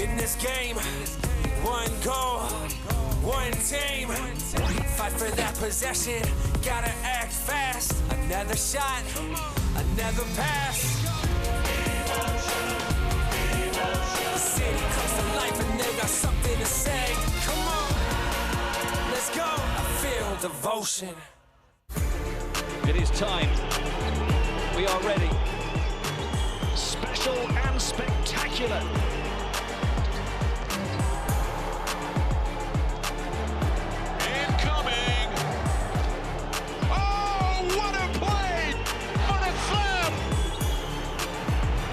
In this game, one goal, one team. Fight for that possession, gotta act fast. Another shot, another pass. The city comes to life and they got something to say. Come on, let's go. I feel devotion. It is time. We are ready. Special and spectacular. Incoming. Oh, what a play! What a slam!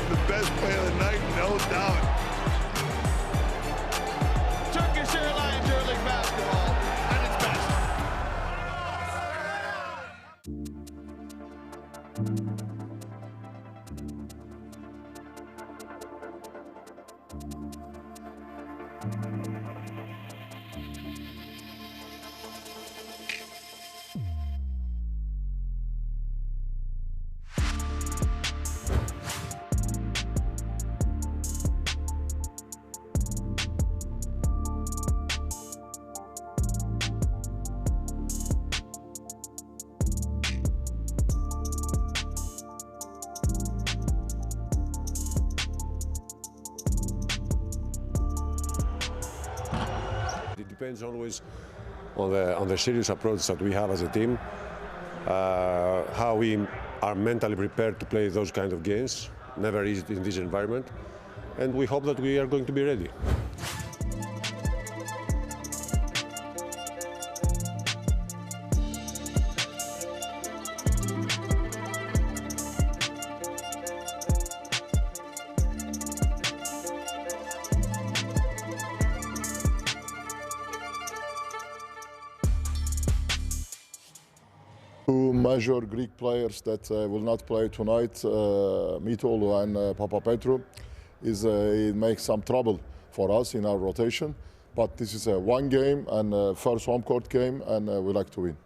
The best play of the night, no doubt. Turkish Airlines EuroLeague basketball at its best. It depends always on the serious approach that we have as a team, how we are mentally prepared to play those kind of games. Never easy in this environment, and we hope that we are going to be ready. Two major Greek players that will not play tonight, Mitolu and Papapetru, it makes some trouble for us in our rotation. But this is a one game and first home court game, and we like to win.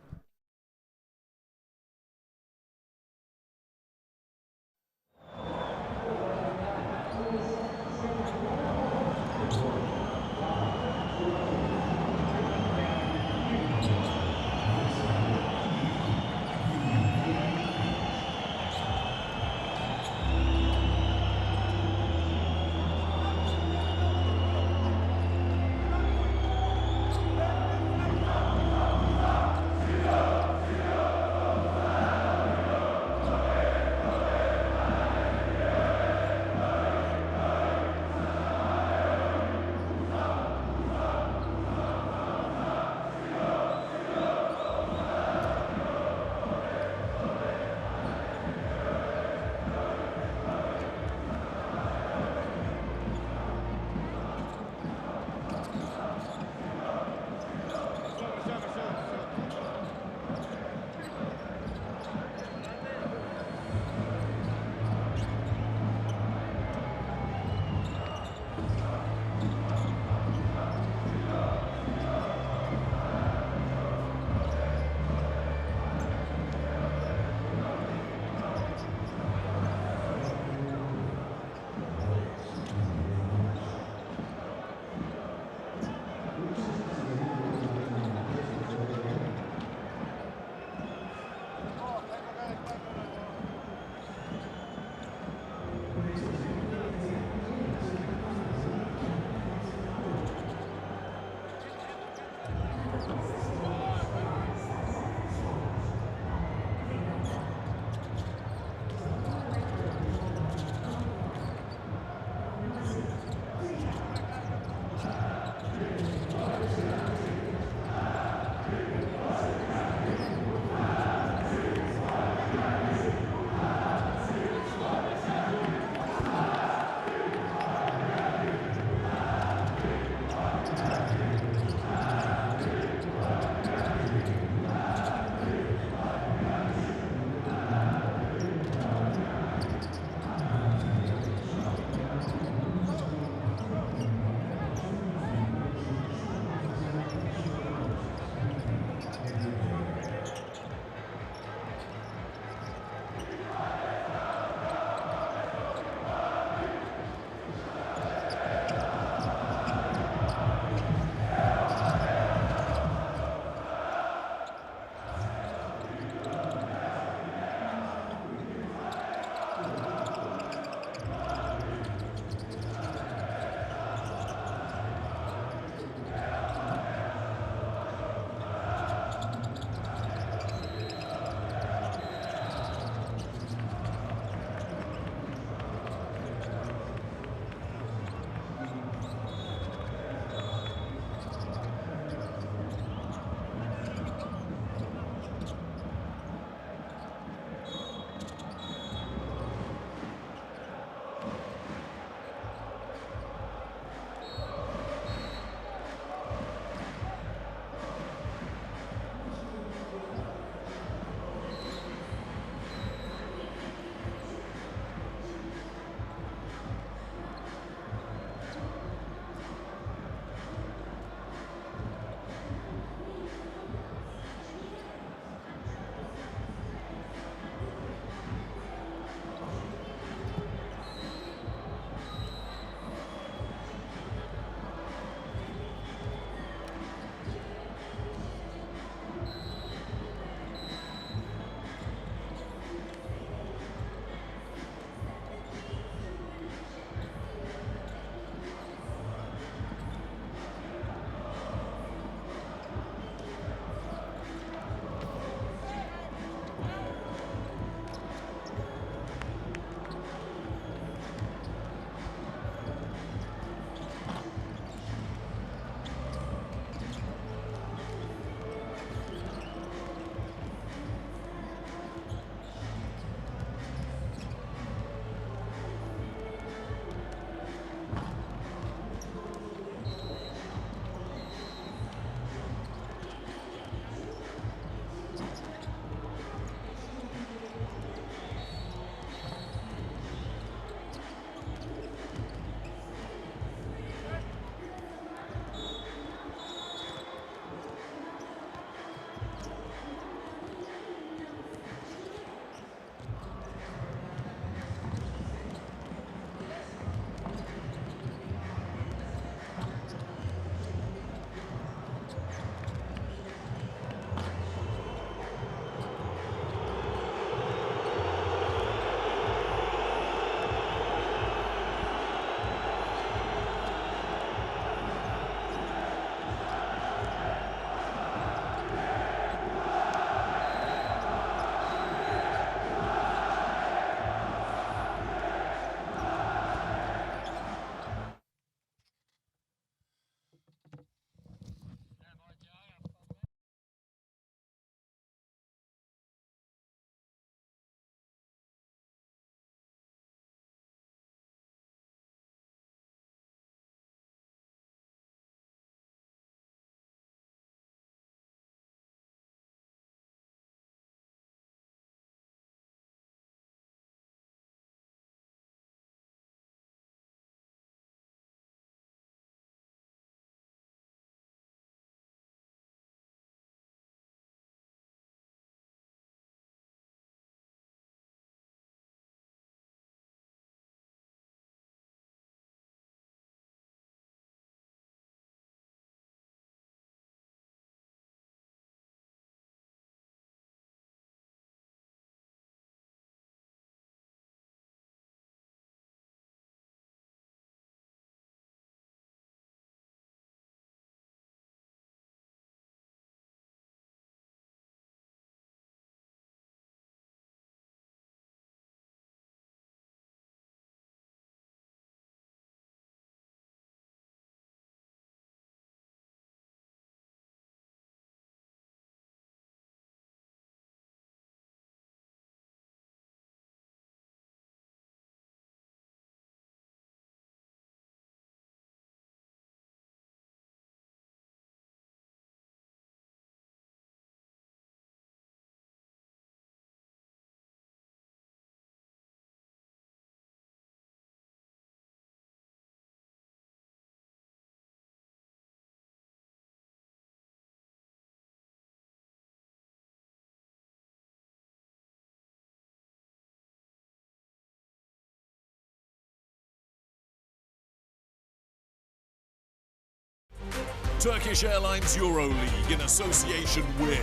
Turkish Airlines EuroLeague in association with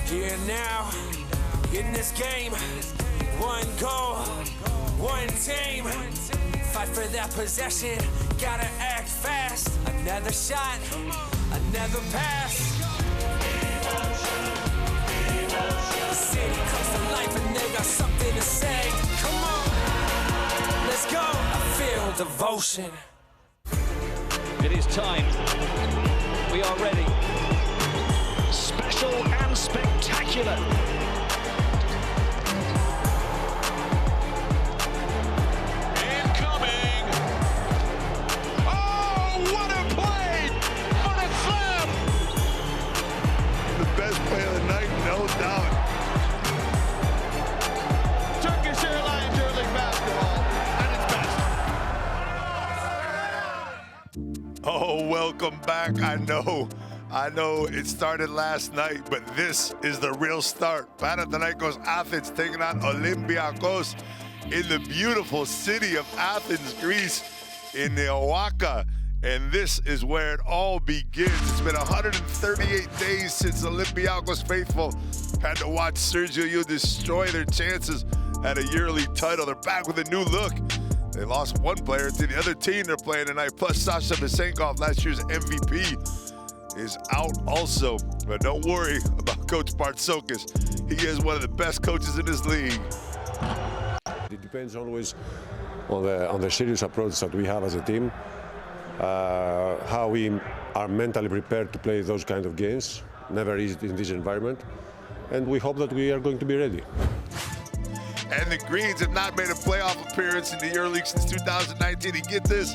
Here now, in this game, one goal, one team. Fight for that possession, gotta act fast. Another shot, another pass. The city comes to life and they got something to say. Come on, let's go. I feel devotion. It is time. We are ready. Special and spectacular. Incoming. Oh, what a play! What a slam! The best play of the night, no doubt. Turkish Airlines EuroLeague basketball at its best. Oh, welcome back. I know it started last night, but this is the real start. Panathinaikos Athens taking on Olympiacos in the beautiful city of Athens, Greece, in the OAKA. And this is where it all begins. It's been 138 days since Olympiacos faithful had to watch Sergio Yul destroy their chances at a EuroLeague title. They're back with a new look. They lost one player to the other team they're playing tonight, plus Sasha Vesenkov, last year's MVP, is out also. But don't worry about Coach Bartsokis. He is one of the best coaches in this league. It depends always on the serious approach that we have as a team, how we are mentally prepared to play those kind of games. Never easy in this environment, and we hope that we are going to be ready. And the Greens have not made a playoff appearance in the EuroLeague since 2019. And get this,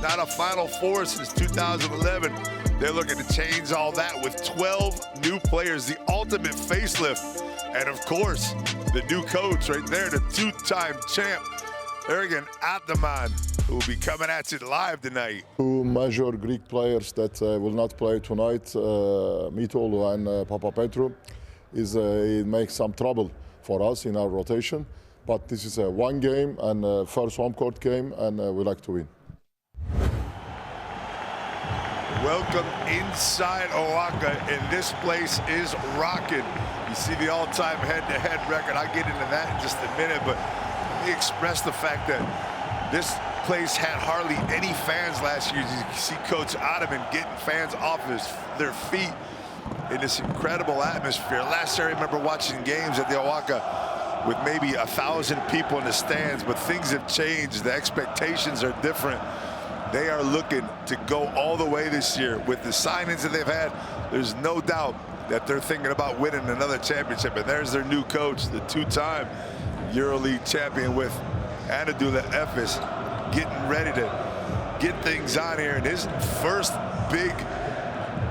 not a Final Four since 2011. They're looking to change all that with 12 new players, the ultimate facelift. And of course, the new coach right there, the two-time champ, Ergin Ataman, who will be coming at you live tonight. Two major Greek players that will not play tonight, Mitolu and Papapetrou, it makes some trouble for us in our rotation. But this is one game and first home court game, and we like to win. Welcome inside OAKA, and this place is rocking. You see the all-time head-to-head record. I'll get into that in just a minute, but let me express the fact that this place had hardly any fans last year. You see Coach Ataman getting fans off their feet in this incredible atmosphere. Last year I remember watching games at the OAKA with maybe 1,000 people in the stands, but things have changed. The expectations are different. They are looking to go all the way this year. With the signings that they've had, there's no doubt that they're thinking about winning another championship. And there's their new coach, the two-time EuroLeague champion with Anadolu Efes, getting ready to get things on here in his first big,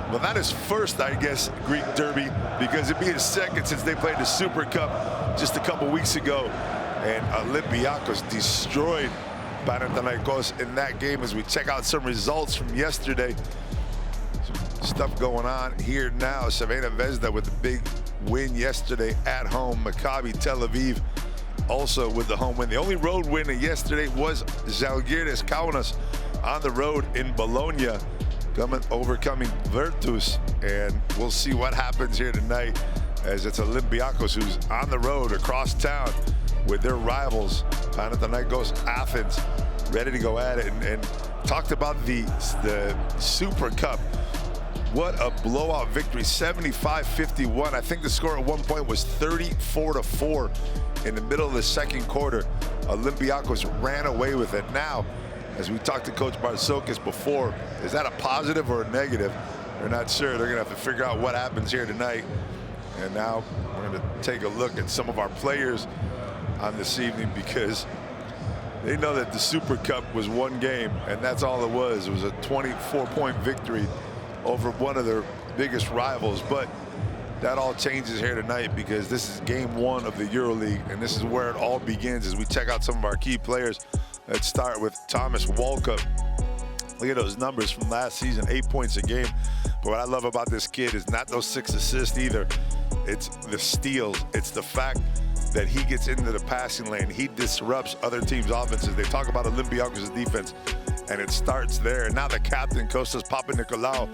well, not his first, I guess, Greek derby, because it'd be his second since they played the Super Cup just a couple weeks ago. And Olympiacos destroyed Panathinaikos in that game. As we check out some results from yesterday, some stuff going on here now. Crvena Zvezda with the big win yesterday at home. Maccabi Tel Aviv also with the home win. The only road win yesterday was Žalgiris Kaunas on the road in Bologna, overcoming Virtus. And we'll see what happens here tonight, as it's Olympiacos who's on the road across town with their rivals, Panathinaikos Athens, ready to go at it. And talked about the Super Cup. What a blowout victory, 75-51. I think the score at one point was 34-4 in the middle of the second quarter. Olympiacos ran away with it. Now, as we talked to Coach Bartsokis before, is that a positive or a negative? They're not sure. They're gonna have to figure out what happens here tonight. And now we're gonna take a look at some of our players on this evening, because they know that the Super Cup was one game, and that's all it was. It was a 24-point victory over one of their biggest rivals. But that all changes here tonight, because this is game one of the EuroLeague, and this is where it all begins as we check out some of our key players. Let's start with Thomas Walkup. Look at those numbers from last season, 8 points a game. But what I love about this kid is not those 6 assists either. It's the steals. It's the fact that he gets into the passing lane. He disrupts other teams' offenses. They talk about Olympiacos' defense, and it starts there. And now the captain, Kostas Papanikolaou,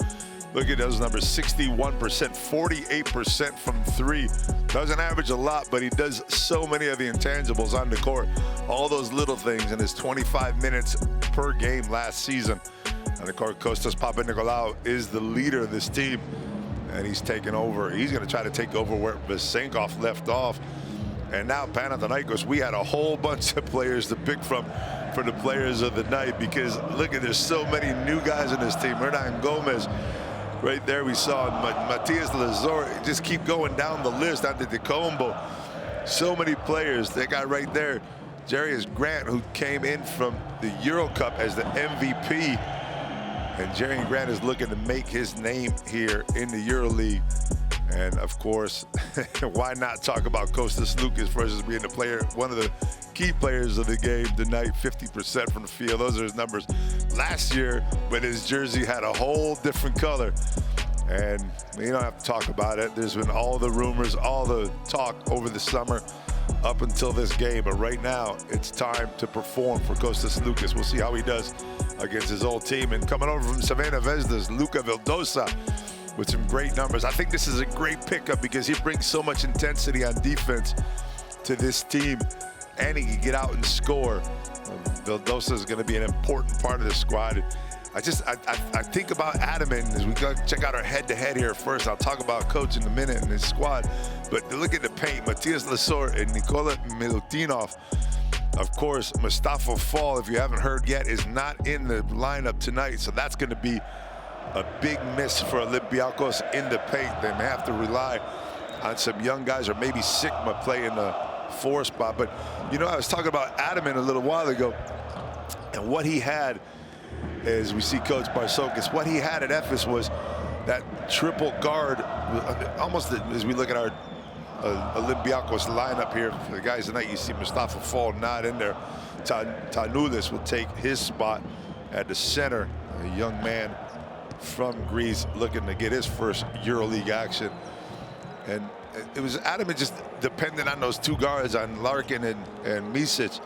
look at those numbers, 61%, 48% from three. Doesn't average a lot, but he does so many of the intangibles on the court. All those little things in his 25 minutes per game last season. On the court, Kostas Papanikolaou is the leader of this team, and he's taken over. He's going to try to take over where Vesenkov left off. And now Panathinaikos, we had a whole bunch of players to pick from for the players of the night, because look at, there's so many new guys in this team. Hernan Gomez, right there we saw Matias Lazor. Just keep going down the list. Antetokounmpo, so many players. That guy right there, Jarius Grant, who came in from the Euro Cup as the MVP. And Jarius Grant is looking to make his name here in the EuroLeague. And of course, why not talk about Kostas Sloukas versus being the player, one of the key players of the game tonight, 50% from the field. Those are his numbers last year, but his jersey had a whole different color. And you don't have to talk about it. There's been all the rumors, all the talk over the summer up until this game. But right now, it's time to perform for Kostas Sloukas. We'll see how he does against his old team. And coming over from Savannah Vesda's, Luka Vildosa, with some great numbers. I think this is a great pickup because he brings so much intensity on defense to this team, and he can get out and score. Vildosa is going to be an important part of the squad. I think about Ataman as we go check out our head-to-head here first. I'll talk about coach in a minute and his squad, but look at the paint. Matias Lazor and Nikola Milutinov. Of course, Mustafa Fall, if you haven't heard yet, is not in the lineup tonight, so that's going to be a big miss for Olympiacos in the paint. They may have to rely on some young guys, or maybe Sigma play in the 4 spot. But, you know, I was talking about Ataman a little while ago, and what he had, as we see Coach Barsokas, what he had at Ephes was that triple guard, almost as we look at our Olympiacos lineup here. For the guys tonight, you see Mustafa Fall not in there. Tanulis will take his spot at the center, a young man from Greece looking to get his first EuroLeague action. And it was Ataman just dependent on those 2 guards, on Larkin and Misic.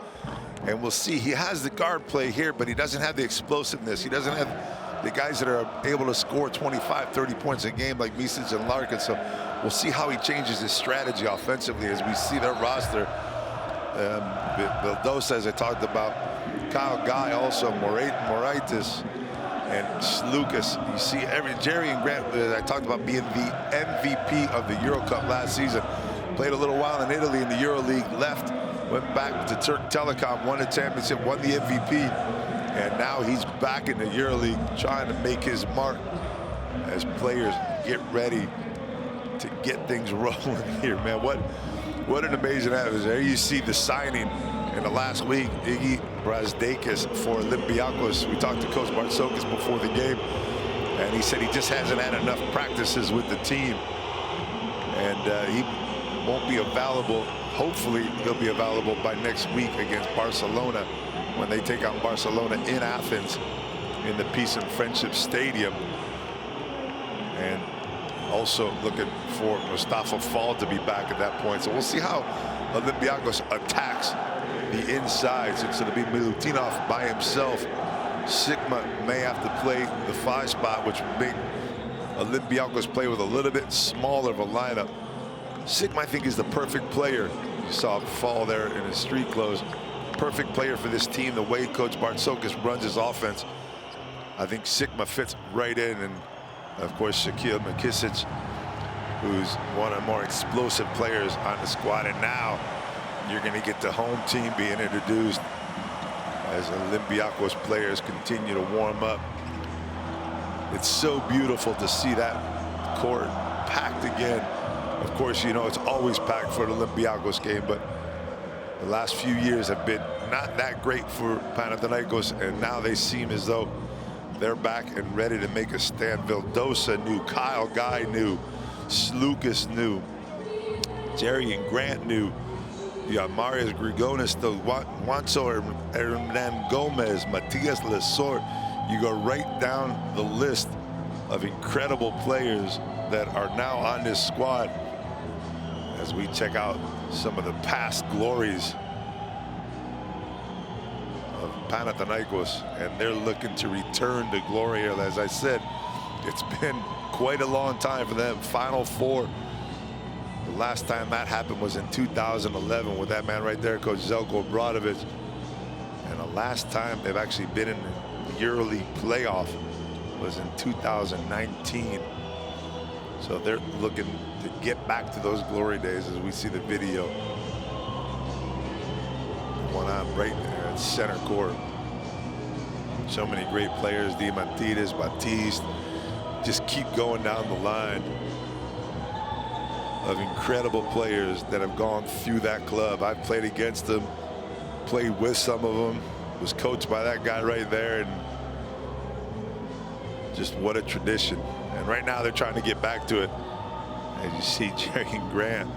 And we'll see, he has the guard play here, but he doesn't have the explosiveness. He doesn't have the guys that are able to score 25, 30 points a game like Misic and Larkin. So we'll see how he changes his strategy offensively as we see their roster. Vildosa, as I talked about, Kyle Guy also, Moraitis, and Sloukas. You see Jerry and Grant, I talked about being the MVP of the Euro Cup last season. Played a little while in Italy in the EuroLeague, left, went back to Turk Telecom, won the championship, won the MVP, and now he's back in the EuroLeague trying to make his mark as players get ready to get things rolling here, man. What an amazing atmosphere. There you see the signing in the last week, Iggy Brazdeikis for Olympiacos. We talked to Coach Barsokas before the game, and he said he just hasn't had enough practices with the team, and he won't be available. Hopefully he'll be available by next week against Barcelona when they take on Barcelona in Athens in the Peace and Friendship Stadium. And also looking for Mustafa Fall to be back at that point. So we'll see how Olympiacos attacks the inside. So it's going to be Milutinov by himself. Sigma may have to play the 5 spot, which would make Olympiacos play with a little bit smaller of a lineup. Sigma, I think, is the perfect player. You saw him fall there in his street clothes. Perfect player for this team, the way Coach Barsokas runs his offense. I think Sigma fits right in. And of course, Shaquille McKissic, who's one of the more explosive players on the squad. And now you're going to get the home team being introduced as Olympiacos players continue to warm up. It's so beautiful to see that court packed again. Of course, you know, it's always packed for the Olympiacos game, but the last few years have been not that great for Panathinaikos, and now they seem as though they're back and ready to make a stand. Vildosa knew, Kyle Guy knew, Sloukas knew, Jerry and Grant knew. You got Marius Grigonis, Juancho Hernan Gomez, Matias Lazor. You go right down the list of incredible players that are now on this squad. As as we check out some of the past glories of Panathinaikos, and they're looking to return to glory. As I said, it's been quite a long time for them. Final Four. The last time that happened was in 2011 with that man right there, Coach Zeljko Obradovic. And the last time they've actually been in the EuroLeague playoff was in 2019. So they're looking to get back to those glory days as we see the video. One on right there at center court. So many great players, Diamantidis, Batiste. Just keep going down the line of incredible players that have gone through that club. I've played against them, played with some of them, was coached by that guy right there, and just what a tradition. And right now they're trying to get back to it. As you see Jerry Grant,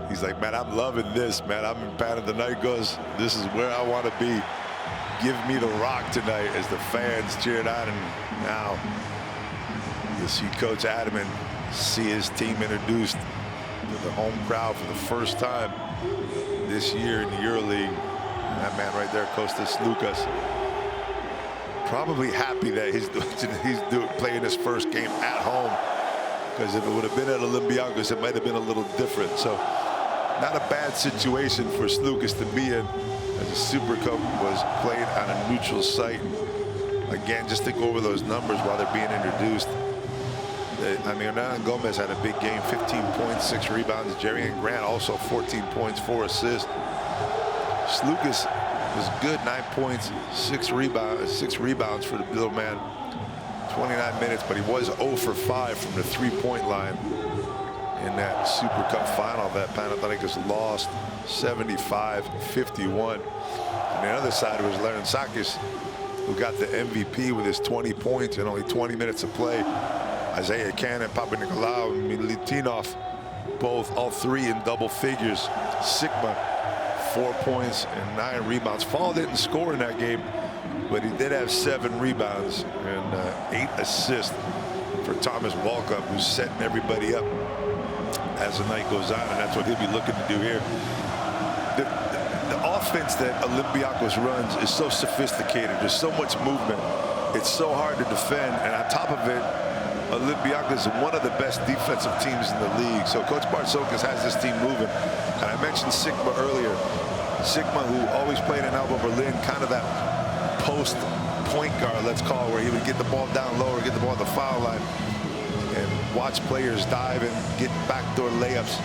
he's like, man, I'm loving this, man. I'm in Panathinaikos. This is where I want to be. Give me the rock tonight, as the fans cheered on. And now you'll see Coach Adaman see his team introduced to the home crowd for the first time this year in the EuroLeague. And that man right there, Kostas Lukas, probably happy that he's playing his first game at home, because if it would have been at Olympiacos, it might have been a little different. So not a bad situation for Slukas to be in, as the Super Cup was played on a neutral site. Again, just to go over those numbers while they're being introduced. I mean, Hernan Gomez had a big game, 15 points, 6 rebounds. Jerry Grant also 14 points, 4 assists. Slukas was good, 9 points, 6 rebounds for the little man. 29 minutes, but he was 0 for 5 from the three-point line in that Super Cup final that Panathinaikos lost 75-51. On the other side was Larentsakis, who got the MVP with his 20 points and only 20 minutes of play. Isaiah Cannon, Papanikolaou, Milutinov, all three in double figures. Sigma, 4 points and 9 rebounds. Fall didn't score in that game, but he did have 7 rebounds and 8 assists for Thomas Walkup, who's setting everybody up as the night goes on, and that's what he'll be looking to do here. The offense that Olympiacos runs is so sophisticated. There's so much movement. It's so hard to defend, and on top of it, Olympiacos is one of the best defensive teams in the league. So Coach Bartzokas has this team moving. And I mentioned Sigma earlier. Sigma, who always played in Alba Berlin, kind of that post point guard, let's call it, where he would get the ball down low or get the ball at the foul line and watch players dive and get backdoor layups.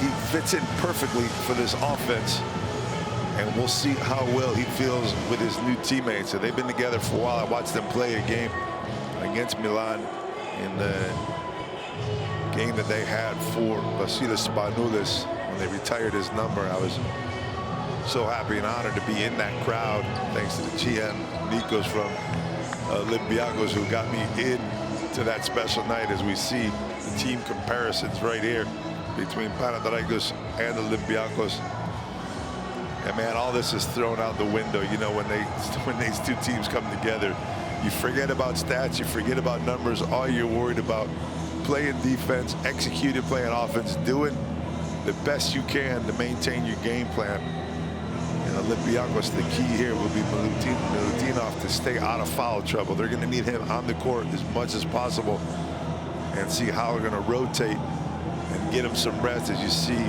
He fits in perfectly for this offense. And we'll see how well he feels with his new teammates. So they've been together for a while. I watched them play a game against Milan in the game that they had for Vasilis Spanoulis when they retired his number. I was so happy and honored to be in that crowd, thanks to the GM Nikos from Olympiacos, who got me in to that special night, as we see the team comparisons right here between Panathinaikos and Olympiacos. And man, all this is thrown out the window. You know, when these two teams come together, you forget about stats, you forget about numbers. All you're worried about, playing defense, executing, playing offense, doing the best you can to maintain your game plan. And Olympiacos, the key here will be Milutinov to stay out of foul trouble. They're going to need him on the court as much as possible, and see how they're going to rotate and get him some rest. As you see,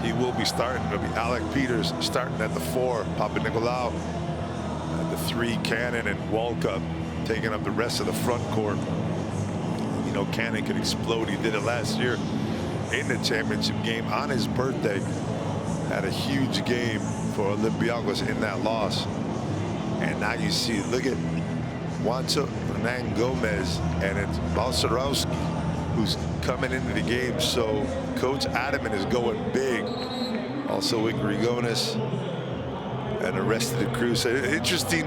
he will be starting. It'll be Alec Peters starting at the 4, Papanikolaou at the 3, Cannon and Walkup taking up the rest of the front court. You know, Cannon could explode. He did it last year in the championship game on his birthday. Had a huge game for Olympiacos in that loss. And now you see, look at Juancho Hernan Gomez, and it's Balcerowski who's coming into the game. So Coach Adaman is going big. Also with Grigonis and the rest of the crew. So interesting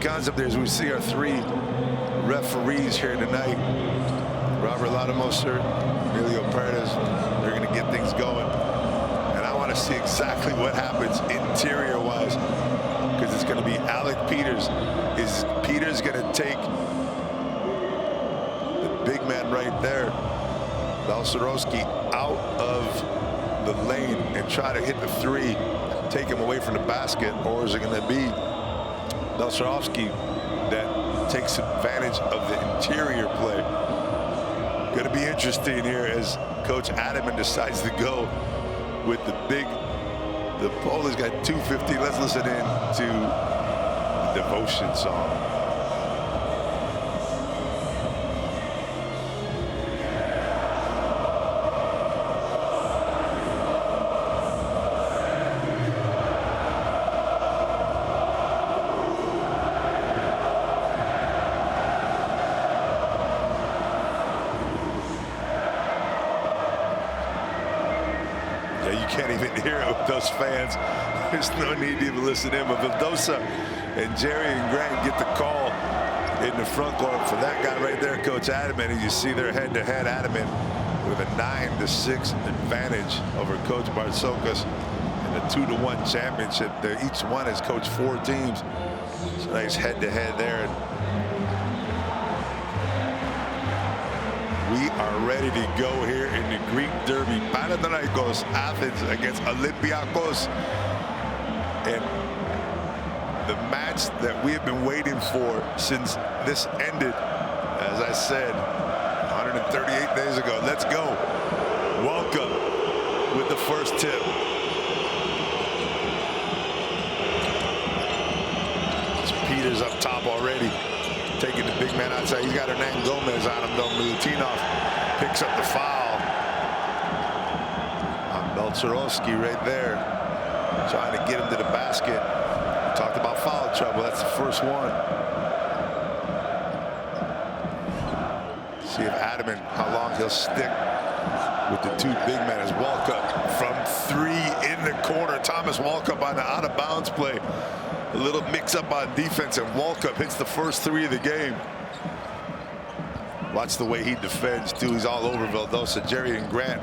concept there as we see our 3 referees here tonight. Robert Lademoser, Emilio Perez. They're going to get things going. And I want to see exactly what happens interior-wise, because it's going to be Alec Peters. Is Peters going to take the big man right there, Belsorowski out of the lane and try to hit the three, take him away from the basket, or is it going to be Belsorowski that takes advantage of the interior play? Going to be interesting here as Coach Adaman decides to go with the big. The Polish got 250. Let's listen in to the devotion song. You can't even hear it with those fans. There's no need to even listen in. But Vildosa and Jerry and Grant get the call in the front court for that guy right there, Coach Adaman. And you see their head-to-head. Adaman with a 9-6 advantage over Coach Bartzokas in the 2-1 championship. Each one has coached 4 teams. It's a nice head-to-head there. We are ready to go here in the Greek Derby. Panathinaikos, Athens against Olympiacos. And the match that we have been waiting for since this ended, as I said, 138 days ago. Let's go. Welcome with the first tip. It's Peters up top already, taking the big man outside. He's got Hernan Gomez on him, though. Milutinov picks up the foul on Belsorowski right there, trying to get him to the basket. We talked about foul trouble. That's the first one. See if Adaman, how long he'll stick with the 2 big men. As Walkup from 3 in the corner. Thomas Walkup on the out-of-bounds play. A little mix-up on defense, and Walkup hits the first 3 of the game. Watch the way he defends, too. He's all over Vildosa. Jerry and Grant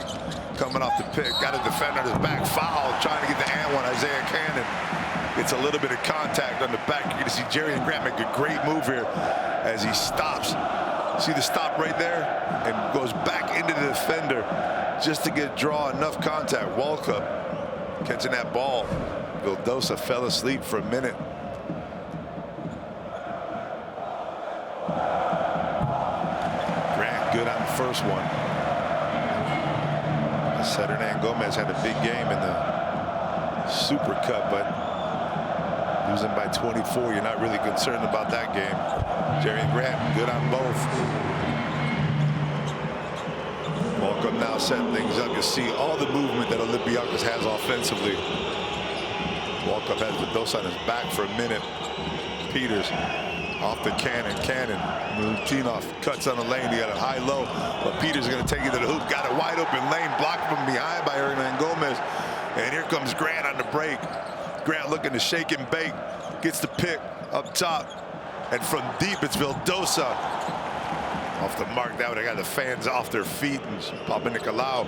coming off the pick. Got a defender on his back. Foul, trying to get the and one. Isaiah Cannon gets a little bit of contact on the back. You're going to see Jerry and Grant make a great move here as he stops. See the stop right there? And goes back into the defender just to draw enough contact. Walkup catching that ball. Vildosa fell asleep for a minute. Grant good on the first one. I said Hernan Gomez had a big game in the Super Cup, but losing by 24, you're not really concerned about that game. Jerry and Grant good on both. Walkup now setting things up. You see all the movement that Olympiacos has offensively. Walkup has Vildosa on his back for a minute. Peters off the Cannon. Milutinov cuts on the lane. He got a high-low, but Peters is going to take it to the hoop. Got a wide-open lane blocked from behind by Hernan Gomez. And here comes Grant on the break. Grant looking to shake and bake. Gets the pick up top. And from deep, it's Vildosa. Off the mark. That would have got the fans off their feet. And Panathinaikos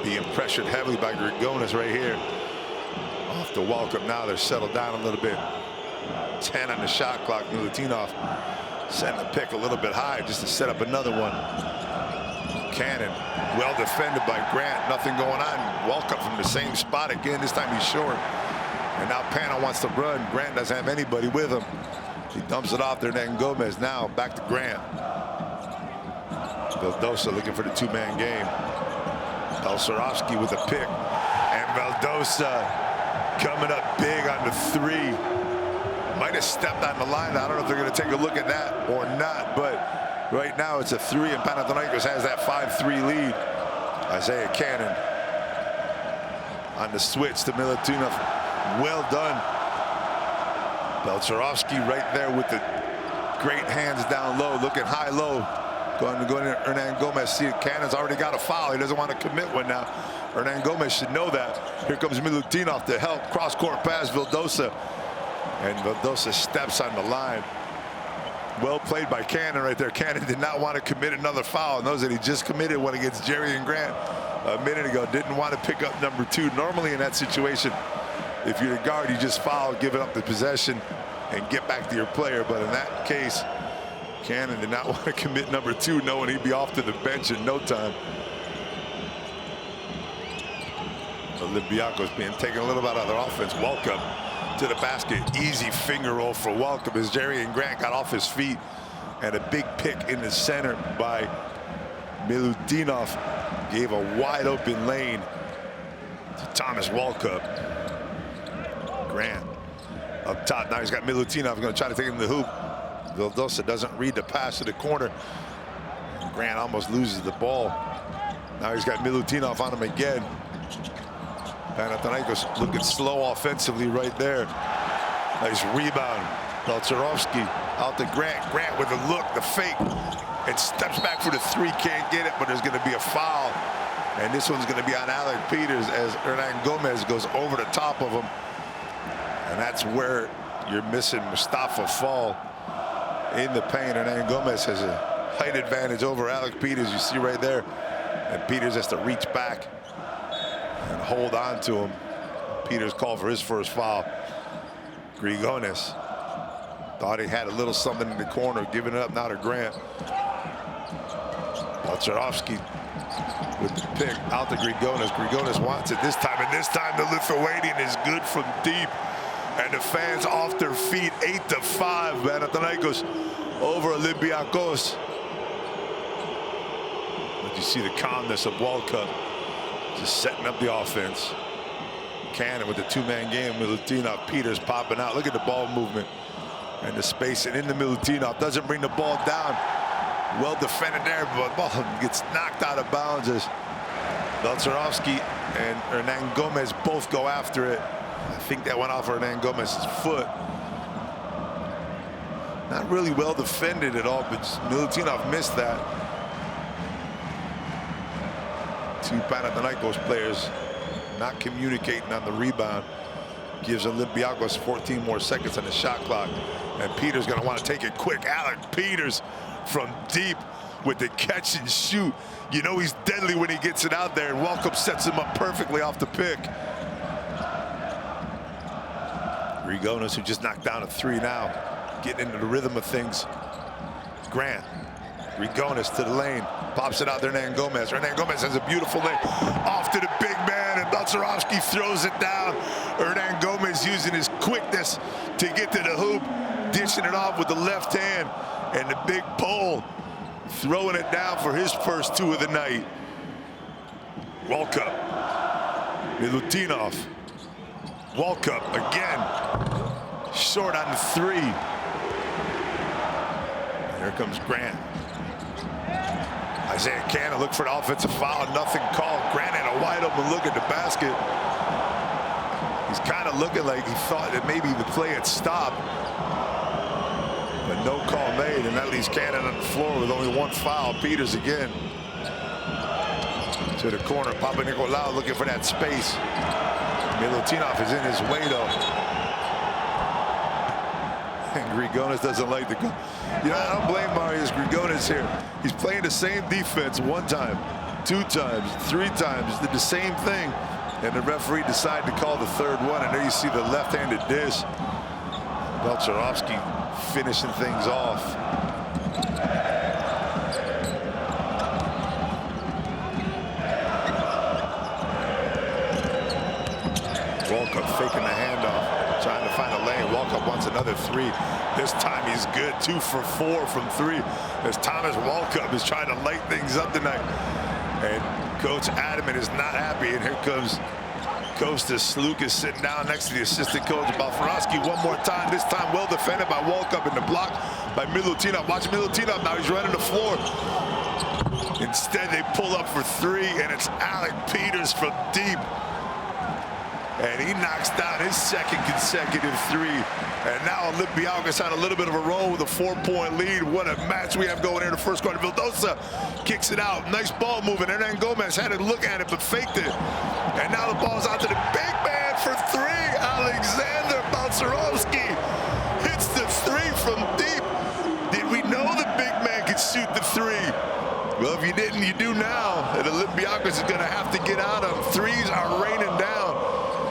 being pressured heavily by Grigonis right here. Off the Walkup now. They're settled down a little bit. 10 on the shot clock. Milutinov setting the pick a little bit high just to set up another one. Cannon well defended by Grant. Nothing going on. Walkup from the same spot again. This time he's short. And now Pana wants to run. Grant doesn't have anybody with him. He dumps it off there. Then Gomez now back to Grant. Vildosa looking for the 2-man game. Belsorowski with a pick. And Vildosa coming up big on the 3. Might have stepped on the line. I don't know if they're going to take a look at that or not, but right now it's a 3, and Panathinaikos has that 5-3 lead. Isaiah Cannon on the switch to Milutinov. Well done. Belsorowski right there with the great hands down low, looking high-low. Going to Hernan Gomez. See, Cannon's already got a foul. He doesn't want to commit one now. Hernan Gomez should know that. Here comes Milutinov to help. Cross-court pass, Vildosa. And Vildosa steps on the line. Well played by Cannon right there. Cannon did not want to commit another foul. Knows that he just committed one against Jerry and Grant a minute ago. Didn't want to pick up number 2. Normally in that situation, if you're the guard, you just foul, give it up the possession, and get back to your player. But in that case, Cannon did not want to commit number 2, knowing he'd be off to the bench in no time. Olympiacos being taken a little bit out of their offense. Welcome to the basket. Easy finger roll for Welcome as Jerry and Grant got off his feet. And a big pick in the center by Milutinov. Gave a wide open lane to Thomas Welcome. Grant up top. Now he's got Milutinov going to try to take him to the hoop. Vildosa doesn't read the pass to the corner. And Grant almost loses the ball. Now he's got Milutinov on him again. Panathinaikos looking slow offensively right there. Nice rebound. Belcherovsky out to Grant. Grant with the look, the fake, and steps back for the 3. Can't get it, but there's going to be a foul. And this one's going to be on Alec Peters as Hernan Gomez goes over the top of him. And that's where you're missing Mustafa Fall in the paint. Hernan Gomez has a height advantage over Alec Peters, you see right there. And Peters has to reach back and hold on to him. Peters called for his first foul. Grigonis thought he had a little something in the corner, giving it up now to Grant. Belcherovsky with the pick out to Grigonis. Grigonis wants it this time, and this time the Lithuanian is good from deep. And the fans off their feet, 8-5. Panathinaikos over Olympiacos. But you see the calmness of Welcome, just setting up the offense. Cannon with the 2-man game. Milutinov, Peters popping out. Look at the ball movement and the spacing into Milutinov. Doesn't bring the ball down. Well defended there, but the ball gets knocked out of bounds as Belcherovsky and Hernan Gomez both go after it. I think that went off Hernan Gomez's foot. Not really well defended at all, but Milutinov missed that. 2 Panathinaikos players not communicating on the rebound. Gives Olympiacos 14 more seconds on the shot clock. And Peters going to want to take it quick. Alec Peters from deep with the catch and shoot. You know he's deadly when he gets it out there, and Welcome sets him up perfectly off the pick. Grigonis, who just knocked down a 3 now, getting into the rhythm of things. Grant. Grigonis to the lane. Pops it out there, Hernan Gomez. Hernan Gomez has a beautiful lane. Off to the big man, and Belcherovsky throws it down. Hernan Gomez using his quickness to get to the hoop, dishing it off with the left hand, and the big pole, throwing it down for his first 2 of the night. Welcome. Milutinov. Welcome again. Short on the 3. And here comes Grant. Isaiah Cannon looked for an offensive foul, nothing called. Grant had a wide open look at the basket. He's kind of looking like he thought that maybe the play had stopped. But no call made, and that leaves Cannon on the floor with only 1 foul. Peters again. To the corner, Papanikolaou looking for that space. Milutinov is in his way though. And Grigonis doesn't like the go. You know, I don't blame Marius Grigonis here. He's playing the same defense 1 time, 2 times, 3 times, did the same thing. And the referee decided to call the 3rd one. And there you see the left-handed dish. Belcherovsky finishing things off. Welcome faking the handoff, trying to find a lane. Welcome wants another 3. This time he's good, 2 for 4 from 3. As Thomas Welcome is trying to light things up tonight. And Coach Adamant is not happy. And here comes Kostas Slukas sitting down next to the assistant coach, Balfarovsky, one more time. This time well defended by Welcome in the block by Milutinov. Watch Milutinov now, he's running the floor. Instead, they pull up for 3, and it's Alec Peters from deep. And he knocks down his 2nd consecutive 3. And now Olympiacos had a little bit of a roll with a 4-point lead. What a match we have going here in the first quarter. Vildosa kicks it out. Nice ball moving. Hernan Gomez had to look at it, but faked it. And now the ball's out to the big man for 3. Alexander Balcerovsky hits the 3 from deep. Did we know the big man could shoot the 3? Well, if you didn't, you do now. And Olympiacos is going to have to get out of them. 3s are raining down.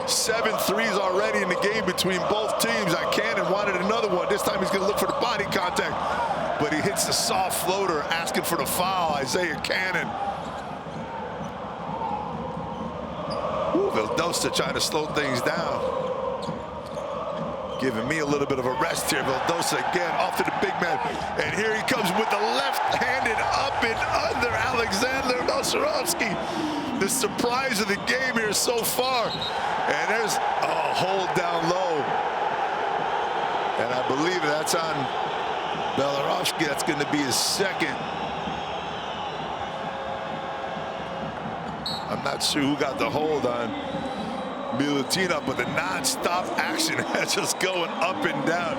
7 threes already in the game between both teams. Cannon wanted another one. This time he's going to look for the body contact, but he hits soft floater asking for the foul, Isaiah Cannon. Vildosa trying to slow things down. Giving me a little bit of a rest here. Vildosa again off to the big man. And here he comes with the left-handed up and under Alexander Nosarovsky. The surprise of the game here so far. And there's a hold down low. And I believe that's on Belarovsky. That's going to be his second. I'm not sure who got the hold on Milutinov, but the non-stop action has just going up and down.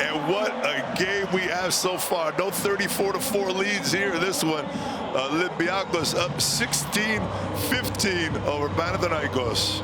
And what a game we have so far. No 34-4 leads here. This one, Olympiacos up 16-15 over Panathinaikos.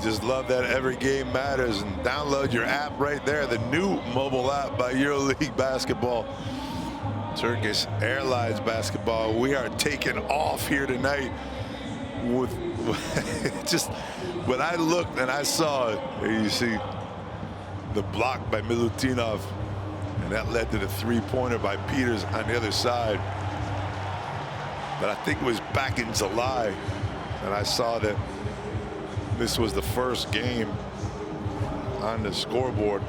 Just love that every game matters, and download your app right there, the new mobile app by EuroLeague basketball. Turkish Airlines basketball. We are taking off here tonight with just when I looked and I saw it, there you see the block by Milutinov, and that led to the three-pointer by Peters on the other side. But I think it was back in July, and I saw that this was the first game on the scoreboard.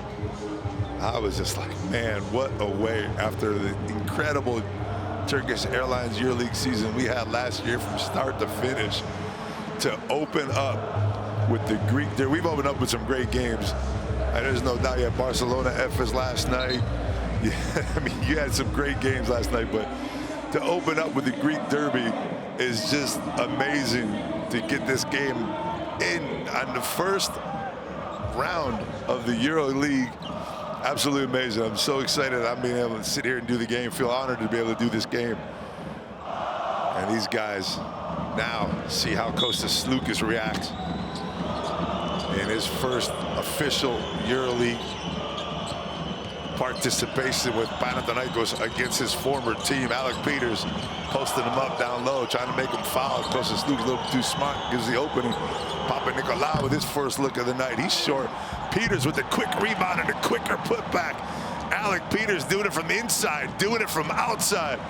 I was just like, man, what a way, after the incredible Turkish Airlines EuroLeague season we had last year from start to finish, to open up with the Greek. We've opened up with some great games. And there's no doubt you had Barcelona, Efes last night. I mean, you had some great games last night, but to open up with the Greek Derby is just amazing to get this game in on the first round of the EuroLeague. Absolutely amazing. I'm so excited I'm being able to sit here and do the game. Feel honored to be able to do this game. And these guys now see how Kostas Sloukas reacts in his first official EuroLeague participation with Panathinaikos against his former team. Alec Peters posting him up down low, trying to make him foul. Kostas Sloukas a little too smart, gives the opening. Papanikolaou with his first look of the night. He's short. Peters with the quick rebound and a quicker putback. Alec Peters doing it from the inside, doing it from outside.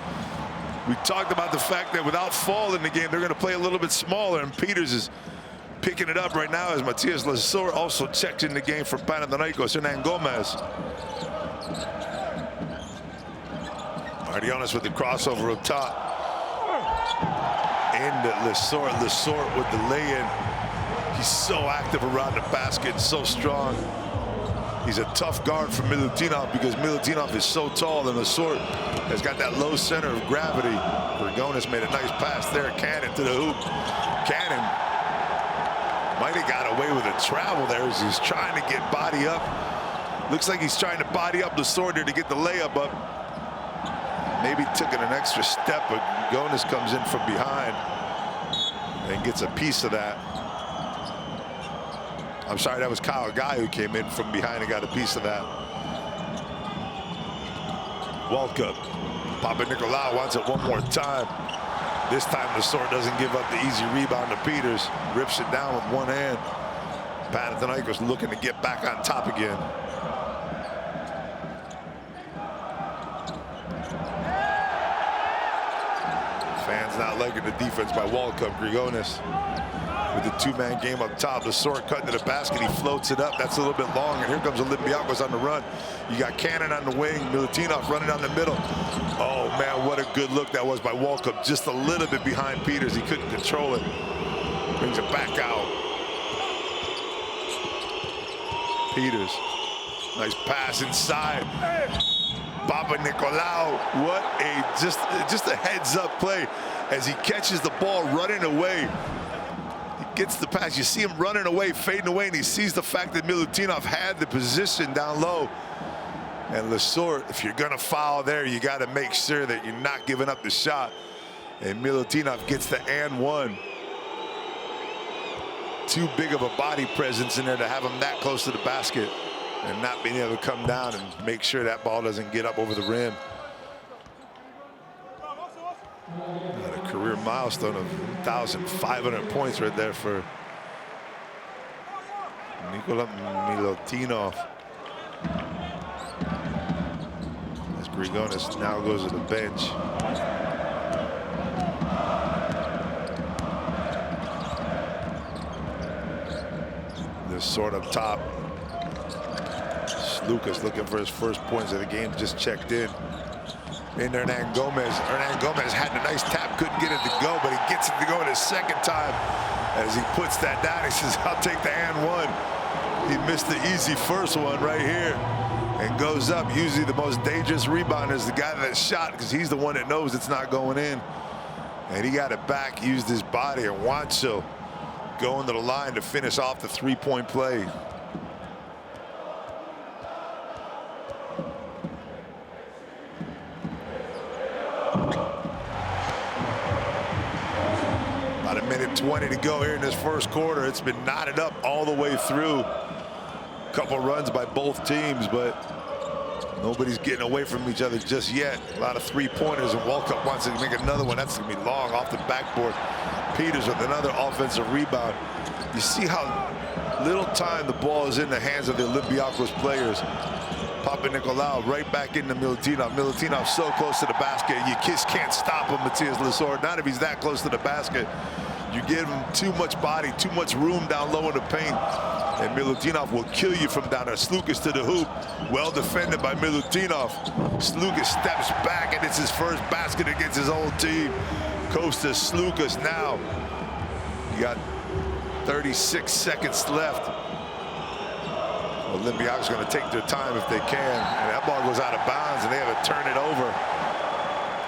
We talked about the fact that without Fall in the game, they're going to play a little bit smaller, and Peters is picking it up right now as Matias Lesor also checked in the game for Panathinaikos. Hernan Gomez. Martionis with the crossover up top. And Lesor with the lay-in. He's so active around the basket, so strong. He's a tough guard for Milutinov because Milutinov is so tall, and Lesor has got that low center of gravity. Grigonis made a nice pass there. Cannon to the hoop. Cannon might have got away with a travel there as he's trying to get body up. Looks like he's trying to body up Lesor there to get the layup up. Maybe took it an extra step, but Grigonis comes in from behind and gets a piece of that. I'm sorry, that was Kyle Guy who came in from behind and got a piece of that. Walkup. Papanikolaou wants it one more time. This time Lesor doesn't give up the easy rebound to Peters. Rips it down with one hand. Panathinaikos looking to get back on top again. Fans not liking the defense by Walkup. Grigonis with the two-man game up top. Lesor cutting to the basket. He floats it up. That's a little bit long. And here comes Olympiacos on the run. You got Cannon on the wing. Milutinov running down the middle. Oh, man, what a good look that was by Walkup. Just a little bit behind Peters. He couldn't control it. Brings it back out. Peters. Nice pass inside. Papanikolaou. What a just a heads-up play as he catches the ball running away. Gets the pass. You see him running away, fading away, and he sees the fact that Milutinov had the position down low. And Lesor, if you're going to foul there, you got to make sure that you're not giving up the shot. And Milutinov gets the and one. Too big of a body presence in there to have him that close to the basket and not being able to come down and make sure that ball doesn't get up over the rim. Got a career milestone of 1,500 points right there for Nikola Milutinov. As Grigonis now goes to the bench. This sort of top. Lucas looking for his first points of the game, just checked in. And Hernan Gomez. Hernan Gomez had a nice tap, couldn't get it to go, but he gets it to go in his second time. As he puts that down, he says, I'll take the and one. He missed the easy first one right here and goes up. Usually the most dangerous rebounder is the guy that shot, because he's the one that knows it's not going in. And he got it back, used his body, and Juancho going to the line to finish off the three-point play. About 1:20 to go here in this first quarter. It's been knotted up all the way through. A couple runs by both teams, but nobody's getting away from each other just yet. A lot of three-pointers, and Walkup wants to make another one. That's going to be long off the backboard. Peters with another offensive rebound. You see how little time the ball is in the hands of the Olympiacos players. Papanikolaou right back into Milutinov. Milutinov so close to the basket, you just can't stop him, Matthias Lesor. Not if he's that close to the basket. You give him too much body, too much room down low in the paint, and Milutinov will kill you from down there. Slukas to the hoop, well defended by Milutinov. Slukas steps back, and it's his first basket against his old team. Kostas Slukas now. You got 36 seconds left. Olympiacos going to take their time if they can. And that ball goes out of bounds, and they have to turn it over.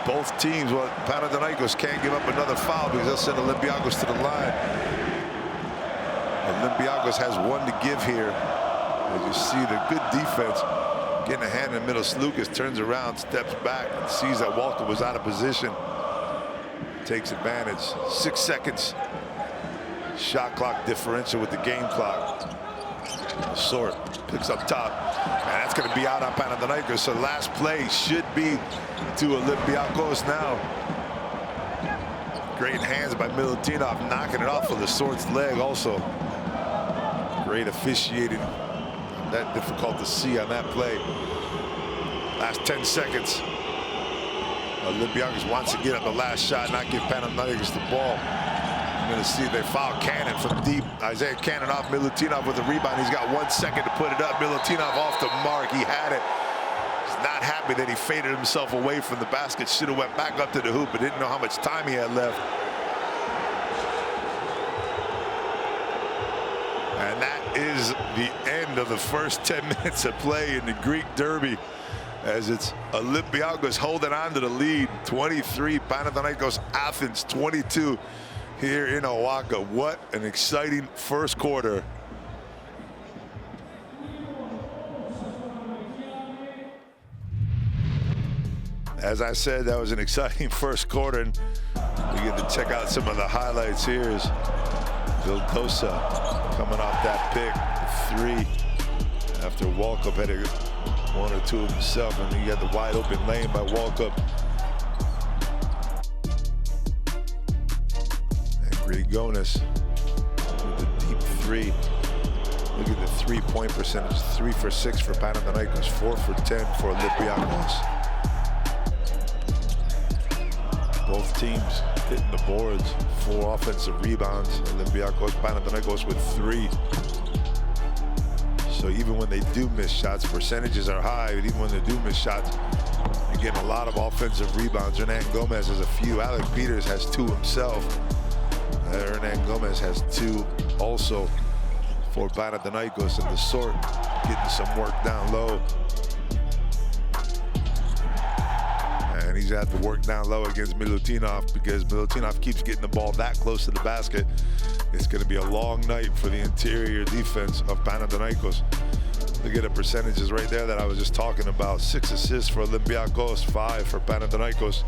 Both teams, well, Panathinaikos can't give up another foul because they'll send Olympiacos to the line. Olympiacos has one to give here. As you see, the good defense getting a hand in the middle. Slukas turns around, steps back, and sees that Walker was out of position. Takes advantage. 6 seconds. Shot clock differential with the game clock. Sort picks up top, and that's going to be out on Panathinaikos. So last play should be to Olympiacos now. Great hands by Milutinov, knocking it off of the Sort's leg also. Great officiating. That difficult to see on that play. Last 10 seconds. Olympiacos wants to get up the last shot, not give Panathinaikos the ball. I'm going to see they foul Cannon from deep. Isaiah Cannon off Milutinov with a rebound. He's got 1 second to put it up. Milutinov off the mark. He had it. He's not happy that he faded himself away from the basket. Should have went back up to the hoop, but didn't know how much time he had left. And that is the end of the first 10 minutes of play in the Greek Derby, as it's Olympiacos holding on to the lead. 23, Panathinaikos Athens 22 here in OAKA. What an exciting first quarter. As I said, that was an exciting first quarter, and we get to check out some of the highlights here. Is Vildosa coming off that pick, 3, after Walkup had one or two of himself, and he got the wide open lane by Walkup. And Grigonis with the deep 3. Look at the three-point percentage, 3 for 6 for Panathinaikos, 4 for 10 for Olympiacos. Both teams hitting the boards, 4 offensive rebounds. Olympiacos, Panathinaikos with 3. So even when they do miss shots, percentages are high, but even when they do miss shots, they're getting a lot of offensive rebounds. Hernan Gomez has a few. Alec Peters has 2 himself. Hernan Gomez has 2 also for Panathinaikos, and the Sort getting some work down low. And he's had to work down low against Milutinov, because Milutinov keeps getting the ball that close to the basket. It's going to be a long night for the interior defense of Panathinaikos. Look at the percentages right there that I was just talking about. 6 assists for Olympiacos, 5 for Panathinaikos.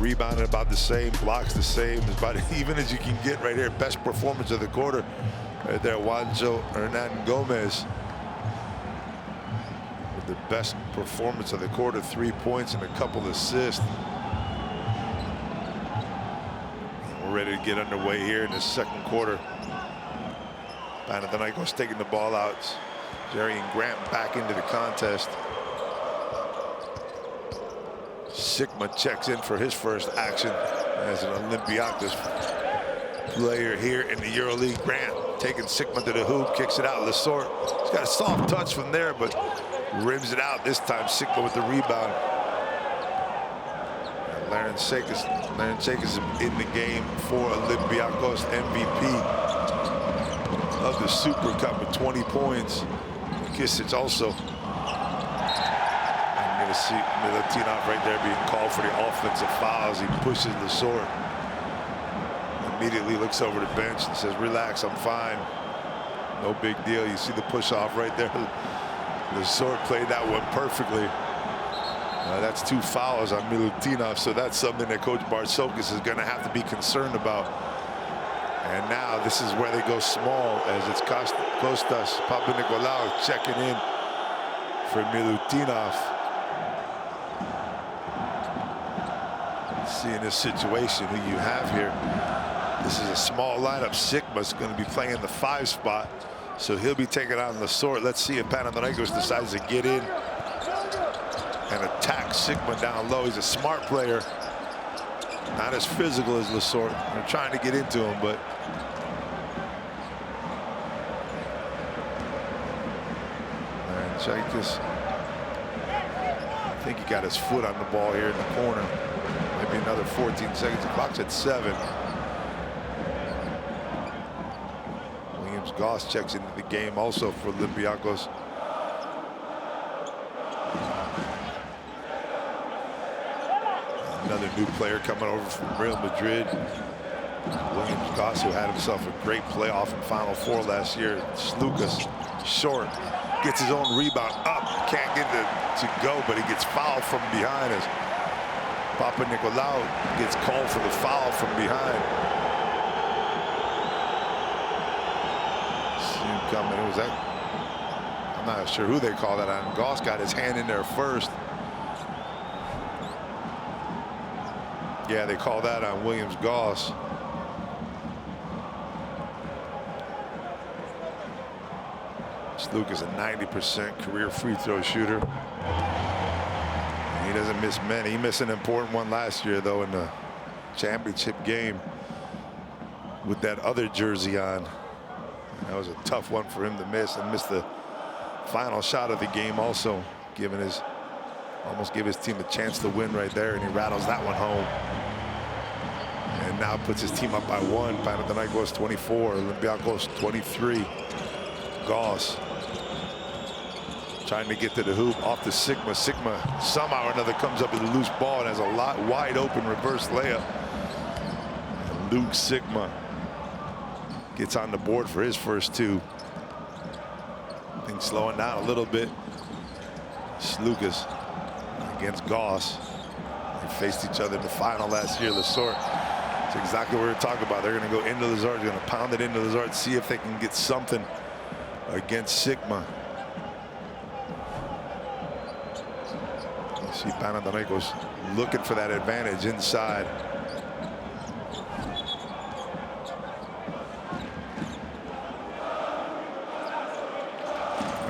Rebounded about the same, blocks the same, about even as you can get right here. Best performance of the quarter right there, Juanjo Hernan Gomez. With the best performance of the quarter, 3 points and a couple assists. We're ready to get underway here in the second quarter. Panathinaikos taking the ball out. Jerry and Grant back into the contest. Sigma checks in for his first action as an Olympiacos player here in the EuroLeague. Grant taking Sigma to the hoop, kicks it out. Lesort, he's got a soft touch from there, but rims it out. This time Sigma with the rebound. Larensakis is in the game for Olympiacos, MVP of the Super Cup with 20 points. Kisic also. I'm going to see Milutinov right there being called for the offensive fouls. He pushes Lesort. Immediately looks over the bench and says, relax, I'm fine. No big deal. You see the push off right there. Lesort played that one perfectly. That's 2 fouls on Milutinov, so that's something that Coach Bartzokis is going to have to be concerned about. And now this is where they go small, as it's Kostas Papanikolaou checking in for Milutinov. Seeing this situation, who you have here, this is a small lineup. Sigma's going to be playing in the 5 spot, so he'll be taking on Lesort. Let's see if Panathinaikos decides to get in and attack Sigma down low. He's a smart player, not as physical as Lesort. They're trying to get into him, but Larensakis, I think he got his foot on the ball here in the corner. Maybe another 14 seconds. The clock's at 7. Williams Goss checks into the game also for Olympiacos. Another new player coming over from Real Madrid. Williams Goss, who had himself a great playoff and Final Four last year. Slukas, short, gets his own rebound up. Can't get it to go, but he gets fouled from behind as Papanikolaou gets called for the foul from behind. See him coming. It was that. I'm not sure who they call that on. Goss got his hand in there first. Yeah, they call that on Williams Goss. Slukas, a 90% career free throw shooter. He doesn't miss many. He missed an important one last year, though, in the championship game with that other jersey on. That was a tough one for him to miss, and missed the final shot of the game also, almost give his team a chance to win right there, and he rattles that one home. And now puts his team up by 1. Panathinaikos 24, Olympiacos 23. Goss trying to get to the hoop, off to Sigma. Sigma somehow or another comes up with a loose ball and has a wide open reverse layup. And Luke Sigma gets on the board for his first 2. Things slowing down a little bit. Slukas against Goss. They faced each other in the final last year. Lesort. That's exactly what we're talking about. They're going to go into Lesort. They're going to pound it into Lesort, see if they can get something against Sigma. You see Panathinaikos looking for that advantage inside.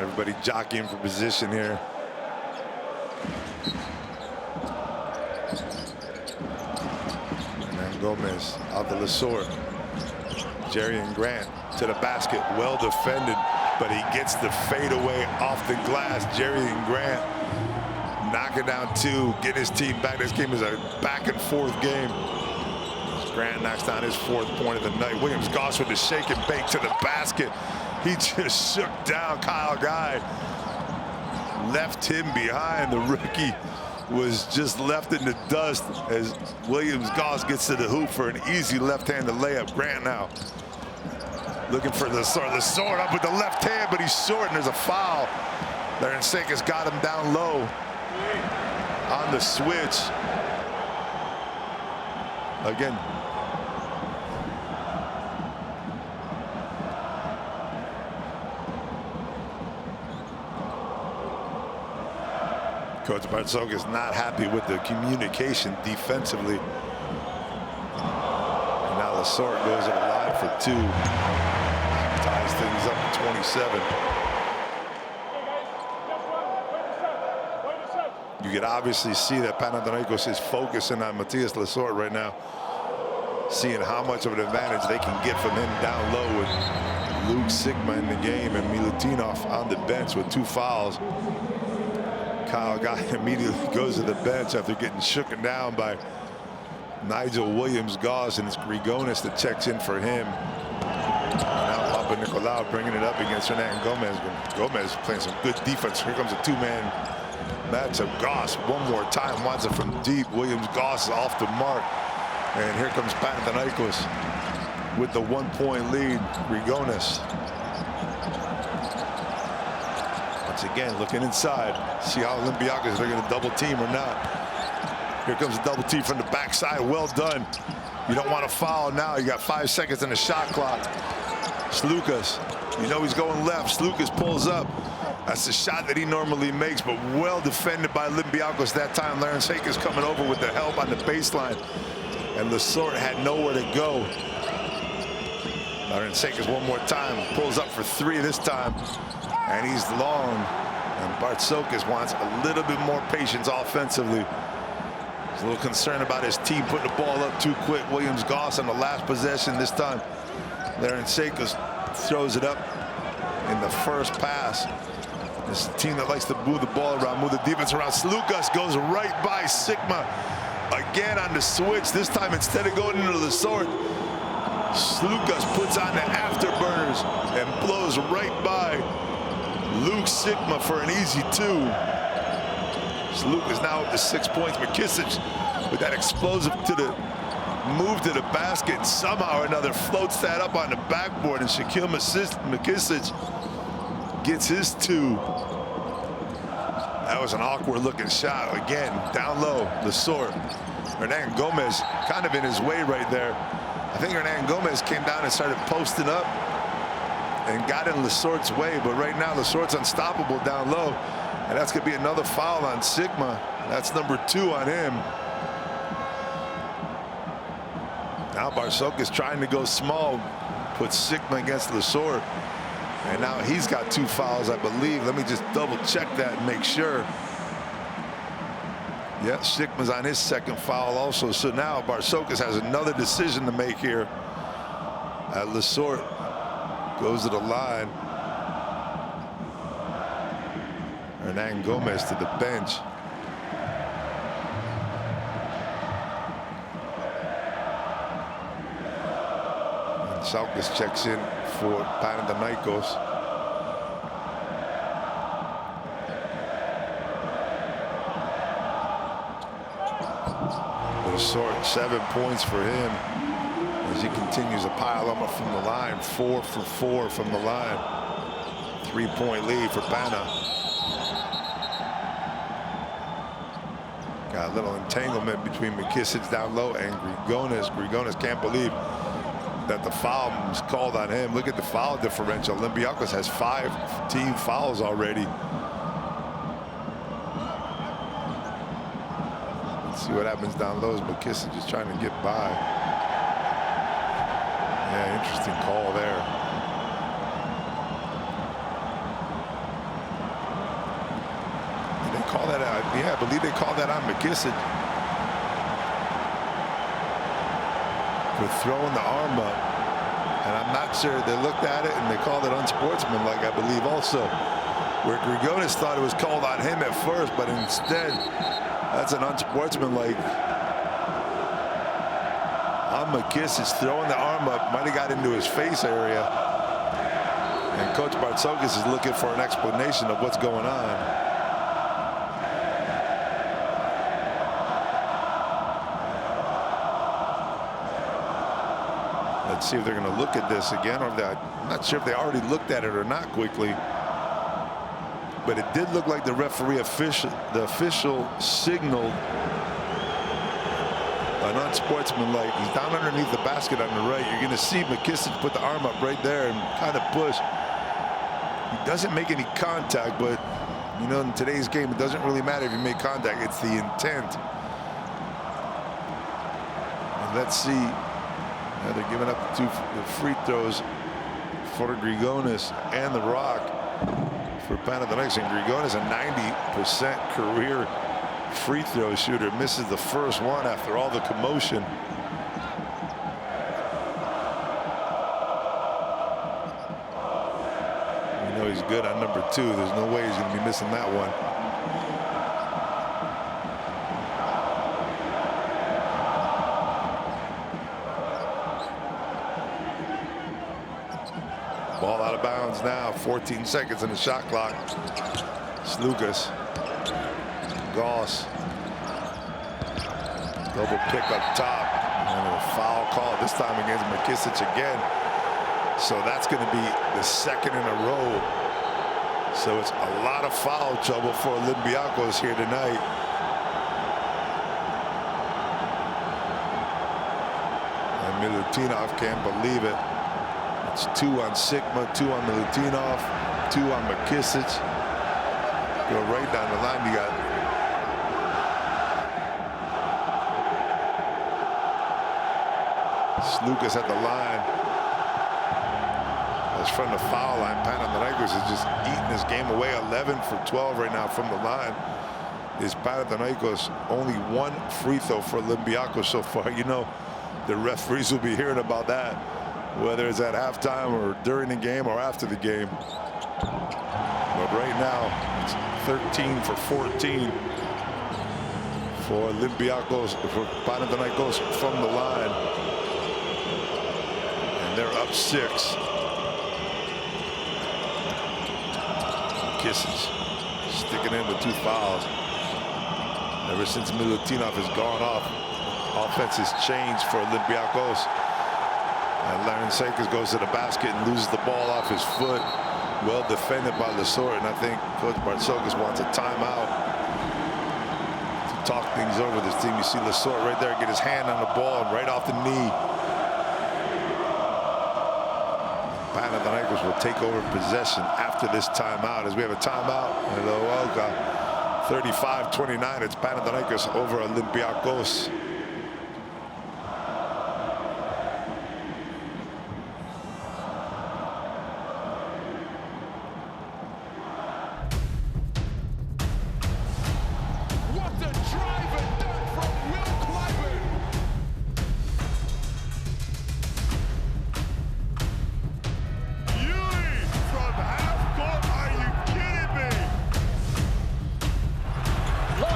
Everybody jockeying for position here. Gomez out to Lesort. Jerry and Grant to the basket, well defended, but he gets the fadeaway off the glass. Jerry and Grant knocking down 2, getting his team back. This game is a back and forth game. Grant knocks down his 4th point of the night. Williams Goss with the shake and bake to the basket. He just shook down Kyle Guy, left him behind. The rookie was just left in the dust as Williams Goss gets to the hoop for an easy left-handed layup. Grant now looking for Lesort. Lesort up with the left hand, but he's short, and there's a foul. Larensakis got him down low on the switch. again. Coach Bartzok is not happy with the communication defensively. And now Lessort goes to the line for 2. Ties things up at 27. You can obviously see that Panathinaikos is focusing on Matthias Lessort right now, seeing how much of an advantage they can get from him down low with Luke Sigma in the game and Milutinov on the bench with 2 fouls. Kyle Guy immediately goes to the bench after getting shooken down by Nigel Williams-Goss, and it's Grigonis that checks in for him. Now Papa Nicolau bringing it up against Hernan Gomez. Gomez playing some good defense. Here comes a 2-man matchup. Goss one more time wants it from deep. Williams-Goss is off the mark. And here comes Panathinaikos with the 1-point lead. Grigonis. Once again, looking inside. See how Olympiacos are going to double team or not. Here comes a double team from the backside. Well done. You don't want to foul now. You got 5 seconds on the shot clock. Slukas, you know he's going left. Slukas pulls up. That's the shot that he normally makes, but well defended by Olympiacos that time. Larence Hakers coming over with the help on the baseline. And Lessort had nowhere to go. Larence Hakers one more time. Pulls up for 3 this time. And he's long. And Bartzokis wants a little bit more patience offensively. He's a little concerned about his team putting the ball up too quick. Williams-Goss on the last possession this time. Larence Hakers throws it up in the first pass. This is a team that likes to move the ball around, move the defense around. Slukas goes right by Sigma. Again on the switch. This time, instead of going into the sword, Slukas puts on the afterburners and blows right by Luke Sigma for an easy 2. Slukas now up to 6 points. McKissic with that explosive move to the basket, and somehow or another floats that up on the backboard, and Shaquille McKissic gets his 2. That was an awkward looking shot. Again, down low, Lessort. Hernan Gomez kind of in his way right there. I think Hernan Gomez came down and started posting up and got in Lessort's way, but right now Lessort's unstoppable down low, and that's going to be another foul on Sigma. That's number 2 on him. Now Bartzok is trying to go small, puts Sigma against Lessort, and now he's got 2 fouls, I believe. Let me just double check that and make sure. Yeah, Sigma's on his 2nd foul also. So now Bartzokis has another decision to make here. Lessort goes to the line. Hernan Gomez to the bench. And Salkis checks in for Panathinaikos. Lessort, 7 points for him as he continues to pile them up from the line. 4 for 4 from the line. 3-point lead for Pana. Got a little entanglement between McKissic down low and Grigonis. Grigonis can't believe that the foul was called on him. Look at the foul differential. Olympiacos has 5 team fouls already. Let's see what happens down low as McKissic is trying to get by. Yeah, interesting call there. Did they call that out? Yeah, I believe they called that on McKissic for throwing the arm up. And I'm not sure, they looked at it and they called it unsportsmanlike, I believe also. Where Grigonis thought it was called on him at first, but instead, that's an unsportsmanlike. On McKissic throwing the arm up, might have got into his face area. And Coach Bartzokis is looking for an explanation of what's going on. Let's see if they're going to look at this again, or if I'm not sure if they already looked at it or not quickly. But it did look like the official signaled a and unsportsmanlike. He's down underneath the basket on the right. You're going to see McKissick put the arm up right there and kind of push. He doesn't make any contact, but you know, in today's game, it doesn't really matter if you make contact. It's the intent. And let's see. Now they're giving up the free throws for Grigonis and the Rock for Panathinaikos. And Grigonis, a 90% career free throw shooter, misses the first one after all the commotion. You know he's good on number 2. There's no way he's going to be missing that one. Ball out of bounds now. 14 seconds in the shot clock. Slukas. Goss. Double pick up top. And a foul call this time against McKissick again. So that's going to be the second in a row. So it's a lot of foul trouble for Olympiacos here tonight. And Milutinov can't believe it. It's 2 on Sigma, 2 on Milutinov, 2 on McKissick. Go right down the line. You got Slukas at the line. As from the foul line, Panathinaikos is just eating this game away. 11 for 12 right now from the line. Is Panathinaikos only 1 free throw for Olympiacos so far? You know, the referees will be hearing about that, whether it's at halftime or during the game or after the game. But right now, it's 13 for 14 for Olympiacos, for Panathinaikos from the line. And they're up 6. Kisses sticking in with 2 fouls. Ever since Milutinov has gone off, offense has changed for Olympiacos. And Larentsakis goes to the basket and loses the ball off his foot. Well defended by Lesort, and I think Coach Bartzokas wants a timeout to talk things over this team. You see Lesort right there get his hand on the ball and right off the knee. Panathinaikos will take over possession after this timeout, as we have a timeout at OAKA. 35-29. It's Panathinaikos over Olympiacos.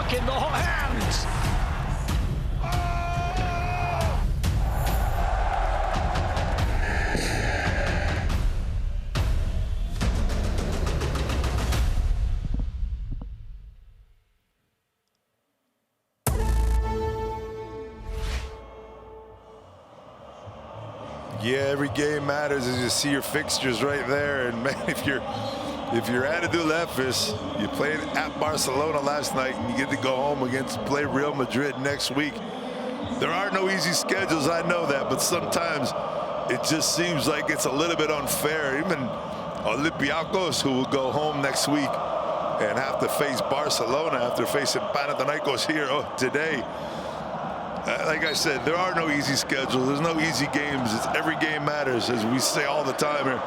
In the hot hands. Yeah, every game matters as you see your fixtures right there. And man, if you're at Adulefis, you played at Barcelona last night and you get to go home against play Real Madrid next week. There are no easy schedules, I know that, but sometimes it just seems like it's a little bit unfair. Even Olympiacos, who will go home next week and have to face Barcelona after facing Panathinaikos here today. Like I said, there are no easy schedules. There's no easy games. It's every game matters, as we say all the time here.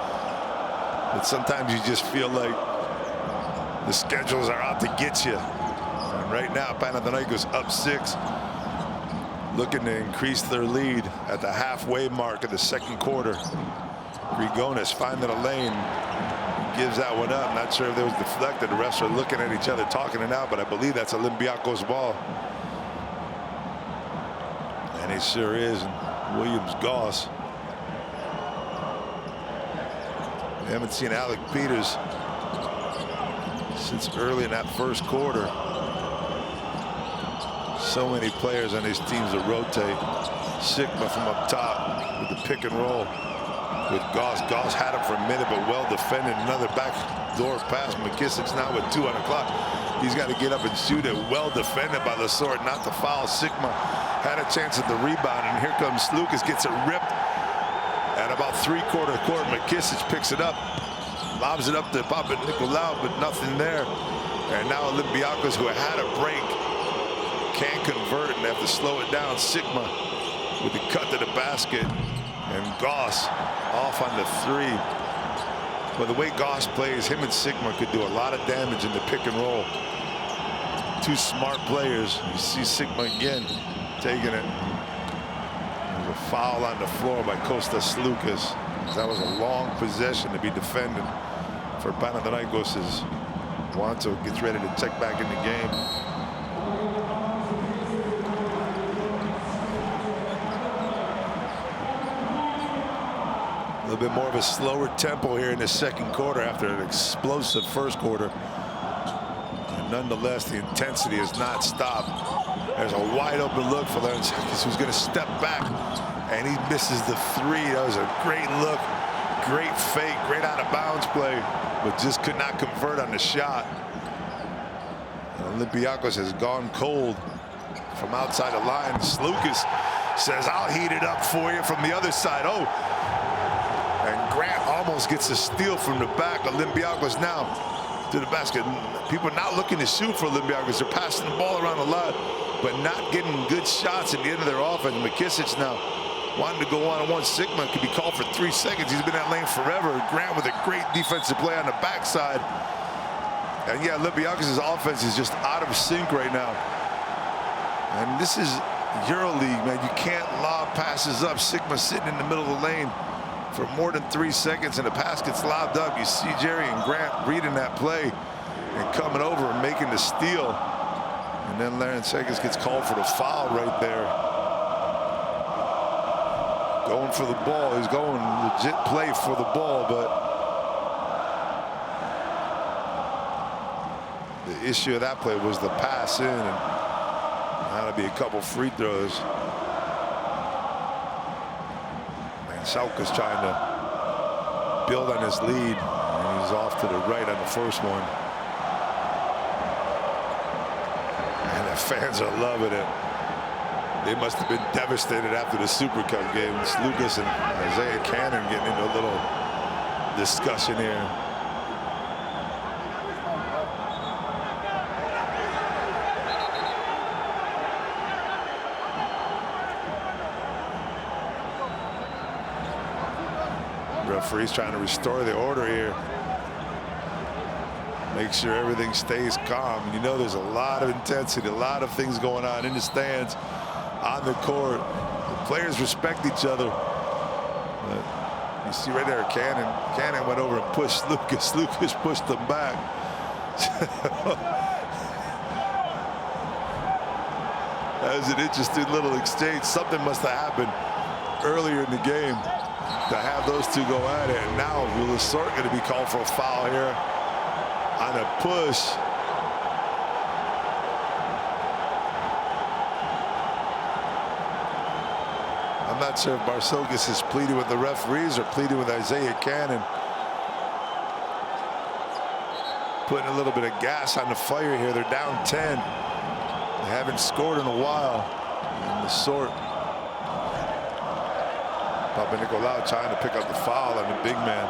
But sometimes you just feel like the schedules are out to get you. And right now, Panathinaikos up 6, looking to increase their lead at the halfway mark of the second quarter. Grigonis finding a lane, gives that one up. Not sure if it was deflected. The refs are looking at each other, talking it out, but I believe that's Olympiacos' ball. And it sure is. Williams-Goss. We haven't seen Alec Peters since early in that first quarter. So many players on these teams that rotate. Sigma from up top with the pick and roll with Goss. Goss had him for a minute, but well defended. Another backdoor pass. McKissick's now with 2 on the clock. He's got to get up and shoot it. Well defended by Lesort, not to foul. Sigma had a chance at the rebound, and here comes Lucas, gets it ripped at about three-quarter court. McKissic picks it up, lobs it up to Papanikolaou, but nothing there. And now Olympiacos, who had a break, can't convert, and they have to slow it down. Sigma with the cut to the basket, and Goss off on the three. But the way Goss plays, him and Sigma could do a lot of damage in the pick and roll. Two smart players. You see Sigma again taking it. There's a foul on the floor by Kostas Lucas. That was a long possession to be defended for Panathinaikos as Wanto gets ready to check back in the game. A little bit more of a slower tempo here in the second quarter after an explosive first quarter. And nonetheless, the intensity has not stopped. There's a wide open look for Leontzakis, who's going to step back, and he misses the three. That was a great look, great fake, great out of bounds play, but just could not convert on the shot. And Olympiacos has gone cold from outside the line. Lucas says, "I'll heat it up for you," from the other side. Oh, and Grant almost gets a steal from the back. Olympiacos now to the basket. People not looking to shoot for Olympiacos. They're passing the ball around a lot, but not getting good shots at the end of their offense. McKissic now wanting to go one-on-one. Sigma could be called for 3 seconds. He's been in that lane forever. Grant with a great defensive play on the backside. And yeah, Olympiacos' offense is just out of sync right now. And this is EuroLeague, man. You can't lob passes up. Sigma sitting in the middle of the lane for more than 3 seconds, and the pass gets lobbed up. You see Jerry and Grant reading that play and coming over and making the steal. And then Leontzakis gets called for the foul right there. Going for the ball. He's going legit play for the ball, but the issue of that play was the pass in, and that'll be a couple free throws. Sauka's trying to build on his lead, and he's off to the right on the first one. And the fans are loving it. They must have been devastated after the Super Cup game. It's Lucas and Isaiah Cannon getting into a little discussion here. Referee's trying to restore the order here. Make sure everything stays calm. You know, there's a lot of intensity, a lot of things going on in the stands, on the court. The players respect each other. But you see right there, Cannon went over and pushed Lucas. Lucas pushed him back. That was an interesting little exchange. Something must have happened earlier in the game to have those two go at it. And now will Lesort going to be called for a foul here on a push. I'm not sure if Barcelgis is pleading with the referees or pleading with Isaiah Cannon. Putting a little bit of gas on the fire here. They're down 10. They haven't scored in a while. And Lesort, Papanikolaou trying to pick up the foul on the big man.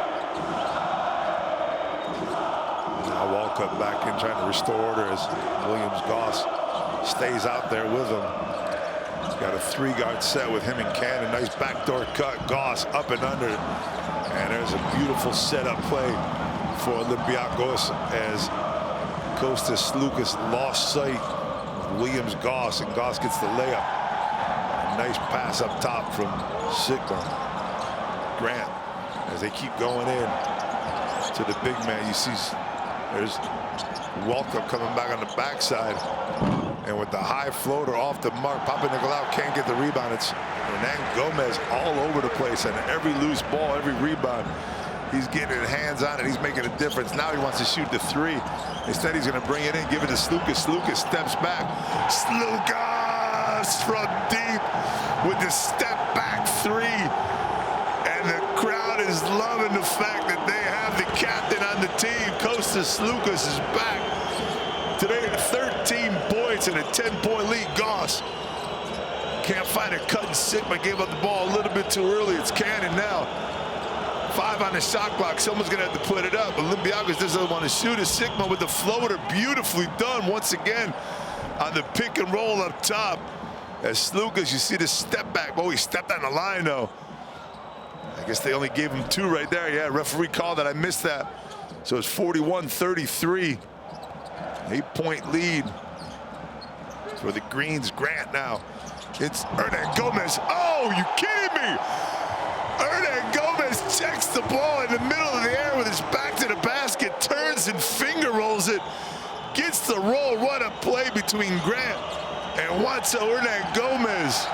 Now Walcott back in trying to restore order as Williams-Goss stays out there with him. He's got a 3-guard set with him and Cannon. Nice backdoor cut. Goss up and under. And there's a beautiful setup play for Olympiacos as Kostas Lucas lost sight of Williams-Goss, and Goss gets the layup. Nice pass up top from Sigma. Grant, as they keep going in to the big man. You see there's Walkup coming back on the backside, and with the high floater off the mark, Papanikolaou can't get the rebound. It's Hernan Gomez all over the place, and every loose ball, every rebound, he's getting his hands on it. He's making a difference. Now he wants to shoot the three. Instead, he's going to bring it in, give it to Slukas. Slukas steps back. Slukas from deep with the step back three. And the crowd is loving the fact that they have the captain on the team. Kostas Slukas is back. today, 13 points and a 10-point lead. Goss can't find a cut, and Sigma gave up the ball a little bit too early. It's Cannon now. 5 on the shot clock. Someone's going to have to put it up. Olympiacos doesn't want to shoot it. Sigma with the floater. Beautifully done once again on the pick and roll up top. As Slukas, you see the step back. Oh, he stepped on the line, though. I guess they only gave him 2 right there. Yeah, referee called that. I missed that. So it's 41-33. 8-point lead for the Greens. Grant now. It's Hernan Gomez. Oh, you kidding me? Hernan Gomez checks the ball in the middle of the air with his back to the basket, turns and finger rolls it, gets the roll. What a play between Grant and Watson. Hernan Gomez.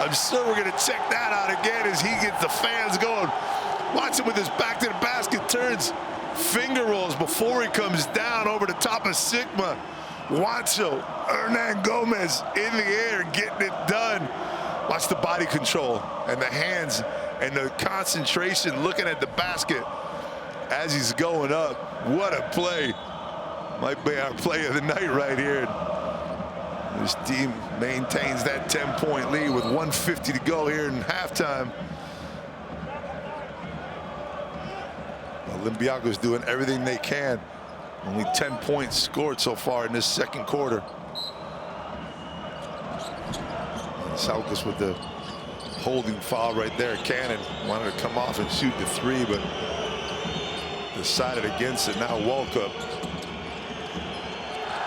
I'm sure we're going to check that out again as he gets the fans going. Watson with his back to the basket, turns, finger rolls before he comes down over the top of Sigma. Watson, Hernan Gomez in the air, getting it done. Watch the body control and the hands and the concentration looking at the basket as he's going up. What a play. Might be our play of the night right here. This team maintains that 10-point lead with 1:50 to go here in halftime. Olympiacos doing everything they can. Only 10 points scored so far in this second quarter. And Salkas with the holding foul right there. Cannon wanted to come off and shoot the 3, but decided against it. Now Walkup.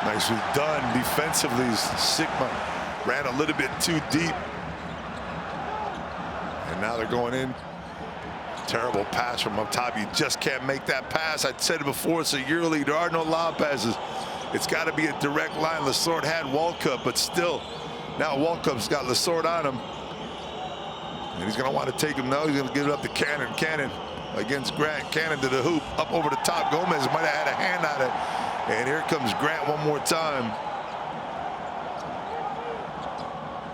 Nicely done defensively. Sigma ran a little bit too deep. And now they're going in. Terrible pass from up top. You just can't make that pass. I said it before, it's a EuroLeague. There are no lob passes. It's got to be a direct line. Lessort had Walkup, but still, now Walkup's got Lessort on him. And he's going to want to take him now. He's going to give it up to Cannon. Cannon against Grant. Cannon to the hoop. Up over the top. Gomez might have had a hand on it. And here comes Grant one more time.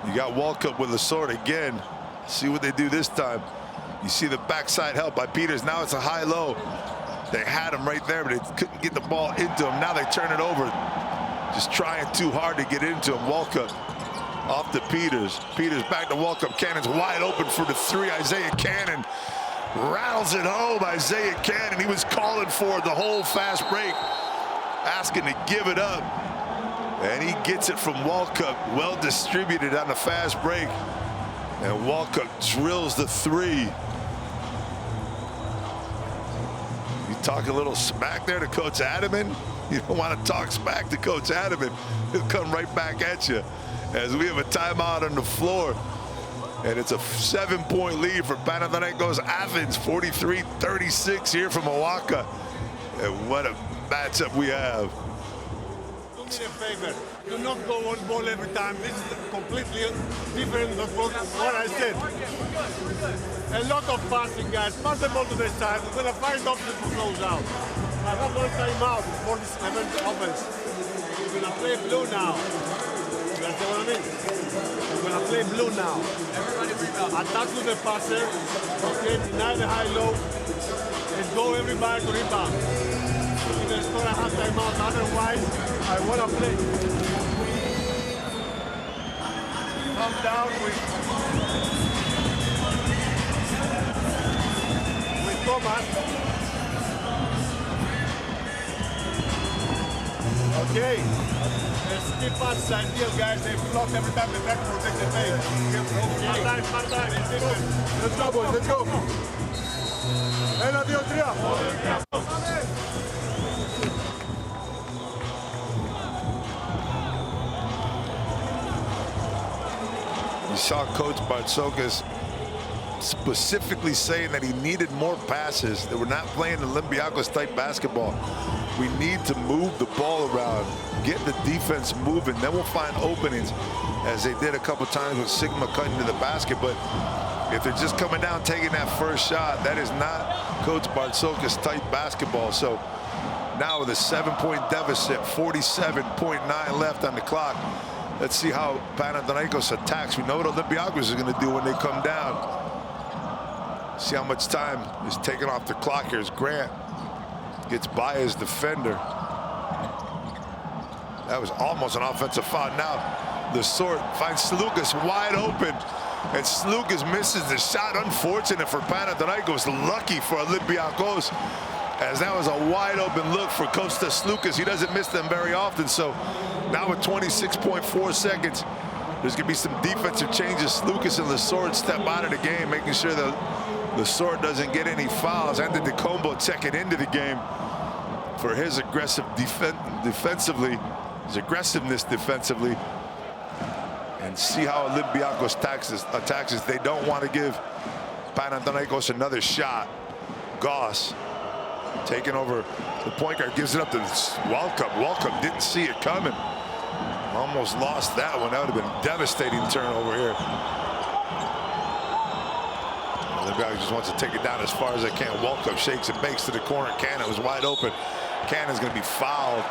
You got Walkup with Lessort again. See what they do this time. You see the backside help by Peters. Now it's a high-low. They had him right there, but they couldn't get the ball into him. Now they turn it over. Just trying too hard to get into him. Walkup off to Peters. Peters back to Walkup. Cannon's wide open for the 3. Isaiah Cannon rattles it home. Isaiah Cannon, he was calling for the whole fast break, asking to give it up. And he gets it from Walkup. Well distributed on the fast break. And Walkup drills the 3. You talk a little smack there to Coach Adaman. You don't want to talk smack to Coach Adaman. He'll come right back at you as we have a timeout on the floor. And it's a 7-point lead for Panathinaikos Athens, 43-36 here from OAKA. And what a matchup we have. Do me a favor. Do not go on ball every time. This is completely different than what I said. A lot of passing, guys. Pass the ball to the side. We're going to find options to close out. I have one timeout. 47 offense. We're going to play blue now. You understand what I mean? We're going to play blue now. Attack to the passer. Okay, deny the high-low. And go everybody to rebound. We're going to score a half timeout. Otherwise, I want to play. Come down with Thomas. Okay. The skip pass is ideal, guys. They block every time they try to protect the base. Part time. It's different. Let's go, boys. Let's go. 1, 2, 3. You saw Coach Bartzokas specifically saying that he needed more passes. That we're not playing Olympiacos type basketball. We need to move the ball around, get the defense moving, then we'll find openings, as they did a couple times with Sigma cutting to the basket. But if they're just coming down taking that first shot, that is not Coach Bartzokas type basketball. So now with a 7-point deficit, 47.9 left on the clock. Let's see how Panathinaikos attacks. We know what Olympiacos is going to do when they come down. See how much time is taken off the clock here as Grant gets by his defender. That was almost an offensive foul. Now the Sort finds Slukas wide open, and Slukas misses the shot. Unfortunate for Panathinaikos, lucky for Olympiacos, as that was a wide open look for Kostas Slukas. He doesn't miss them very often, so now with 26.4 seconds, there's going to be some defensive changes. Slukas and the Sort step out of the game, making sure that the Sort doesn't get any fouls. And the Combo checking into the game for his aggressive defensively, his aggressiveness defensively. And see how Olympiacos attacks. They don't want to give Panathinaikos another shot. Goss taking over the point guard, gives it up to Welcome. Welcome didn't see it coming. Almost lost that one. That would have been a devastating turnover here. Olympiacos just wants to take it down as far as they can. Welcome shakes and bakes to the corner. Cannon was wide open. Cannon's going to be fouled.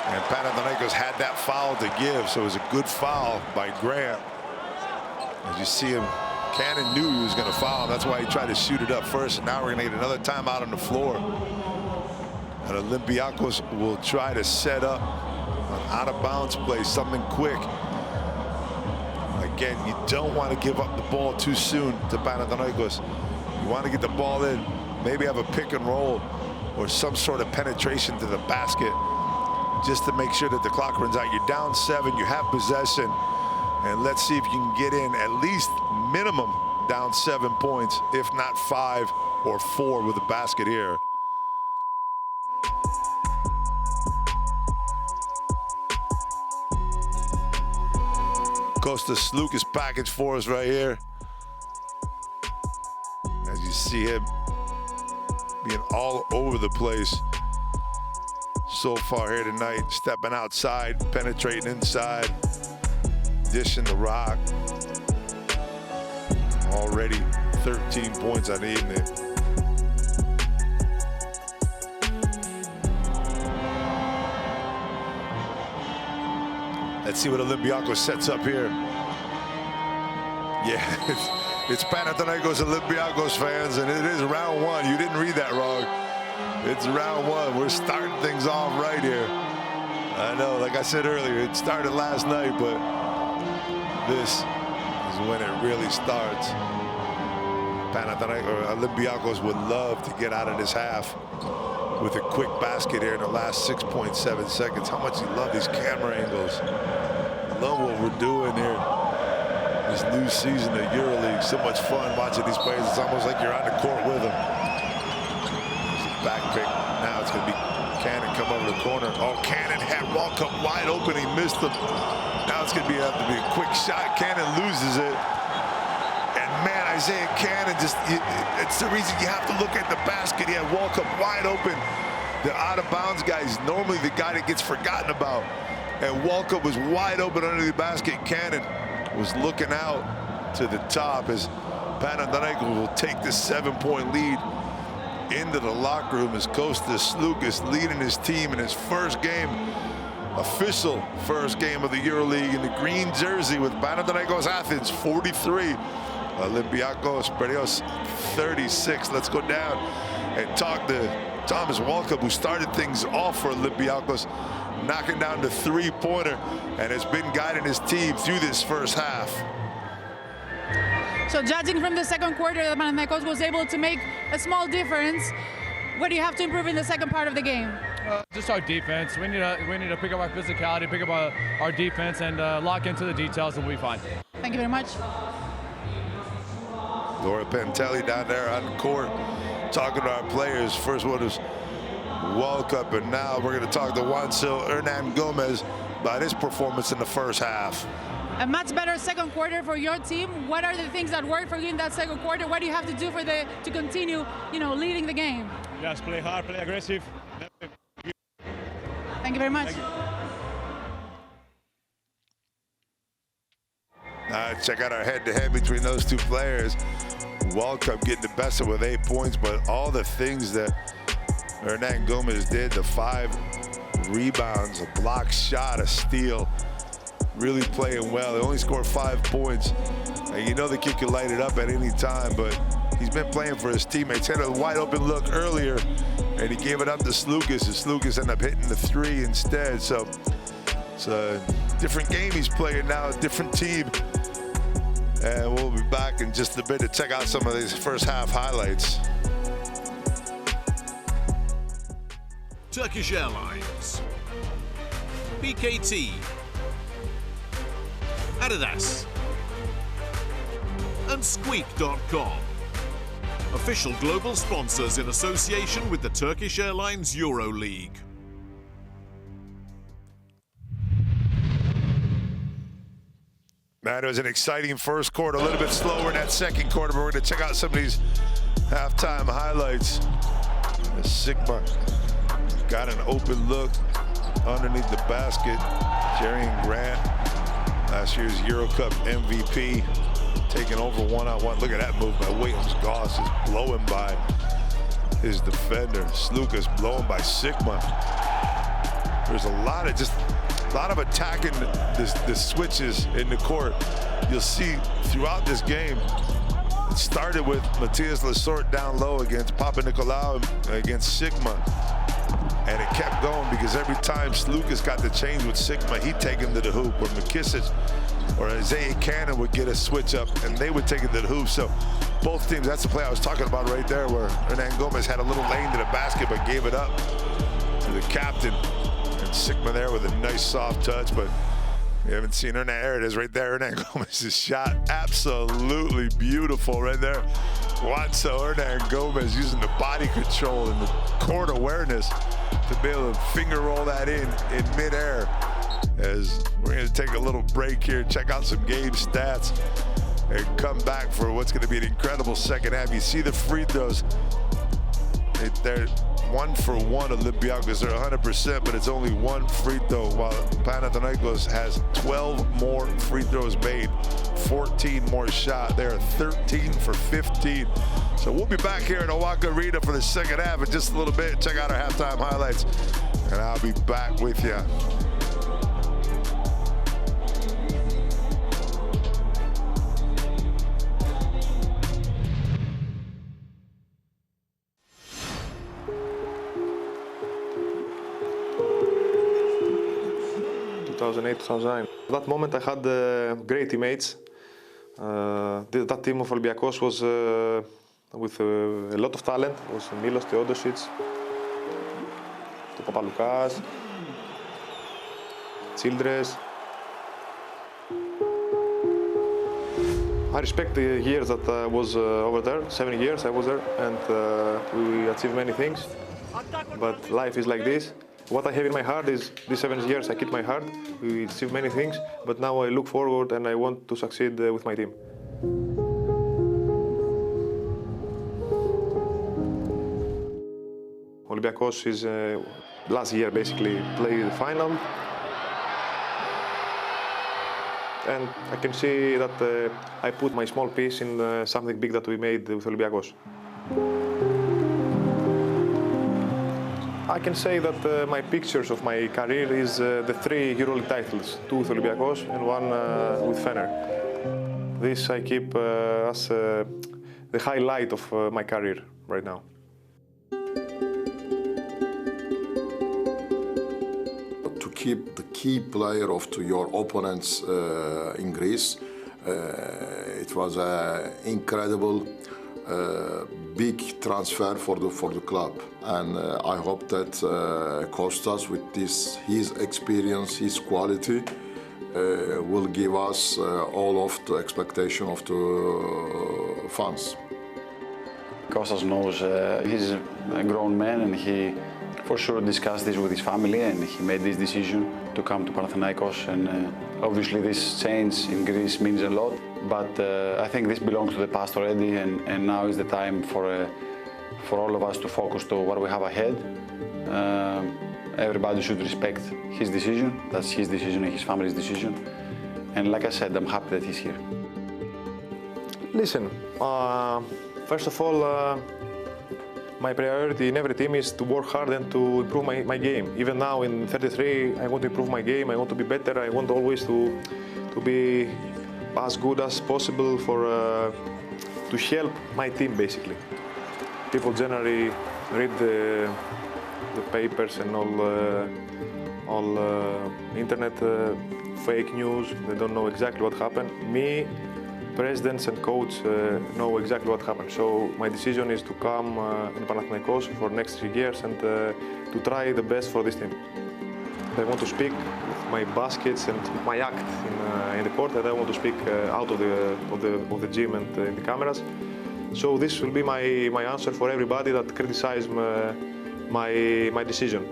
And Panathinaikos had that foul to give, so it was a good foul by Grant. As you see him, Cannon knew he was going to foul. That's why he tried to shoot it up first. And now we're going to get another timeout on the floor. And Olympiacos will try to set up an out-of-bounds play, something quick. Again, you don't want to give up the ball too soon to Panathinaikos. You want to get the ball in, maybe have a pick and roll or some sort of penetration to the basket, just to make sure that the clock runs out. You're down 7, you have possession, and let's see if you can get in at least minimum down 7 points, if not 5 or 4 with a basket here. Kostas Slukas package for us right here. As you see him being all over the place so far here tonight, stepping outside, penetrating inside, dishing the rock. Already 13 points on the evening. Let's see what Olympiacos sets up here. Yeah, it's Panathinaikos Olympiacos, fans, and it is round 1. You didn't read that wrong. It's round 1. We're starting things off right here. I know, like I said earlier, it started last night, but this is when it really starts. Olympiacos would love to get out of this half with a quick basket here in the last 6.7 seconds. How much you love these camera angles. Love what we're doing here. This new season of EuroLeague. So much fun watching these players. It's almost like you're on the court with them. Back pick. Now it's going to be Cannon come over the corner. Oh, Cannon had Welcome wide open. He missed him. Now it's going to have to be a quick shot. Cannon loses it. And man, Isaiah Cannon it's the reason you have to look at the basket. He had Welcome wide open. The out-of-bounds guy is normally the guy that gets forgotten about. And Welcome was wide open under the basket. Cannon was looking out to the top as Panathinaikos will take this 7-point lead into the locker room as Kostas Slukas leading his team in his first game, official first game of the EuroLeague, in the green jersey with Panathinaikos Athens 43, Olympiacos Piraeus 36. Let's go down and talk to Thomas Welcome, who started things off for Olympiacos, knocking down the three-pointer and has been guiding his team through this first half. So judging from the second quarter, the Panathinaikos was able to make a small difference. What do you have to improve in the second part of the game? Just our defense. We need to pick up our physicality, pick up our defense, and lock into the details, and we'll be fine. Thank you very much. Laura Pantelli down there on the court talking to our players. First one was Welcome, and now we're going to talk to Juansil Hernan Gomez about his performance in the first half. A much better second quarter for your team. What are the things that work for you in that second quarter? What do you have to do to continue, leading the game? Just play hard, play aggressive. Thank you very much. Check out our head-to-head between those two players. Welcome getting the best of with 8 points, but all the things that Hernan Gomez did, the 5 rebounds, a block shot, a steal, really playing well. He only scored 5 points. And you know the kid can light it up at any time, but he's been playing for his teammates. Had a wide open look earlier, and he gave it up to Slukas, and Slukas ended up hitting the 3 instead. So It's a different game he's playing now, a different team. And we'll be back in just a bit to check out some of these first half highlights. Turkish Airlines, BKT, Adidas, and Squeak.com. Official global sponsors in association with the Turkish Airlines EuroLeague. Man, it was an exciting first quarter, a little bit slower in that second quarter, but we're going to check out some of these halftime highlights. Sigma got an open look underneath the basket. Jerry Grant, last year's Euro Cup MVP, taking over one-on-one. Look at that move by Williams. Goss is blowing by his defender. Sluka's blowing by Sigma. There's a lot of attacking the switches in the court. You'll see throughout this game, it started with Matthias Lesort down low against Papanikolaou against Sigma. And it kept going because every time Slukas got the change with Sigma, he'd take him to the hoop, or McKissick or Isaiah Cannon would get a switch up and they would take it to the hoop. So both teams, that's the play I was talking about right there, where Hernan Gomez had a little lane to the basket but gave it up to the captain. And Sigma there with a nice soft touch, but you haven't seen Hernan. There it is right there. Hernan Gomez's shot, absolutely beautiful right there. Watch Hernan Gomez using the body control and the court awareness to be able to finger roll that in midair. As we're going to take a little break here, check out some game stats, and come back for what's going to be an incredible second half. You see the free throws. They're 1 for 1 Olympiacos. They're 100%, but it's only one free throw, while Panathinaikos has 12 more free throws made, 14 more shot. They're 13 for 15. So we'll be back here at OAKA Arena for the second half in just a little bit. Check out our halftime highlights, and I'll be back with you. At that moment I had great teammates. That team of Olympiacos was with a lot of talent. It was Milos Teodosic, Papalukas, Childress. I respect the years that I was over there. 7 years I was there, and we achieved many things. But life is like this. What I have in my heart is these 7 years I keep my heart. We achieved many things, but now I look forward and I want to succeed with my team. Olympiacos is last year basically played the final. And I can see that I put my small piece in something big that we made with Olympiacos. I can say that my pictures of my career is the 3 EuroLeague titles, 2 with Olympiacos and 1 with Fener. This I keep as the highlight of my career right now. To keep the key player of your opponents in Greece, it was an incredible big transfer for the club, and I hope that Kostas, with his experience, his quality, will give us all of the expectation of the fans. Kostas knows he's a grown man, and he for sure discussed this with his family, and he made this decision to come to Panathinaikos. And obviously this change in Greece means a lot, but I think this belongs to the past already, and now is the time for all of us to focus to what we have ahead. Everybody should respect his decision. That's his decision and his family's decision. And like I said, I'm happy that he's here. Listen, first of all, my priority in every team is to work hard and to improve my game. Even now in 33, I want to improve my game. I want to be better. I want always to be as good as possible to help my team, basically. People generally read the papers and all all internet fake news. They don't know exactly what happened. Me, presidents and coach know exactly what happened. So my decision is to come in Panathinaikos for next 3 years and to try the best for this team. I want to speak with my baskets and my act in the court, and I want to speak out of the gym and in the cameras. So this will be my answer for everybody that criticized my decision.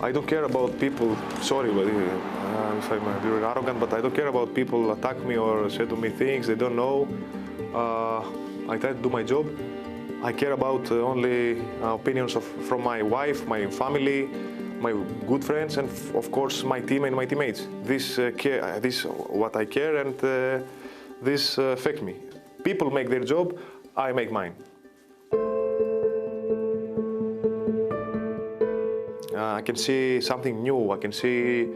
I don't care about people, sorry if I'm very arrogant, but I don't care about people attack me or say to me things they don't know. I try to do my job. I care about only opinions from my wife, my family, my good friends, and of course my team and my teammates. This what I care, and this affects me. People make their job, I make mine. I can see something new, I can see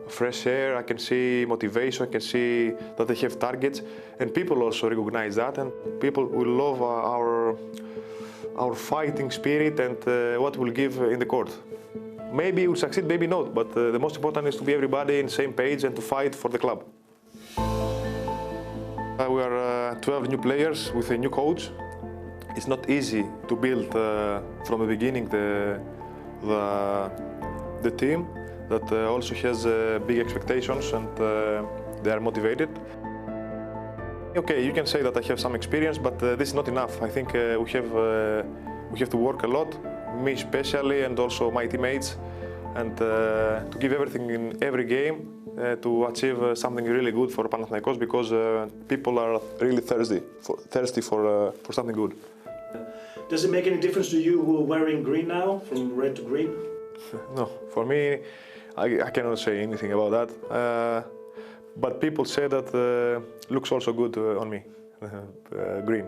fresh air, I can see motivation, I can see that they have targets, and people also recognize that, and people will love our fighting spirit and what we'll give in the court. Maybe we'll succeed, maybe not, but the most important is to be everybody in the same page and to fight for the club. We are 12 new players with a new coach. It's not easy to build from the beginning the team that also has big expectations, and they are motivated. Okay, you can say that I have some experience, but this is not enough. I think we have to work a lot, me especially, and also my teammates, and to give everything in every game to achieve something really good for Panathinaikos, because people are really thirsty for something good. Does it make any difference to you who are wearing green now, from red to green? No, for me, I cannot say anything about that. But people say that looks also good on me, green.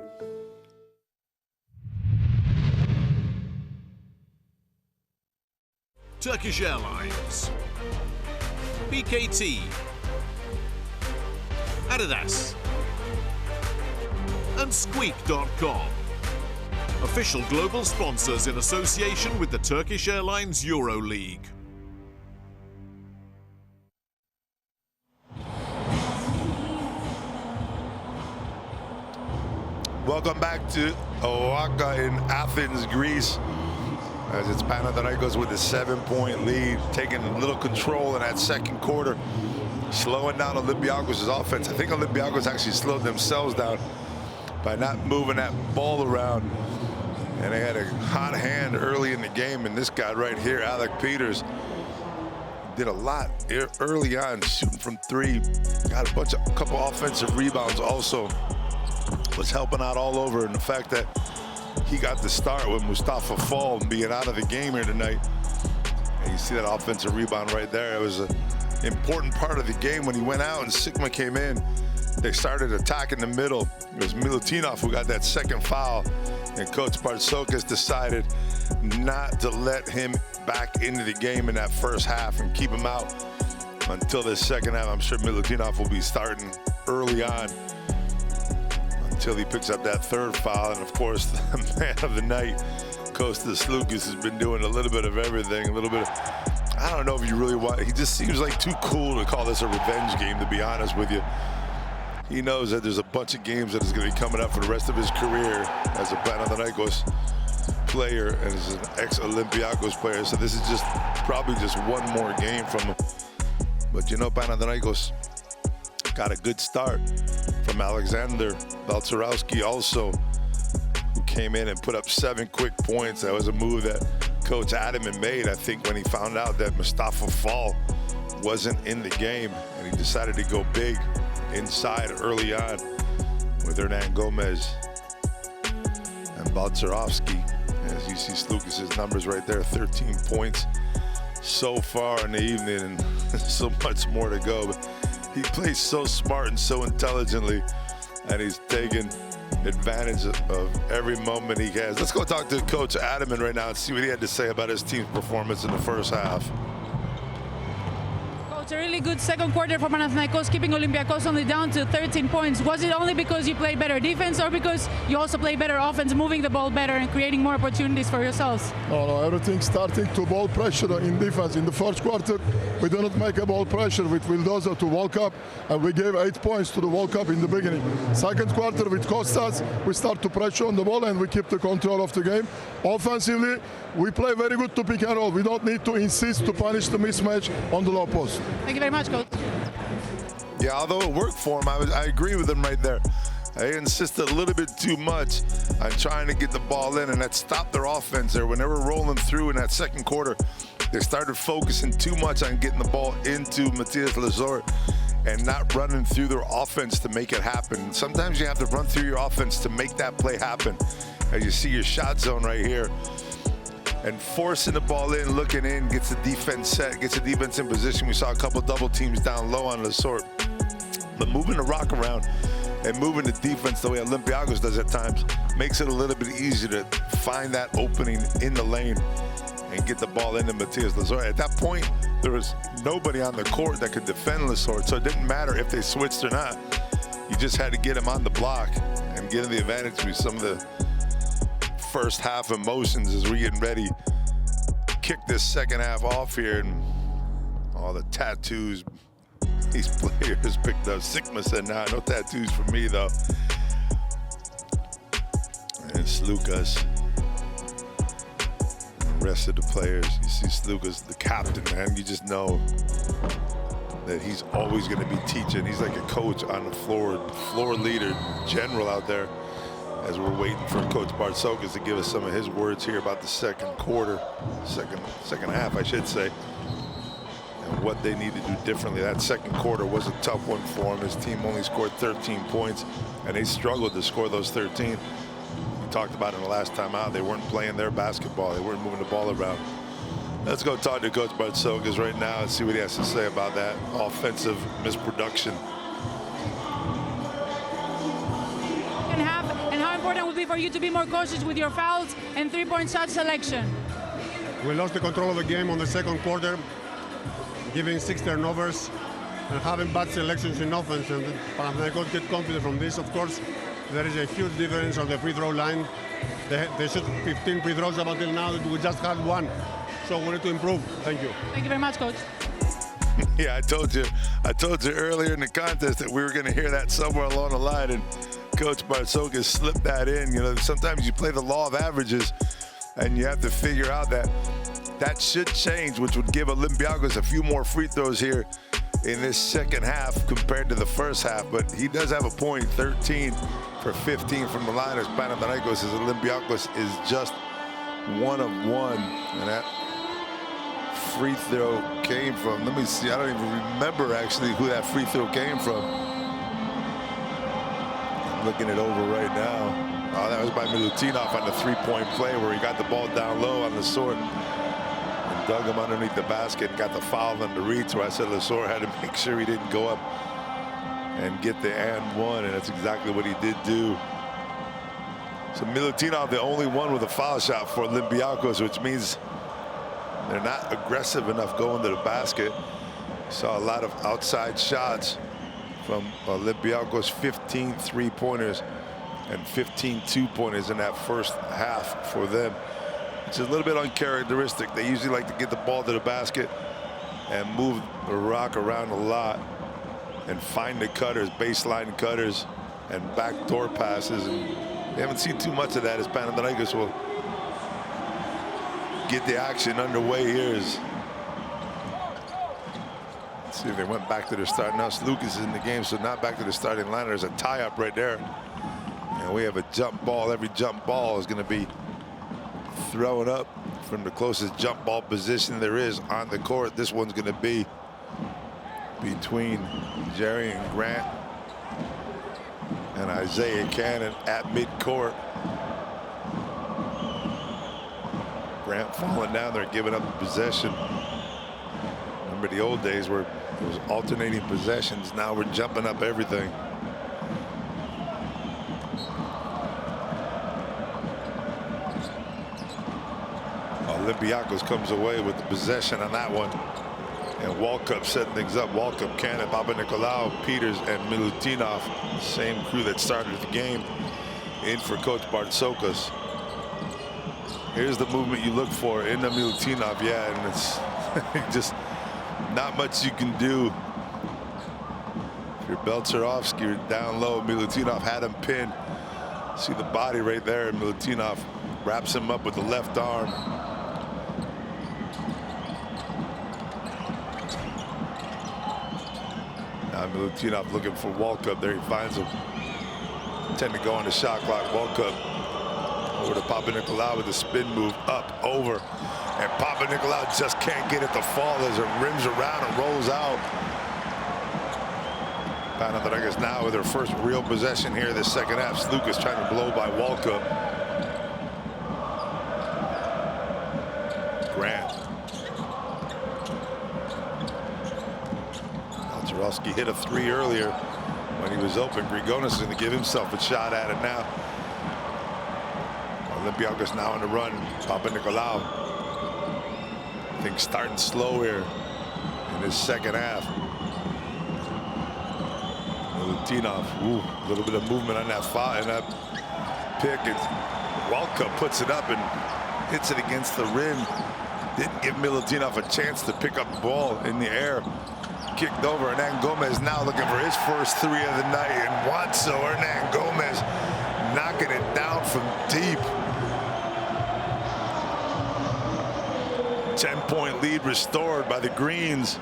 Turkish Airlines, BKT, Adidas, and Squeak.com. Official global sponsors in association with the Turkish Airlines EuroLeague. Welcome back to OAKA in Athens, Greece, as it's Panathinaikos with a 7-point lead, taking a little control in that second quarter, slowing down Olympiacos' offense. I think Olympiacos actually slowed themselves down by not moving that ball around. And they had a hot hand early in the game, and this guy right here, Alec Peters, did a lot early on, shooting from three, got a couple offensive rebounds also, was helping out all over, and the fact that he got the start with Mustafa Fall being out of the game here tonight. And you see that offensive rebound right there. It was an important part of the game when he went out and Sigma came in. They started attacking the middle. It was Milutinov who got that second foul, and Coach Bartsokas decided not to let him back into the game in that first half and keep him out until the second half. I'm sure Milutinov will be starting early on until he picks up that third foul. And of course, the man of the night, Kostas Sloukas, has been doing a little bit of everything, a little bit of, I don't know if you really want, he just seems like too cool to call this a revenge game, to be honest with you. He knows that there's a bunch of games that is going to be coming up for the rest of his career as a Panathinaikos player and as an ex-Olympiacos player. So this is just probably just one more game from him. But you know, Panathinaikos got a good start from Alexander Balcerowski also, who came in and put up 7 quick points. That was a move that Coach Adaman made, I think, when he found out that Mustafa Fall wasn't in the game, and he decided to go big inside early on with Hernan Gomez and Balcerowski. As you see Sloukas' numbers right there, 13 points so far in the evening, and so much more to go. But he plays so smart and so intelligently, and he's taking advantage of every moment he has. Let's go talk to Coach Adaman right now and see what he had to say about his team's performance in the first half. Coach, Coach, a really good second quarter for Panathinaikos, keeping Olympiacos only down to 13 points. Was it only because you played better defense or because you also played better offense, moving the ball better and creating more opportunities for yourselves? No, everything starting to ball pressure in defense. In the first quarter, we didn't make a ball pressure with Vildoza to World Cup, and we gave 8 points to the World Cup in the beginning. Second quarter with Kostas, we start to pressure on the ball and we keep the control of the game. Offensively, we play very good to pick and roll. We don't need to insist to punish the mismatch on the low post. Thank you very much, Coach. Yeah, although it worked for him, I agree with him right there. They insisted a little bit too much on trying to get the ball in, and that stopped their offense there. When they were rolling through in that second quarter, they started focusing too much on getting the ball into Matthias Lazort and not running through their offense to make it happen. Sometimes you have to run through your offense to make that play happen. As you see your shot zone right here, and forcing the ball in, looking in, gets the defense set, gets the defense in position. We saw a couple double teams down low on Lazort. But moving the rock around and moving the defense the way Olympiacos does at times makes it a little bit easier to find that opening in the lane and get the ball into Matthias Lazort. At that point, there was nobody on the court that could defend Lazort, so it didn't matter if they switched or not. You just had to get him on the block and get him the advantage with some of the first half emotions as we're getting ready to kick this second half off here, and all the tattoos these players picked up. Sigma said, nah, no tattoos for me though. And Slukas, the rest of the players. You see Slukas, the captain, man. You just know that he's always gonna be teaching. He's like a coach on the floor leader, general out there. As we're waiting for Coach Bartzokas to give us some of his words here about the second quarter, second half, I should say, and what they need to do differently. That second quarter was a tough one for him. His team only scored 13 points, and they struggled to score those 13. We talked about it in the last time out. They weren't playing their basketball. They weren't moving the ball around. Let's go talk to Coach Bartzokas right now and see what he has to say about that offensive misproduction. Important will be for you to be more cautious with your fouls and three-point shot selection. We lost the control of the game on the second quarter, giving 6 turnovers and having bad selections in offense. And Panathinaikos get confident from this. Of course, there is a huge difference on the free throw line. They shot 15 free throws up until now. We just had 1. So we need to improve. Thank you. Thank you very much, Coach. Yeah, I told you earlier in the contest that we were going to hear that somewhere along the line, and Coach Bartzokas slipped that in. You know, sometimes you play the law of averages, and you have to figure out that should change, which would give Olympiacos a few more free throws here in this second half compared to the first half. But he does have a point, 13 for 15 from the line as Panathinaikos, as Olympiacos is just 1 of 1, and that free throw came from, let me see, I don't even remember actually who that free throw came from. I'm looking it over right now. Oh, that was by Milutinov on the three-point play where he got the ball down low on Lazort and dug him underneath the basket and got the foul on the reach, where I said Lazort had to make sure he didn't go up and get the and one, and that's exactly what he did do. So Milutinov, the only one with a foul shot for Olympiacos, which means they're not aggressive enough going to the basket. Saw a lot of outside shots from Olympiacos, 15 three-pointers and 15 two-pointers in that first half for them. It's a little bit uncharacteristic. They usually like to get the ball to the basket and move the rock around a lot and find the cutters, baseline cutters, and backdoor passes. And we haven't seen too much of that as Panathinaikos will get the action underway here. Let's see if they went back to their start. Now Lucas is in the game, so not back to the starting line. There's a tie-up right there. And we have a jump ball. Every jump ball is going to be thrown up from the closest jump ball position there is on the court. This one's going to be between Jerry and Grant and Isaiah Cannon at midcourt. Grant falling down there, giving up the possession. Remember the old days where it was alternating possessions. Now we're jumping up everything. Olympiacos comes away with the possession on that one. And Walkup setting things up. Walkup, Cannon, Papanikolaou, Peters, and Milutinov. Same crew that started the game in for Coach Bartzokas. Here's the movement you look for in the Milutinov. Yeah, and it's just not much you can do. If you're Belcherovsky, you're down low. Milutinov had him pinned. See the body right there, and Milutinov wraps him up with the left arm. Now Milutinov looking for Walkup. There he finds him. Tend to go on the shot clock. Walkup over to Papanikolaou with the spin move up, over. And Papanikolaou just can't get it to fall as it rims around and rolls out. Panathinaikos now with their first real possession here this second half. Slukas trying to blow by Walkup. Grant. Aljarowski hit a 3 earlier when he was open. Grigonis is going to give himself a shot at it now. Olympiacos now on the run. Papanikolaou. I think starting slow here in this second half. Milutinov, a little bit of movement on that foul and that pick. And Walkup puts it up and hits it against the rim. Didn't give Milutinov a chance to pick up the ball in the air. Kicked over. Hernan Gomez now looking for his first 3 of the night. And Watso, Hernan Gomez knocking it down from deep. 10-point lead restored by the Greens.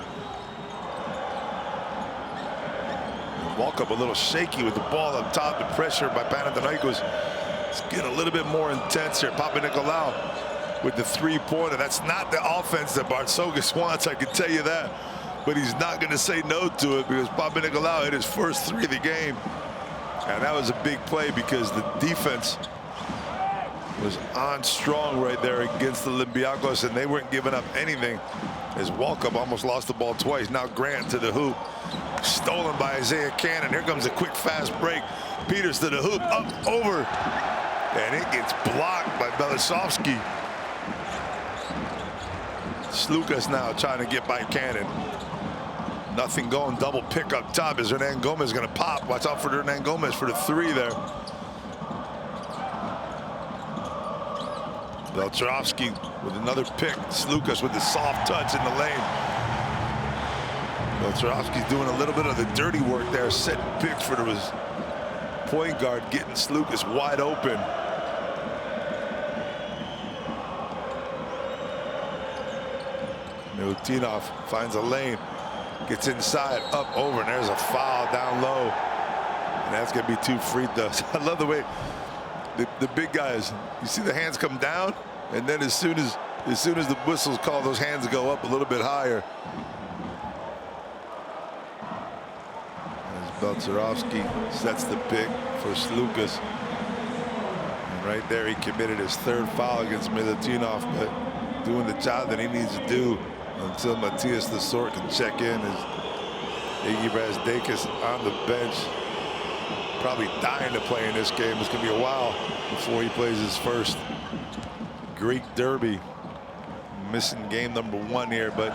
Walkup a little shaky with the ball up top. The pressure by Panathinaikos. It's getting a little bit more intense here. Papanikolaou with the 3-pointer. That's not the offense that Bartzokas wants, I can tell you that. But he's not going to say no to it because Papanikolaou hit his first 3 of the game. And that was a big play because the defense was on strong right there against the Olympiacos, and they weren't giving up anything as Walkup almost lost the ball twice. Now Grant to the hoop. Stolen by Isaiah Cannon. Here comes a quick fast break. Peters to the hoop, up, over. And it gets blocked by Belisovsky. Slukas now trying to get by Cannon. Nothing going, double pick up top. Is Hernan Gomez going to pop? Watch out for Hernan Gomez for the 3 there. Belcherovsky with another pick. Slukas with the soft touch in the lane. Belcherovsky's doing a little bit of the dirty work there, setting picks for his point guard, getting Slukas wide open. Milutinov finds a lane, gets inside, up, over, and there's a foul down low. And that's going to be 2 free throws. I love the way the big guys, you see the hands come down, and then as soon as the whistle's called, those hands go up a little bit higher. As Belcherovsky sets the pick for Slukas. And right there, he committed his 3rd foul against Milutinov, but doing the job that he needs to do until Matthias Lesort can check in as Iggy Brasdeikis on the bench. Probably dying to play in this game. It's going to be a while before he plays his first Greek derby. Missing game number 1 here, but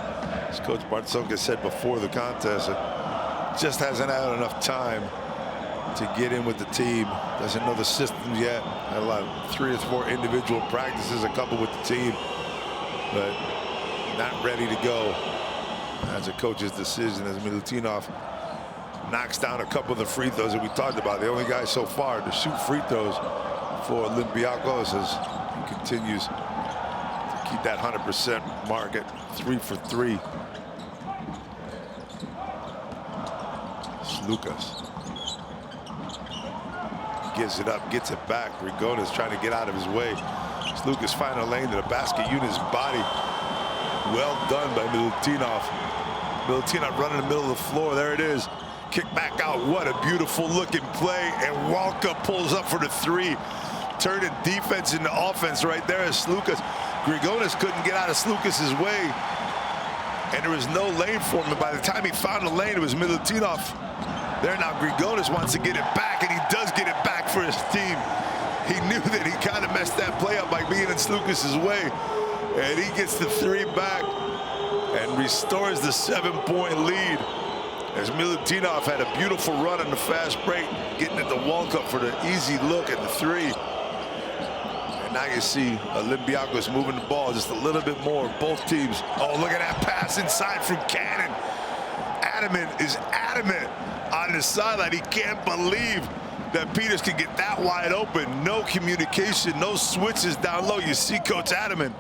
as Coach Bartzokas said before the contest, just hasn't had enough time to get in with the team. Doesn't know the systems yet. Had a lot of 3 or 4 individual practices, a couple with the team, but not ready to go. That's a coach's decision as Milutinov knocks down a couple of the free throws that we talked about. The only guy so far to shoot free throws for Olympiacos as he continues to keep that 100% mark at 3 for 3. Slukas gives it up, gets it back. Grigonis trying to get out of his way. Slukas finding a lane to the basket, Eunice's body. Well done by Milutinov. Milutinov running in the middle of the floor. There it is. Kick back out. What a beautiful looking play. And Walkup pulls up for the 3. Turning defense into offense right there as Slukas. Grigonis couldn't get out of Slukas' way. And there was no lane for him. And by the time he found a lane, it was Milutinov. There now Grigonis wants to get it back, and he does get it back for his team. He knew that he kind of messed that play up by being in Slukas' way. And he gets the 3 back. and restores the 7-point lead as Milutinov had a beautiful run on the fast break, getting at the Walkup for the easy look at the three. And now you see Olympiacos moving the ball just a little bit more. Both teams. Oh, look at that pass inside from Cannon. Adamant is adamant on the sideline. He can't believe that Peters can get that wide open. No communication, no switches down low. You see Coach Adamant.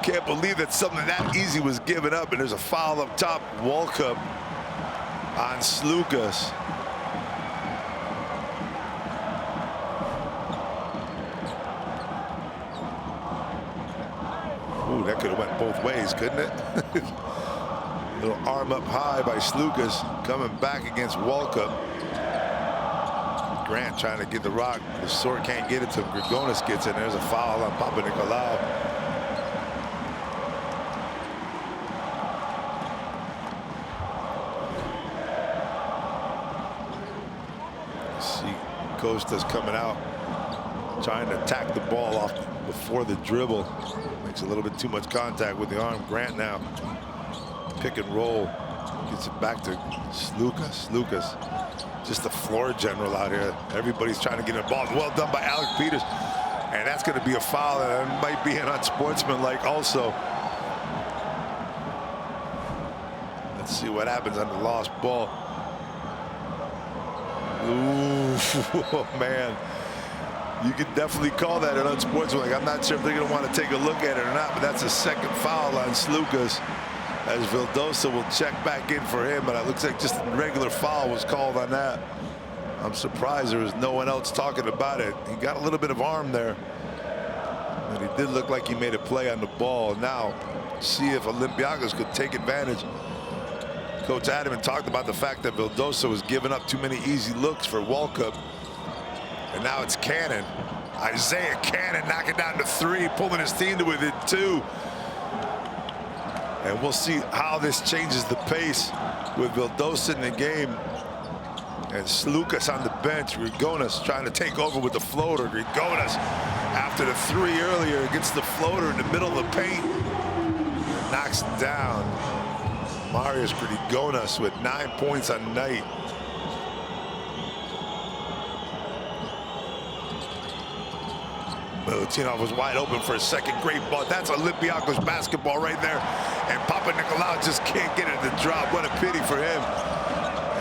Can't believe that something that easy was given up, and there's a foul up top. Walkup on Slukas. Ooh, that could have went both ways, couldn't it? Little arm up high by Slukas, coming back against Walkup. Grant trying to get the rock. The sword can't get it to him. Grigonis gets it. There's a foul on Papanikolaou. See Costas coming out, trying to attack the ball off before the dribble. Makes a little bit too much contact with the arm. Grant now pick and roll, gets it back to Slukas. Slukas, just the floor general out here. Everybody's trying to get the ball. Well done by Alec Peters, and that's going to be a foul, and it might be an unsportsmanlike also. Let's see what happens on the lost ball. Ooh, oh man. You could definitely call that an unsportsmanlike. I'm not sure if they're going to want to take a look at it or not, but that's a second foul on Slukas, as Vildosa will check back in for him, but it looks like just a regular foul was called on that. I'm surprised there was no one else talking about it. He got a little bit of arm there, and he did look like he made a play on the ball. Now, see if Olympiacos could take advantage. Coach Adamant talked about the fact that Vildosa was giving up too many easy looks for Walkup. And now it's Cannon. Isaiah Cannon knocking down the three, pulling his team to within two. And we'll see how this changes the pace with Vildosa in the game. And Slukas on the bench. Grigonis trying to take over with the floater. Grigonis, after the three earlier, gets the floater in the middle of the paint. Knocks it down. Marius Grigonis with 9 points on the night. Milutinov was wide open for a second. Great ball. That's Olympiacos basketball right there. And Papanikolaou just can't get it to drop. What a pity for him.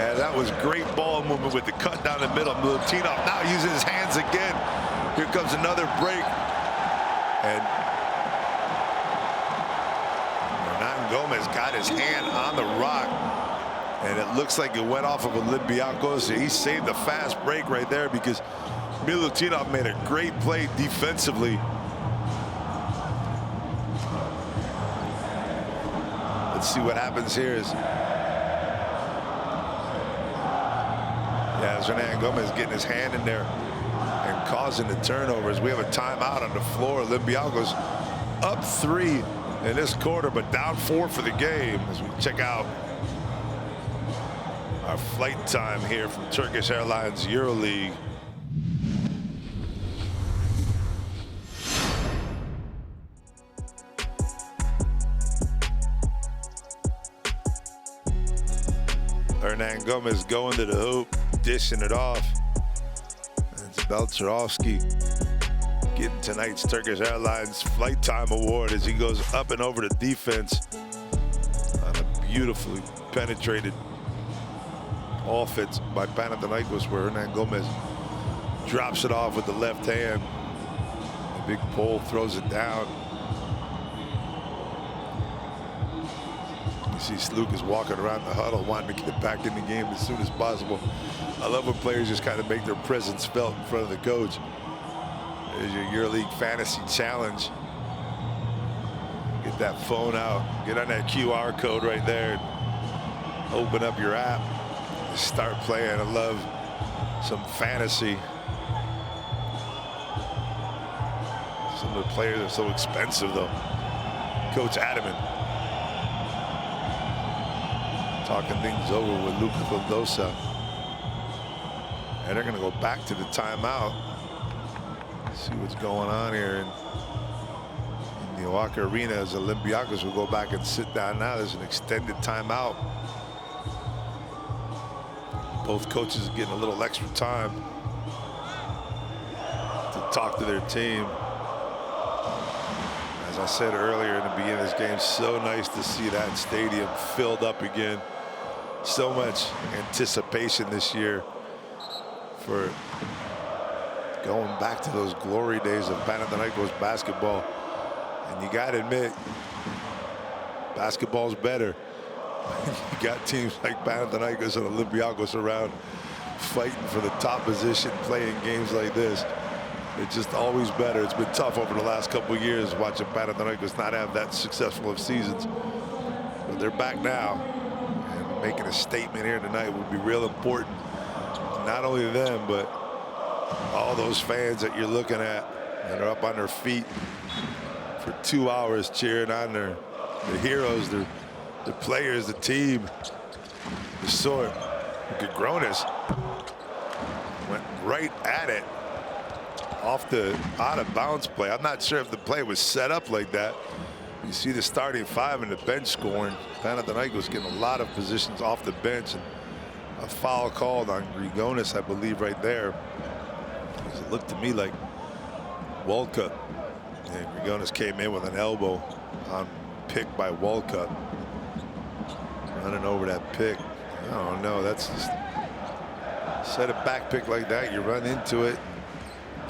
And that was great ball movement with the cut down the middle. Milutinov now using his hands again. Here comes another break. And Hernan Gomez got his hand on the rock. And it looks like it went off of Olympiacos. He saved the fast break right there because Milutinov made a great play defensively. Let's see what happens here. Yeah, Hernan Gomez getting his hand in there and causing the turnovers. We have a timeout on the floor. Olympiacos up 3 in this quarter, but down 4 for the game as we check out our flight time here from Turkish Airlines EuroLeague. Hernan Gomez going to the hoop, dishing it off. It's Belcharovsky getting tonight's Turkish Airlines Flight Time Award as he goes up and over the defense on a beautifully penetrated offense by Panathinaikos, where Hernan Gomez drops it off with the left hand. The big pole throws it down. You see Slukas walking around the huddle, wanting to get back in the game as soon as possible. I love when players just kind of make their presence felt in front of the coach. There's your EuroLeague Fantasy Challenge. Get that phone out, get on that QR code right there, open up your app, start playing. I love some fantasy. Some of the players are so expensive though. Coach Adamant talking things over with Luka Vildosa. And they're going to go back to the timeout. See what's going on here in the OAKA Arena as Olympiacos will go back and sit down now. There's an extended timeout. Both coaches are getting a little extra time to talk to their team. As I said earlier in the beginning of this game, so nice to see that stadium filled up again. So much anticipation this year for going back to those glory days of Panathinaikos basketball. And you got to admit, basketball's better. You got teams like Panathinaikos and Olympiacos around fighting for the top position, playing games like this. It's just always better. It's been tough over the last couple of years watching Panathinaikos not have that successful of seasons. But they're back now, and making a statement here tonight would be real important. Not only them, but all those fans that you're looking at that are up on their feet for 2 hours cheering on the heroes, the players, the team, the sort. Gronis went right at it off the out-of-bounds play. I'm not sure if the play was set up like that. You see the starting five and the bench scoring. Panathinaikos getting a lot of positions off the bench, and a foul called on Grigonis, I believe, right there. It looked to me like Walcup. And Grigonis came in with an elbow on pick by Walcup. Running over that pick. I don't know. That's just set a back pick like that. You run into it.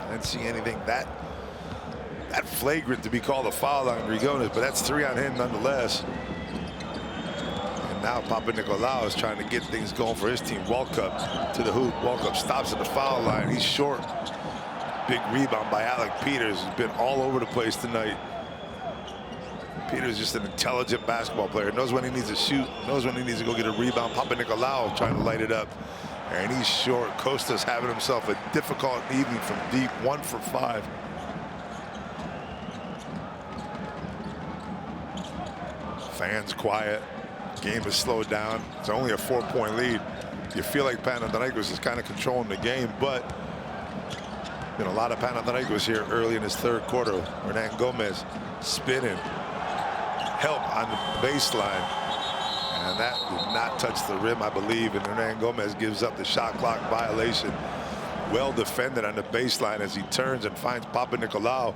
I didn't see anything that flagrant to be called a foul on Grigonis, but that's 3 on him nonetheless. And now Papanikolaou is trying to get things going for his team. Walcup to the hoop. Walcup stops at the foul line. He's short. Big rebound by Alec Peters, who's been all over the place tonight. Peters is just an intelligent basketball player. Knows when he needs to shoot. Knows when he needs to go get a rebound. Papanikolaou trying to light it up. And he's short. Kostas having himself a difficult evening from deep. 1 for 5. Fans quiet. Game is slowed down. It's only a 4-point lead. You feel like Panathinaikos is kind of controlling the game, but been a lot of Panathinaikos here early in this third quarter. Hernan Gomez spinning. Help on the baseline. And that did not touch the rim, I believe. And Hernan Gomez gives up the shot clock violation. Well defended on the baseline as he turns and finds Papanikolaou.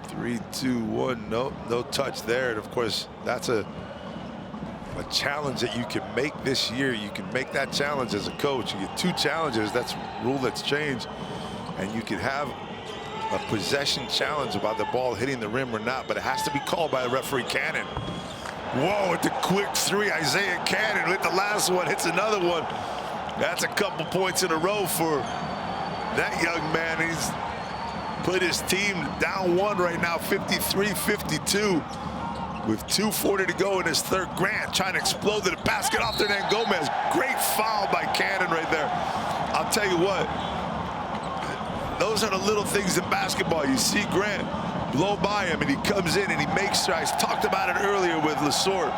3, 2, 1. No touch there. And of course, that's a challenge that you can make this year. You can make that challenge as a coach. You get 2 challenges. That's a rule that's changed. And you can have a possession challenge about the ball hitting the rim or not, but it has to be called by the referee. Cannon. Whoa, with the quick 3, Isaiah Cannon with the last one, hits another one. That's a couple points in a row for that young man. He's put his team down 1 right now, 53-52. With 2:40 to go in his third. Grant trying to explode to the basket off there, then Gomez. Great foul by Cannon right there. I'll tell you what, those are the little things in basketball. You see Grant blow by him, and he comes in and he makes strides. Talked about it earlier with Lesort.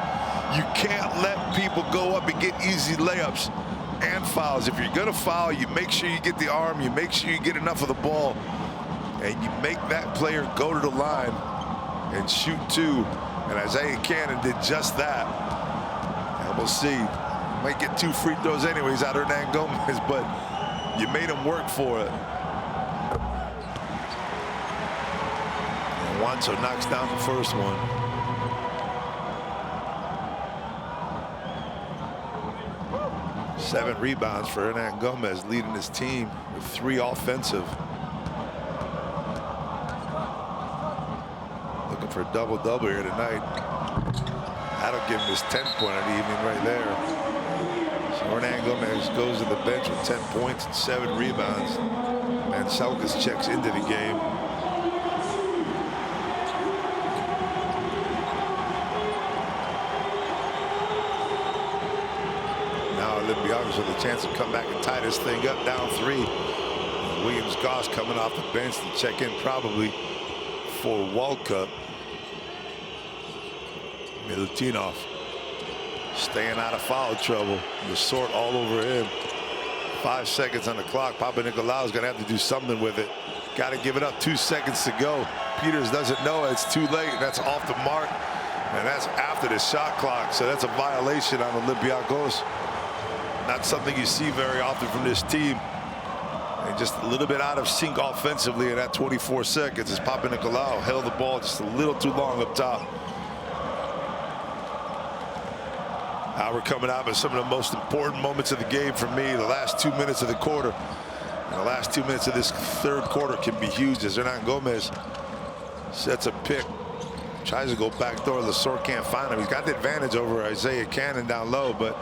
You can't let people go up and get easy layups and fouls. If you're going to foul, you make sure you get the arm, you make sure you get enough of the ball, and you make that player go to the line and shoot 2. And Isaiah Cannon did just that. And we'll see. Might get 2 free throws anyways out of Hernan Gomez, but you made him work for it. And Wanso knocks down the first one. Seven rebounds for Hernan Gomez, leading his team with 3 offensive. Looking for a double-double here tonight. That'll give him his 10th point of the evening right there. So Hernan Gomez goes to the bench with 10 points and 7 rebounds. And Selkis checks into the game. Now Olympiacos with a chance to come back and tie this thing up, down 3. Williams-Goss coming off the bench to check in probably for Walcup. Milutinov staying out of foul trouble. Lesort all over him. 5 seconds on the clock. Papanikolaou is going to have to do something with it. Got to give it up, 2 seconds to go. Peters doesn't know it's too late. That's off the mark, and that's after the shot clock. So that's a violation on Olympiacos. Not something you see very often from this team. And just a little bit out of sync offensively in that 24 seconds as Panathinaikos held the ball just a little too long up top. Now we're coming out with some of the most important moments of the game for me. The last 2 minutes of the quarter. And the last 2 minutes of this third quarter can be huge as Hernan Gomez sets a pick. Tries to go backdoor. Lesor can't find him. He's got the advantage over Isaiah Cannon down low, but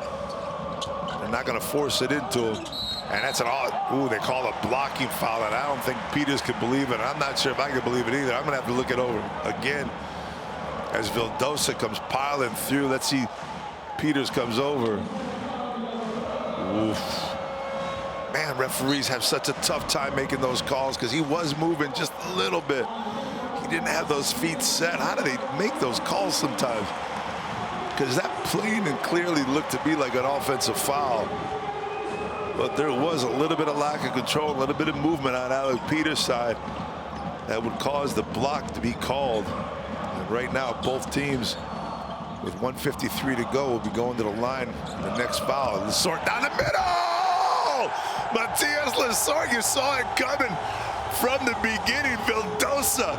they're not going to force it into him. And that's an ooh, they call a blocking foul, and I don't think Peters could believe it. I'm not sure if I could believe it either. I'm going to have to look it over again as Vildosa comes piling through. Let's see. Peters comes over. Oof. Man, referees have such a tough time making those calls because he was moving just a little bit. He didn't have those feet set. How do they make those calls sometimes? Because that plain and clearly looked to be like an offensive foul. But there was a little bit of lack of control, a little bit of movement on Alec Peters' side that would cause the block to be called. And right now, both teams, with 1:53 to go, will be going to the line for the next foul. Lesor down the middle! Matthias Lesor, you saw it coming from the beginning. Vildosa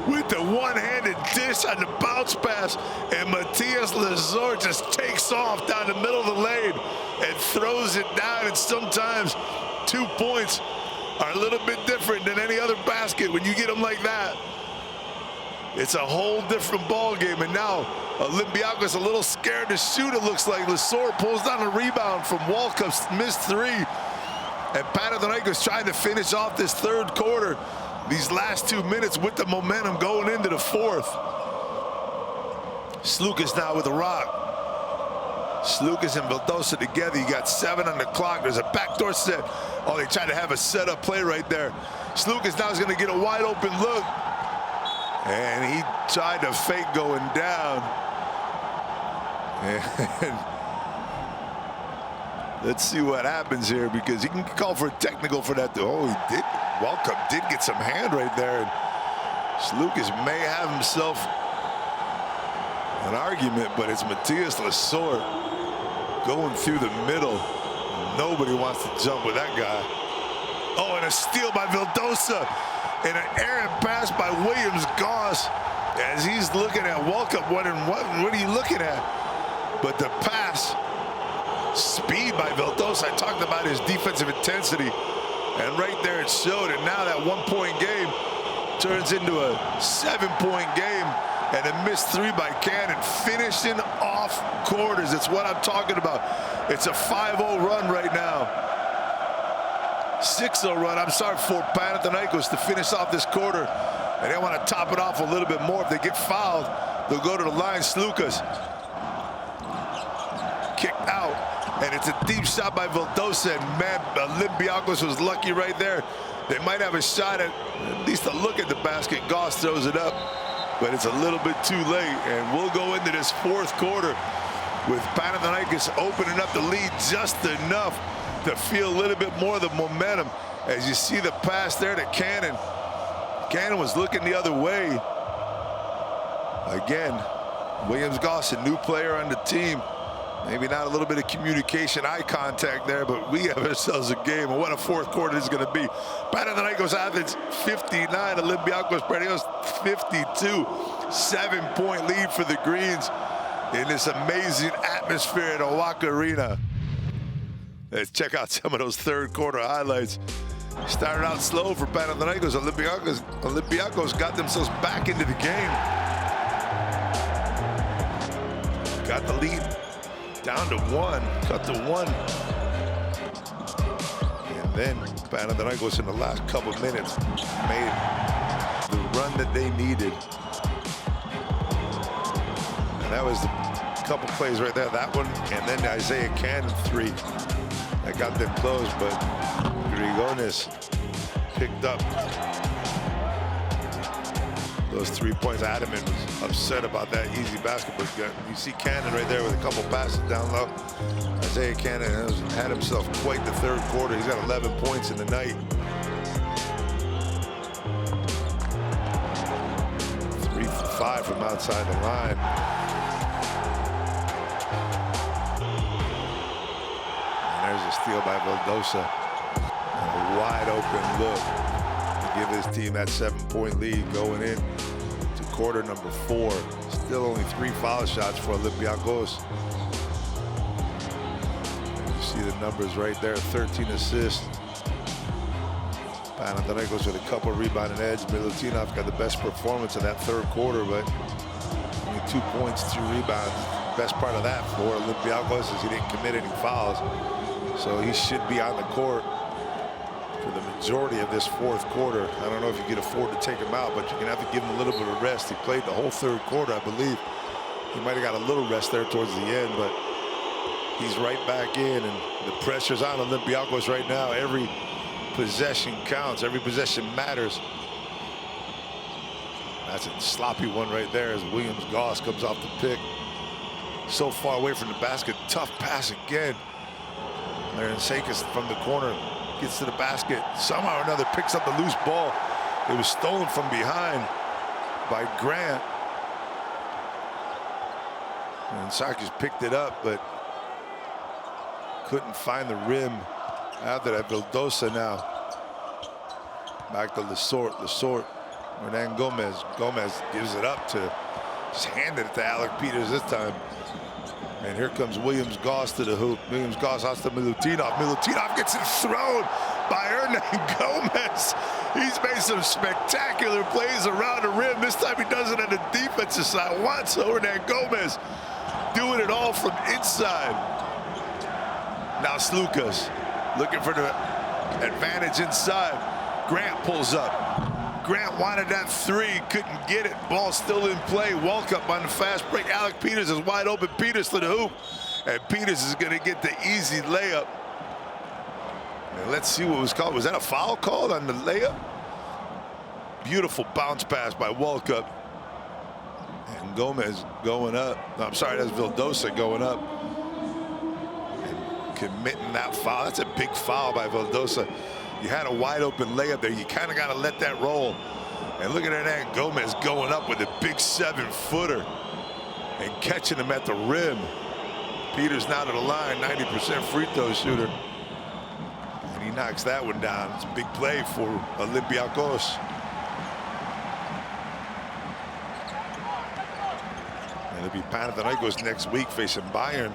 with the one-handed dish on the bounce pass, and Matthias Lesor just takes off down the middle of the lane and throws it down. And sometimes 2 points are a little bit different than any other basket. When you get them like that, it's a whole different ball game. And now Olympiacos a little scared to shoot, it looks like. Lesor pulls down a rebound from Walkups, missed three. And Panathinaikos trying to finish off this third quarter, these last 2 minutes with the momentum going into the fourth. Slukas now with the rock. Slukas and Vildosa together. You got 7 on the clock. There's a backdoor set. Oh, they tried to have a setup play right there. Slukas now is going to get a wide open look. And he tried to fake going down. And let's see what happens here, because he can call for a technical for that. Oh, he did. Welcome did get some hand right there. And Slukas may have himself an argument, but it's Matthias Lesor going through the middle. Nobody wants to jump with that guy. Oh, and a steal by Vildosa. And an errant pass by Williams-Goss as he's looking at Welcome, wondering what are you looking at? But the pass, speed by Vildosa. I talked about his defensive intensity, and right there it showed. And now that 1 point game turns into a 7-point game, and a missed three by Cannon, finishing off quarters. It's what I'm talking about. It's a 5-0 run right now. 6-0 run, I'm sorry, for Panathinaikos to finish off this quarter. And they want to top it off a little bit more. If they get fouled, they'll go to the line. Slukas kicked out, and it's a deep shot by Vildosa. And man, Olympiacos was lucky right there. They might have a shot at least a look at the basket. Goss throws it up, but it's a little bit too late. And we'll go into this fourth quarter with Panathinaikos opening up the lead just enough to feel a little bit more of the momentum. As you see the pass there to Cannon. Cannon was looking the other way. Again, Williams-Goss, a new player on the team. Maybe not a little bit of communication, eye contact there, but we have ourselves a game. And what a fourth quarter is going to be. Panathinaikos Athens 59, Olympiacos Piraeus 52. 7-point lead for the Greens in this amazing atmosphere at OAKA Arena. Let's check out some of those third quarter highlights. Started out slow for Panathinaikos. Olympiacos got themselves back into the game. Got the lead down to 1, cut to 1. And then Panathinaikos in the last couple minutes made the run that they needed. And that was a couple plays right there. That one, and then the Isaiah Cannon 3. That got them close, but Grigonis picked up those 3 points. Adaman was upset about that easy basketball. You see Cannon right there with a couple passes down low. Isaiah Cannon had himself quite the third quarter. He's got 11 points in the night. 5 from outside the line. And there's a steal by Vildosa. And a wide open look to give his team that 7-point lead going in to quarter number 4. Still only 3 foul shots for Olympiacos. You see the numbers right there, 13 assists. Panathinaikos with a couple rebound and edge. Milutinov got the best performance in that third quarter, but only 2 points, 2 rebounds. Best part of that for Olympiacos is he didn't commit any fouls. So he should be on the court for the majority of this fourth quarter. I don't know if you can afford to take him out, but you're gonna have to give him a little bit of rest. He played the whole third quarter, I believe. He might have got a little rest there towards the end, but he's right back in, and the pressure's on Olympiacos right now. Every possession counts. Every possession matters. That's a sloppy one right there as Williams-Goss comes off the pick. So far away from the basket. Tough pass again. Panathinaikos from the corner gets to the basket. Somehow or another picks up the loose ball. It was stolen from behind by Grant. And Sakis picked it up, but couldn't find the rim. After that, Vildosa now. Back to Lesort. Hernan Gomez. Gomez gives it up to, just handed it to Alec Peters this time. And here comes Williams-Goss to the hoop. Williams-Goss has to Milutinov. Milutinov gets it thrown by Hernan Gomez. He's made some spectacular plays around the rim. This time he does it on the defensive side. Watch Hernan Gomez doing it all from inside. Now Slukas looking for the advantage inside. Grant pulls up. Grant wanted that 3, couldn't get it. Ball still in play. Walk up on the fast break. Alec Peters is wide open. Peters to the hoop. And Peters is going to get the easy layup. And let's see what was called. Was that a foul called on the layup? Beautiful bounce pass by Walkup. And Gomez going up. No, I'm sorry, that's Vildosa going up. Committing that foul. That's a big foul by Vildosa. You had a wide open layup there. You kind of got to let that roll. And look at Hernan Gomez going up with a big 7-footer and catching him at the rim. Peters now to the line, 90% free throw shooter. And he knocks that one down. It's a big play for Olympiacos. And it'll be Panathinaikos next week facing Bayern.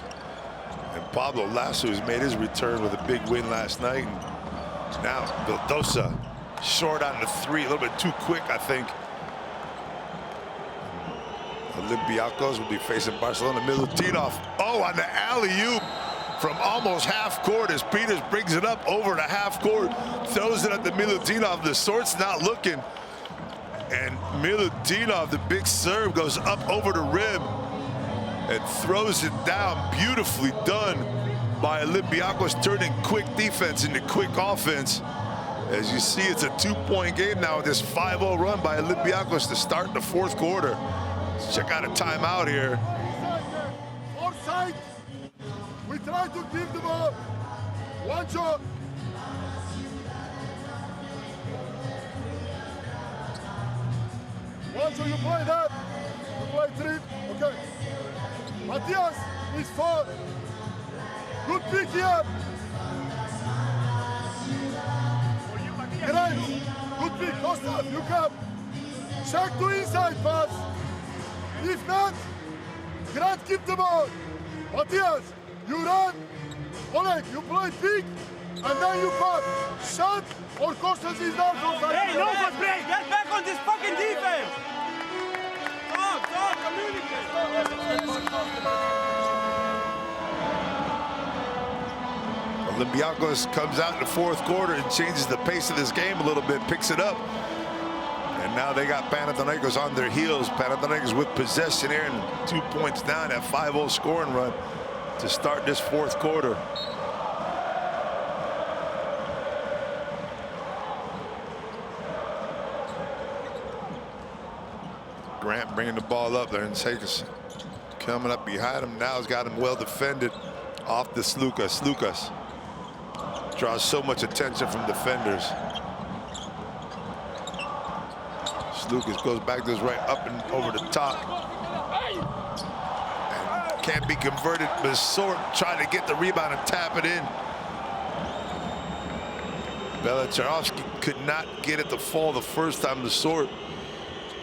And Pablo Lasso has made his return with a big win last night. And now Vildosa short on the 3, a little bit too quick, I think. Olympiacos will be facing Barcelona. Milutinov, oh, on the alley-oop from almost half court as Peters brings it up over the half court, throws it at the Milutinov. The sort's not looking. And Milutinov, the big serve, goes up over the rim and throws it down. Beautifully done by Olympiacos, turning quick defense into quick offense. As you see, it's a 2-point game now with this 5-0 run by Olympiacos to start the fourth quarter. Let's check out a timeout here. Offside. We try to give the ball. One shot. One shot, you play that. You play 3. Okay. Matias is 4. Good pick here. Grant, good pick. Costa, you come. Check to inside pass. If not, Grant keep the ball. Matias, you run. Oleg, you play big, and then you pass. Shot or Costas is down from side. Hey, no fast break. Get back on this fucking defense. Talk, communicate. Olympiacos comes out in the fourth quarter and changes the pace of this game a little bit, picks it up. And now they got Panathinaikos on their heels. Panathinaikos with possession here and 2 points down, at 5-0 scoring run to start this fourth quarter. Grant bringing the ball up there, and Sakis coming up behind him. Now he's got him well defended off the Slukas. Slukas draws so much attention from defenders. Lucas goes back to his right, up and over the top. And can't be converted. Lessort trying to get the rebound and tap it in. Belicharovsky could not get it to fall the first time. Lessort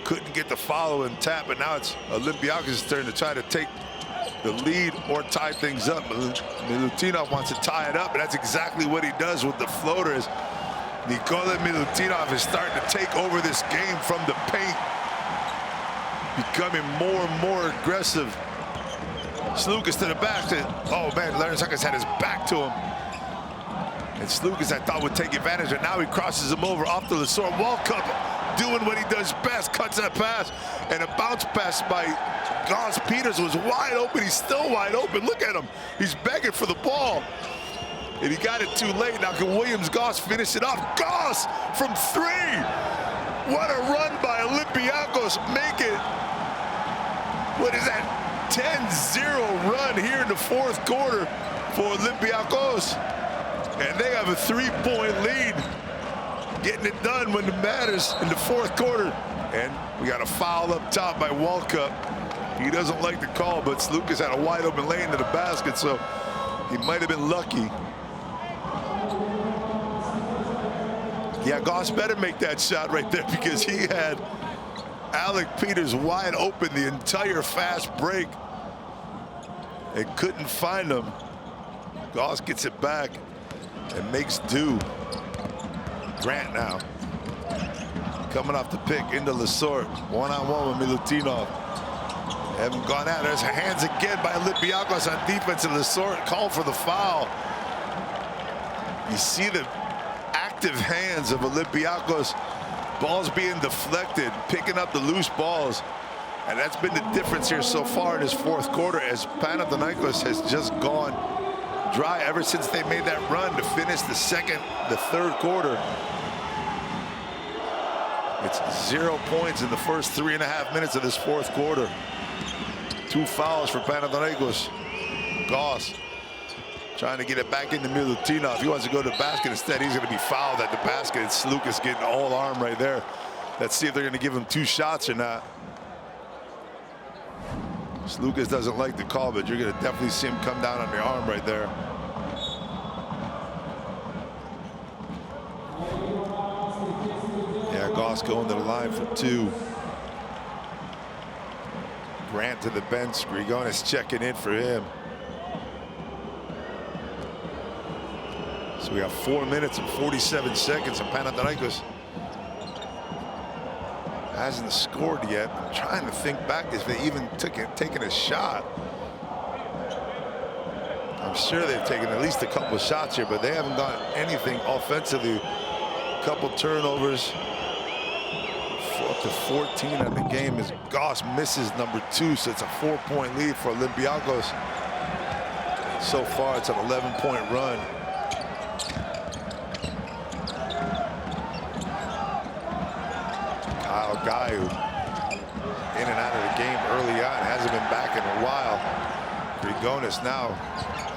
couldn't get the follow and tap, and now it's Olympiacos' turn to try to take the lead or tie things up. Milutinov wants to tie it up, and that's exactly what he does with the floaters. Nikola Milutinov is starting to take over this game from the paint, becoming more and more aggressive. Slukas to the basket. Oh man, Larnaca's had his back to him. And Slukas, I thought, would take advantage, and now he crosses him over off the Lessort. Walkup doing what he does best, cuts that pass, and a bounce pass by Goss Peters was wide open. He's still wide open. Look at him. He's begging for the ball. And he got it too late. Now can Williams Goss finish it off? Goss from 3. What a run by Olympiacos. Make it, what is that, 10-0 run here in the fourth quarter for Olympiacos. And they have a 3-point lead. Getting it done when it matters in the fourth quarter. And we got a foul up top by Walkup. He doesn't like the call, but Slukas had a wide open lane to the basket, so he might have been lucky. Yeah, Goss better make that shot right there, because he had Alec Peters wide open the entire fast break and couldn't find him. Goss gets it back and makes do. Grant now coming off the pick into Lessort, one-on-one with Milutinov. Haven't gone out. There's hands again by Olympiacos on defense, and Lessort called for the foul. You see the active hands of Olympiacos, balls being deflected, picking up the loose balls, and that's been the difference here so far in this fourth quarter, as Panathinaikos has just gone dry ever since they made that run to finish the third quarter. It's 0 points in the first 3.5 minutes of this fourth quarter. 2 fouls for Panathinaikos. Goss trying to get it back into Milutinov. He wants to go to the basket. Instead, he's going to be fouled at the basket. It's Slukas getting all arm right there. Let's see if they're going to give him 2 shots or not. Slukas doesn't like the call, but you're going to definitely see him come down on the arm right there. Yeah, Goss going to the line for 2. Grant to the bench. Grigonis checking in for him. So we have 4 minutes and 47 seconds, and Panathinaikos hasn't scored yet. I'm trying to think back if they even taken a shot. I'm sure they've taken at least a couple of shots here, but they haven't done anything offensively. A couple turnovers. Up to 14 on the game as Goss misses number 2, so it's a 4-point lead for Olympiacos. So far, it's an 11-point run. Kyle Guy, who in and out of the game early on, hasn't been back in a while. Grigonis now.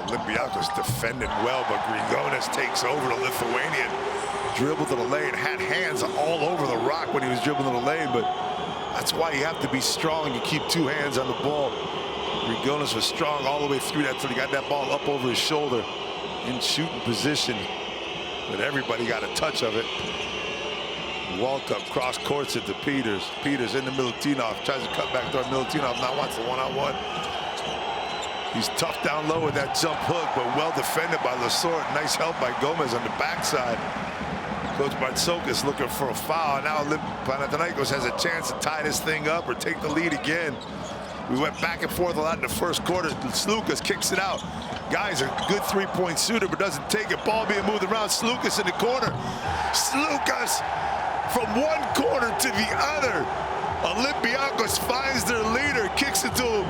Olympiacos defending well, but Grigonis takes over the Lithuanian. Dribbled to the lane, had hands all over the rock when he was dribbling to the lane, but that's why you have to be strong. You keep 2 hands on the ball. Grigonis was strong all the way through that till he got that ball up over his shoulder in shooting position, but everybody got a touch of it. Walkup cross courts it to Peters. Peters into Milutinov, tries to cut back door. Milutinov now wants the one-on-one. He's tough down low with that jump hook, but well defended by Lessort. Nice help by Gomez on the backside. Coach Bartsokas looking for a foul. Now Panathinaikos has a chance to tie this thing up or take the lead again. We went back and forth a lot in the first quarter. Slukas kicks it out. Guy's a good 3-point shooter, but doesn't take it. Ball being moved around. Slukas in the corner. Slukas from one corner to the other. Olympiacos finds their leader, kicks it to him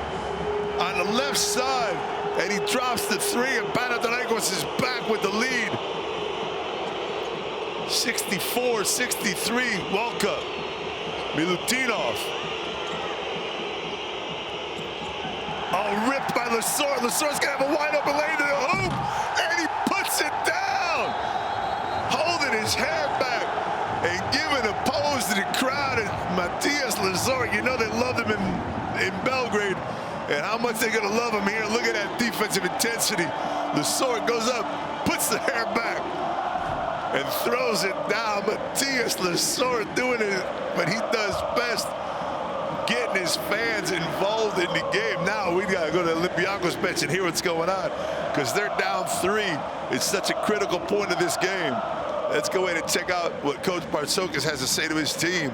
on the left side, and he drops the 3, and Panathinaikos is back with the lead. 64-63, Walkup. Milutinov. Oh, ripped by Lessort. Lessort's gonna have a wide open lane to the hoop, and he puts it down. Holding his hair back and giving a pose to the crowd. And Matthias Lazor, you know they loved him in Belgrade, and how much they're gonna love him here. Look at that defensive intensity. Lazor goes up, puts the hair back, and throws it down. Matthias Lazor doing it, but he does best, getting his fans involved in the game. Now we gotta go to the Olympiacos bench and hear what's going on, because they're down 3. It's such a critical point of this game. Let's go in and check out what Coach Bartzokas has to say to his team.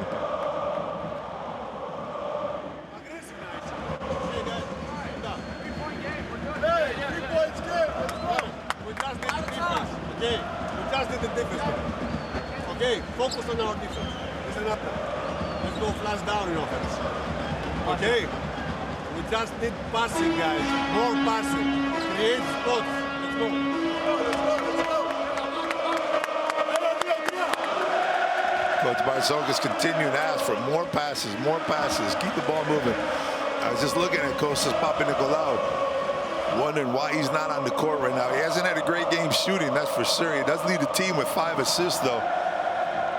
Okay, focus on our defense. Listen up. Let's go flash down in offense. Okay? We just need passing, guys. More passing. Create spots. Let's go. Coach Bartzokas continuing to ask for more passes, keep the ball moving. I was just looking at Kostas Papanikolaou, wondering why he's not on the court right now. He hasn't had a great game shooting, that's for sure. He does lead the team with 5 assists, though.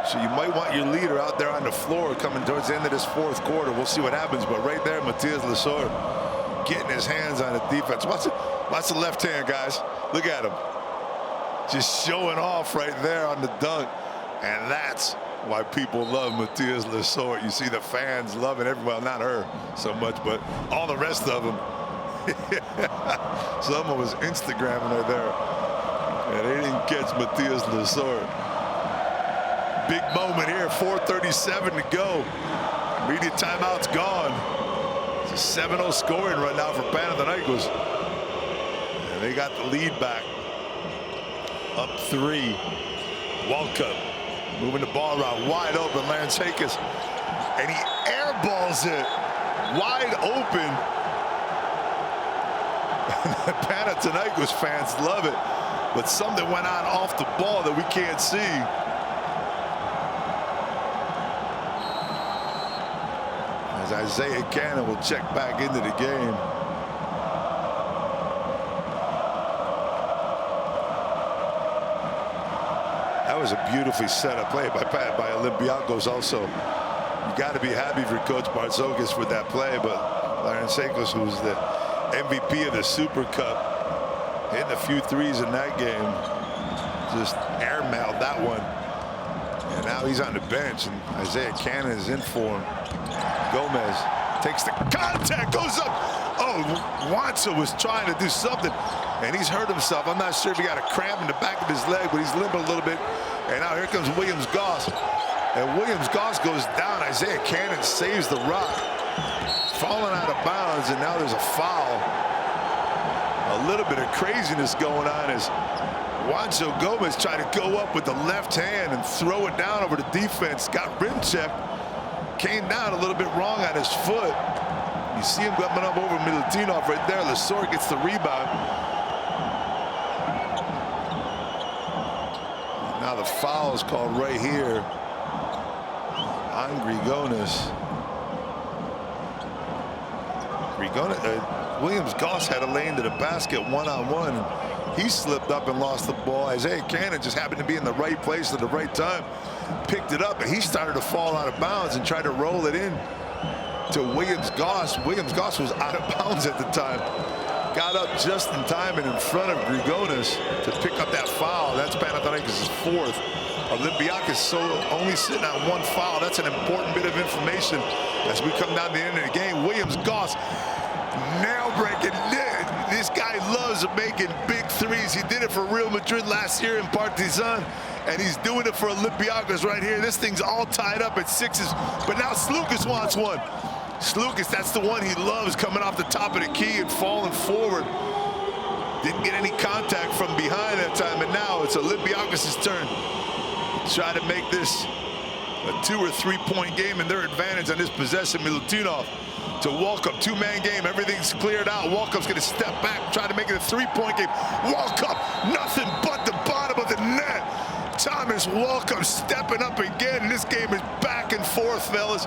So you might want your leader out there on the floor coming towards the end of this 4th quarter. We'll see what happens, but right there, Matthias Lazor getting his hands on the defense. Watch the left hand, guys. Look at him. Just showing off right there on the dunk. And that's why people love Matthias Lazor. You see the fans loving everyone, not her so much, but all the rest of them. Someone was Instagramming her there, and they didn't catch Matthias Lazor. Big moment here, 4:37 to go. Media timeout's gone. It's a 7-0 scoring run now for Panathinaikos. And they got the lead back. Up 3. Walkup moving the ball around, wide open, Panathinaikos, and he airballs it wide open. The Panathinaikos fans love it, but something went on off the ball that we can't see. As Isaiah Cannon will check back into the game. That was a beautifully set up play by Olympiacos also. You got to be happy for Coach Bartzokas for that play, but Panathinaikos, who's the MVP of the Super Cup, hitting a few threes in that game, just airmailed that one. And now he's on the bench, and Isaiah Cannon is in for him. Gomez takes the contact, goes up. Oh, Wansa was trying to do something, and he's hurt himself. I'm not sure if he got a cramp in the back of his leg, but he's limping a little bit. And now here comes Williams-Goss. And Williams-Goss goes down. Isaiah Cannon saves the rock. Falling out of bounds, and now there's a foul. A little bit of craziness going on as Juancho Gomez tried to go up with the left hand and throw it down over the defense. Got rim checked. Came down a little bit wrong on his foot. You see him coming up over Milutinov right there. Lazor gets the rebound. Now the foul is called right here on Grigonis. Williams-Goss had a lane to the basket one-on-one. He slipped up and lost the ball. Isaiah Cannon just happened to be in the right place at the right time. Picked it up, and he started to fall out of bounds and tried to roll it in to Williams-Goss. Williams-Goss was out of bounds at the time. Got up just in time and in front of Grigonis to pick up that foul. That's Panathinaikos' 4th. Olympiacos only sitting on 1 foul. That's an important bit of information as we come down to the end of the game. Williams-Goss nail breaking. This guy loves making big threes. He did it for Real Madrid last year in Partizan, and he's doing it for Olympiacos right here. This thing's all tied up at 6s, but now Slukas wants one. Slukas, that's the one he loves, coming off the top of the key and falling forward. Didn't get any contact from behind that time, and now it's Olympiacos' turn. Try to make this a 2 or 3 point game in their advantage on this possession. Milutinov to Walkup, 2-man game. Everything's cleared out. Walkup's gonna step back, try to make it a 3-point game. Walkup, nothing but the bottom of the net. Thomas Walkup stepping up again. This game is back and forth, fellas,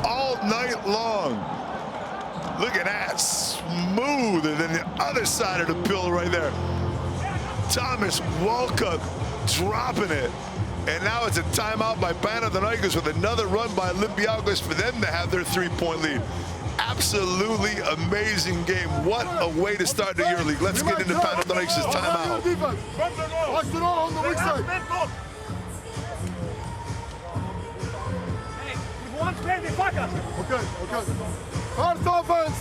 all night long. Look at that, smoother than the other side of the pill right there. Thomas Walkup dropping it. And now it's a timeout by Panathinaikos with another run by Olympiacos for them to have their 3-point lead. Absolutely amazing game. What a way to start the EuroLeague. Let's get into Panathinaikos' timeout. On the weak side. Okay. First offense.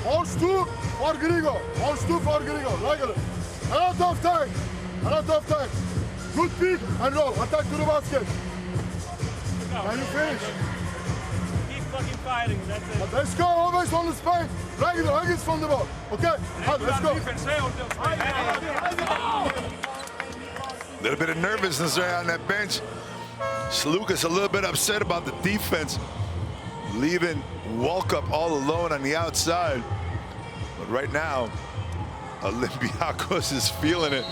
Horse 2 for Grigo. Horse 2 for Grigo. Like it. A lot of time. Good pick and roll. Attack to the basket. Can you finish? Keep fucking fighting. That's it. Let's go. Always on the spine. Regular Huggins from the ball. Okay. Let's go. A little bit of nervousness there on that bench. Slukas a little bit upset about the defense, leaving Walkup all alone on the outside. But right now, Olympiacos is feeling it.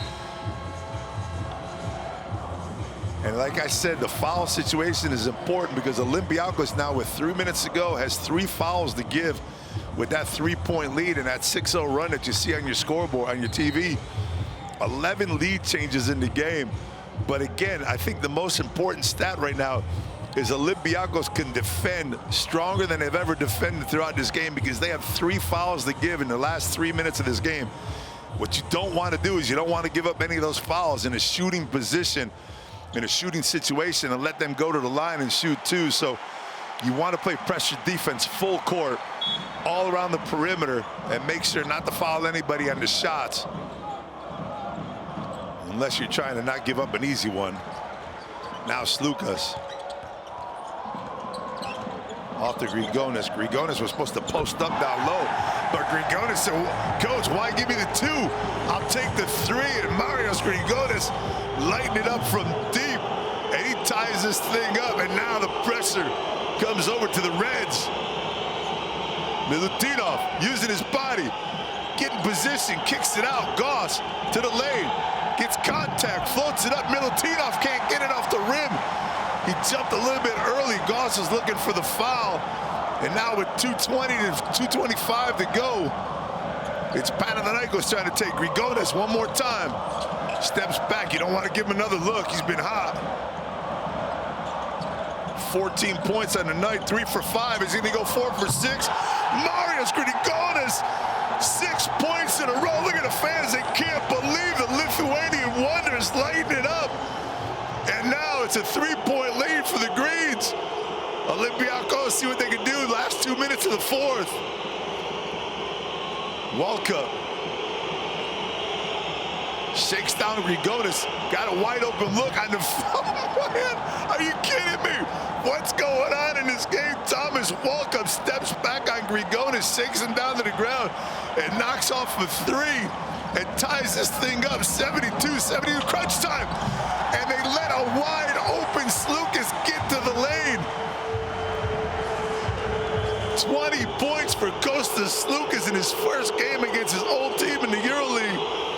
And like I said, the foul situation is important because Olympiacos now with 3 minutes to go has 3 fouls to give with that 3-point lead and that 6-0 run that you see on your scoreboard, on your TV. 11 lead changes in the game. But again, I think the most important stat right now is Olympiacos can defend stronger than they've ever defended throughout this game because they have 3 fouls to give in the last 3 minutes of this game. What you don't want to do is you don't want to give up any of those fouls in a shooting position, in a shooting situation, and let them go to the line and shoot too. So you want to play pressure defense full court all around the perimeter and make sure not to foul anybody on the shots. Unless you're trying to not give up an easy one. Now Slukas. Off to Grigonis. Grigonis was supposed to post up down low, but Grigonis said, Coach, why give me the 2? I'll take the 3. And Marios Grigonis lighting it up from deep. And he ties this thing up, and now the pressure comes over to the Reds. Milutinov using his body, getting position, kicks it out. Goss to the lane. Gets contact, floats it up. Milutinov can't get it off the rim. He jumped a little bit early. Goss was looking for the foul. And now with 2:20 to 2:25 to go, it's Panathinaikos trying to take Grigonis one more time. Steps back. You don't want to give him another look. He's been hot. 14 points on the night, 3 for 5. Is he going to go 4 for 6? Marios Grigonis, 6 points in a row. Look at the fans. They can't believe the Lithuanian wonder is lighting it up. And now it's a 3-point lead for the Greens. Olympiacos see what they can do. Last 2 minutes of the 4th. Walkup shakes down Grigonis. Got a wide open look on the man. Are you kidding me? What's going on in this game? Thomas Walkup steps back on Grigonis, shakes him down to the ground, and knocks off a 3 and ties this thing up. 72-72, crunch time. And they let a wide open Slukas get to the lane. 20 points for Kostas Slukas in his first game against his old team in the EuroLeague.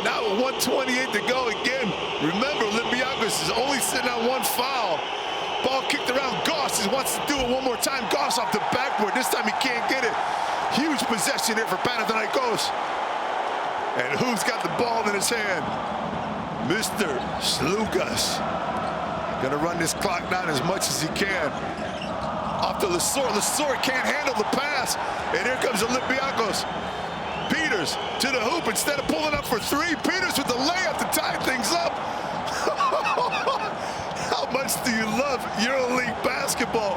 Now with 1:28 to go again. Remember, Olympiacos is only sitting on 1 foul. Ball kicked around. Goss wants to do it one more time. Goss off the backboard. This time he can't get it. Huge possession here for Panathinaikos. And who's got the ball in his hand? Mr. Slukas. Gonna run this clock down as much as he can. Off to Lesor. Lesor can't handle the pass. And here comes Olympiacos. Peters to the hoop instead of pulling up for 3. Peters with the layup to tie things up. How much do you love EuroLeague basketball?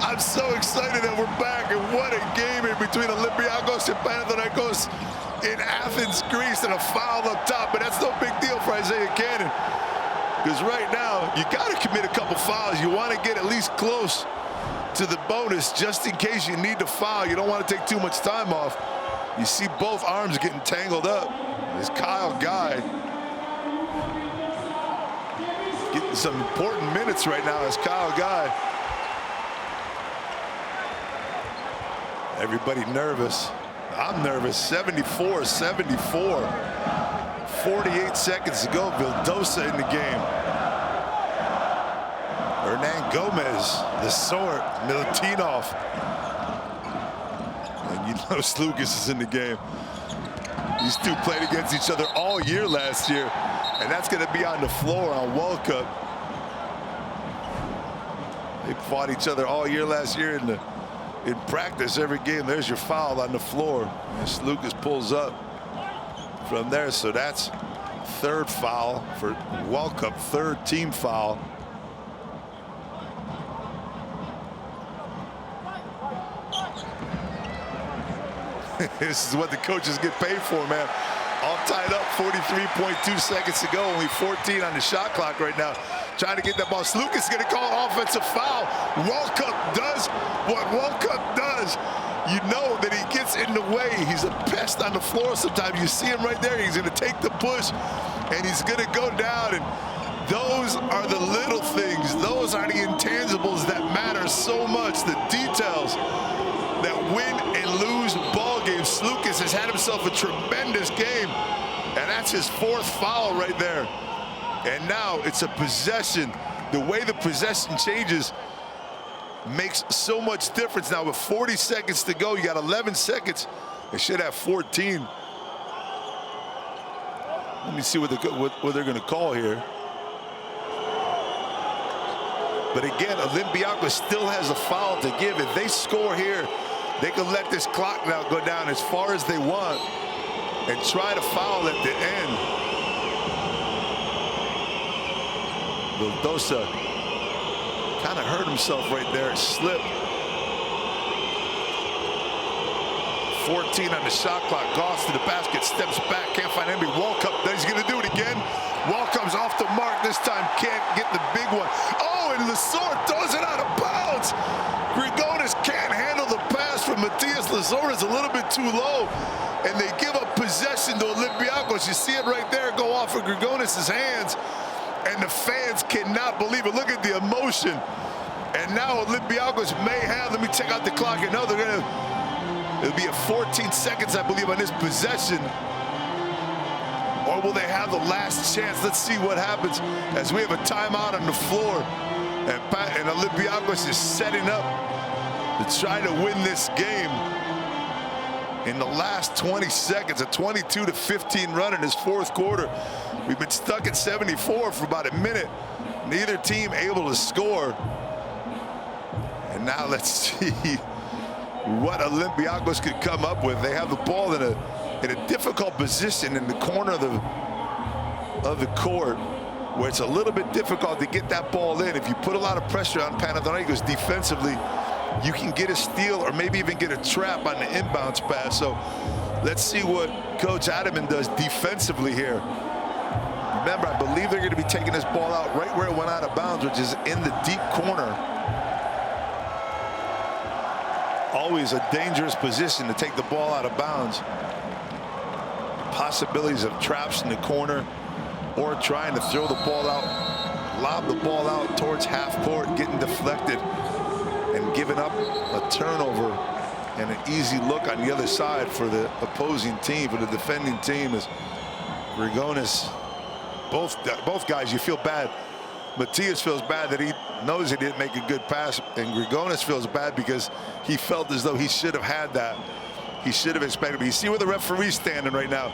I'm so excited that we're back, and what a game in between Olympiacos and Panathinaikos in Athens, Greece, and a foul up top. But that's no big deal for Isaiah Cannon, because right now you got to commit a couple fouls. You want to get at least close to the bonus just in case you need to foul. You don't want to take too much time off. You see both arms getting tangled up. This Kyle Guy getting some important minutes right now as Kyle Guy. Everybody nervous. I'm nervous. 74-74. 48 seconds to go. Vildosa in the game. Hernan Gomez, the sword, Milutinov. And you know Slukas is in the game. These two played against each other all year last year. And that's going to be on the floor on World Cup. They fought each other all year last year in practice. Every game, there's your foul on the floor. And Lucas pulls up from there. So that's third foul for World Cup, third team foul. This is what the coaches get paid for, man. All tied up, 43.2 seconds to go. Only 14 on the shot clock right now. Trying to get that ball. Lucas is going to call an offensive foul. World Cup does what World Cup does. You know that he gets in the way. He's a pest on the floor sometimes. You see him right there. He's going to take the push, and he's going to go down. And those are the little things. Those are the intangibles that matter so much. The details that win and lose ball games. Lucas has had himself a tremendous game, and that's his fourth foul right there. And now it's a possession. The way the possession changes makes so much difference. Now with 40 seconds to go, you got 11 seconds. They should have 14. Let me see what they're going to call here. But again, Olympiacos still has a foul to give. If they score here, they can let this clock now go down as far as they want and try to foul at the end. Vildosa kind of hurt himself right there, slipped. 14 on the shot clock. Goss to the basket, steps back, can't find anybody. Walkup, he's going to do it again. Walkup's off the mark this time, can't get the big one. Oh, and Lesor throws it out of bounds. Grigonis can't handle the pass from Matthias Lesor. Is a little bit too low, and they give up possession to Olympiacos. You see it right there go off of Grigonis' hands, and the fans cannot believe it. Look at the emotion. And now Olympiacos may have, let me check out the clock, and now they're going to, it'll be at 14 seconds, I believe, on this possession. Or will they have the last chance? Let's see what happens as we have a timeout on the floor. And Olympiacos is setting up to try to win this game. In the last 20 seconds, a 22-15 run in this fourth quarter. We've been stuck at 74 for about a minute. Neither team able to score. And now let's see what Olympiacos could come up with. They have the ball in a difficult position in the corner of the court, where it's a little bit difficult to get that ball in. If you put a lot of pressure on Panathinaikos defensively, you can get a steal or maybe even get a trap on the inbounds pass. So let's see what Coach Adaman does defensively here. Remember, I believe they're going to be taking this ball out right where it went out of bounds, which is in the deep corner. Always a dangerous position to take the ball out of bounds. Possibilities of traps in the corner or trying to throw the ball out, lob the ball out towards half court, getting deflected and giving up a turnover and an easy look on the other side for the opposing team, for the defending team. As Grigonis, both guys, you feel bad. Matthias feels bad that he knows he didn't make a good pass, and Grigonis feels bad because he felt as though he should have had that. He should have expected. But you see where the referee's standing right now,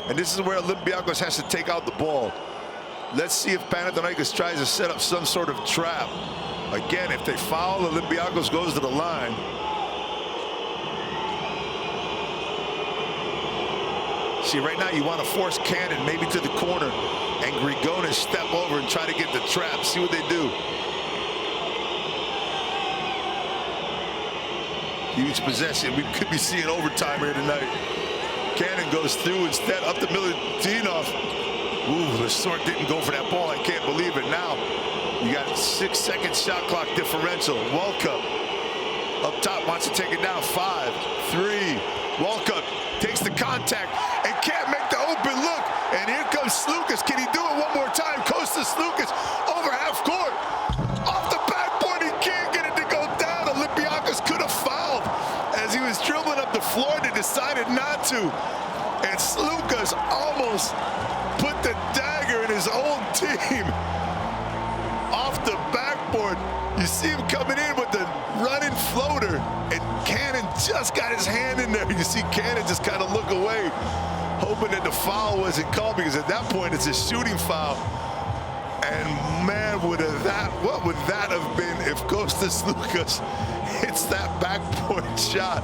and this is where Olympiacos has to take out the ball. Let's see if Panathinaikos tries to set up some sort of trap. Again, if they foul, Olympiacos goes to the line. See, right now you want to force Cannon maybe to the corner, and Grigonis step over and try to get the trap. See what they do. Huge possession. We could be seeing overtime here tonight. Cannon goes through instead, up to Milutinov. Ooh, Lesor didn't go for that ball. I can't believe it. Now you got a 6-second shot clock differential. Walkup up top wants to take it down. 5, 3. Walkup takes the contact and can't make the open look. And here comes Lucas. Can he do it one more time? Kostas Lucas over half court. Off the backboard, he can't get it to go down. Olympiacos could have fouled as he was dribbling up the floor. They decided not to. And Lucas almost put the dagger in his own team. Off the backboard. You see him coming in with the running floater, and Cannon just got his hand in there. You see Cannon just kind of look away. hoping that the foul wasn't called, because at that point it's a shooting foul. And man, what would that have been if Kostas Sloukas hits that backboard shot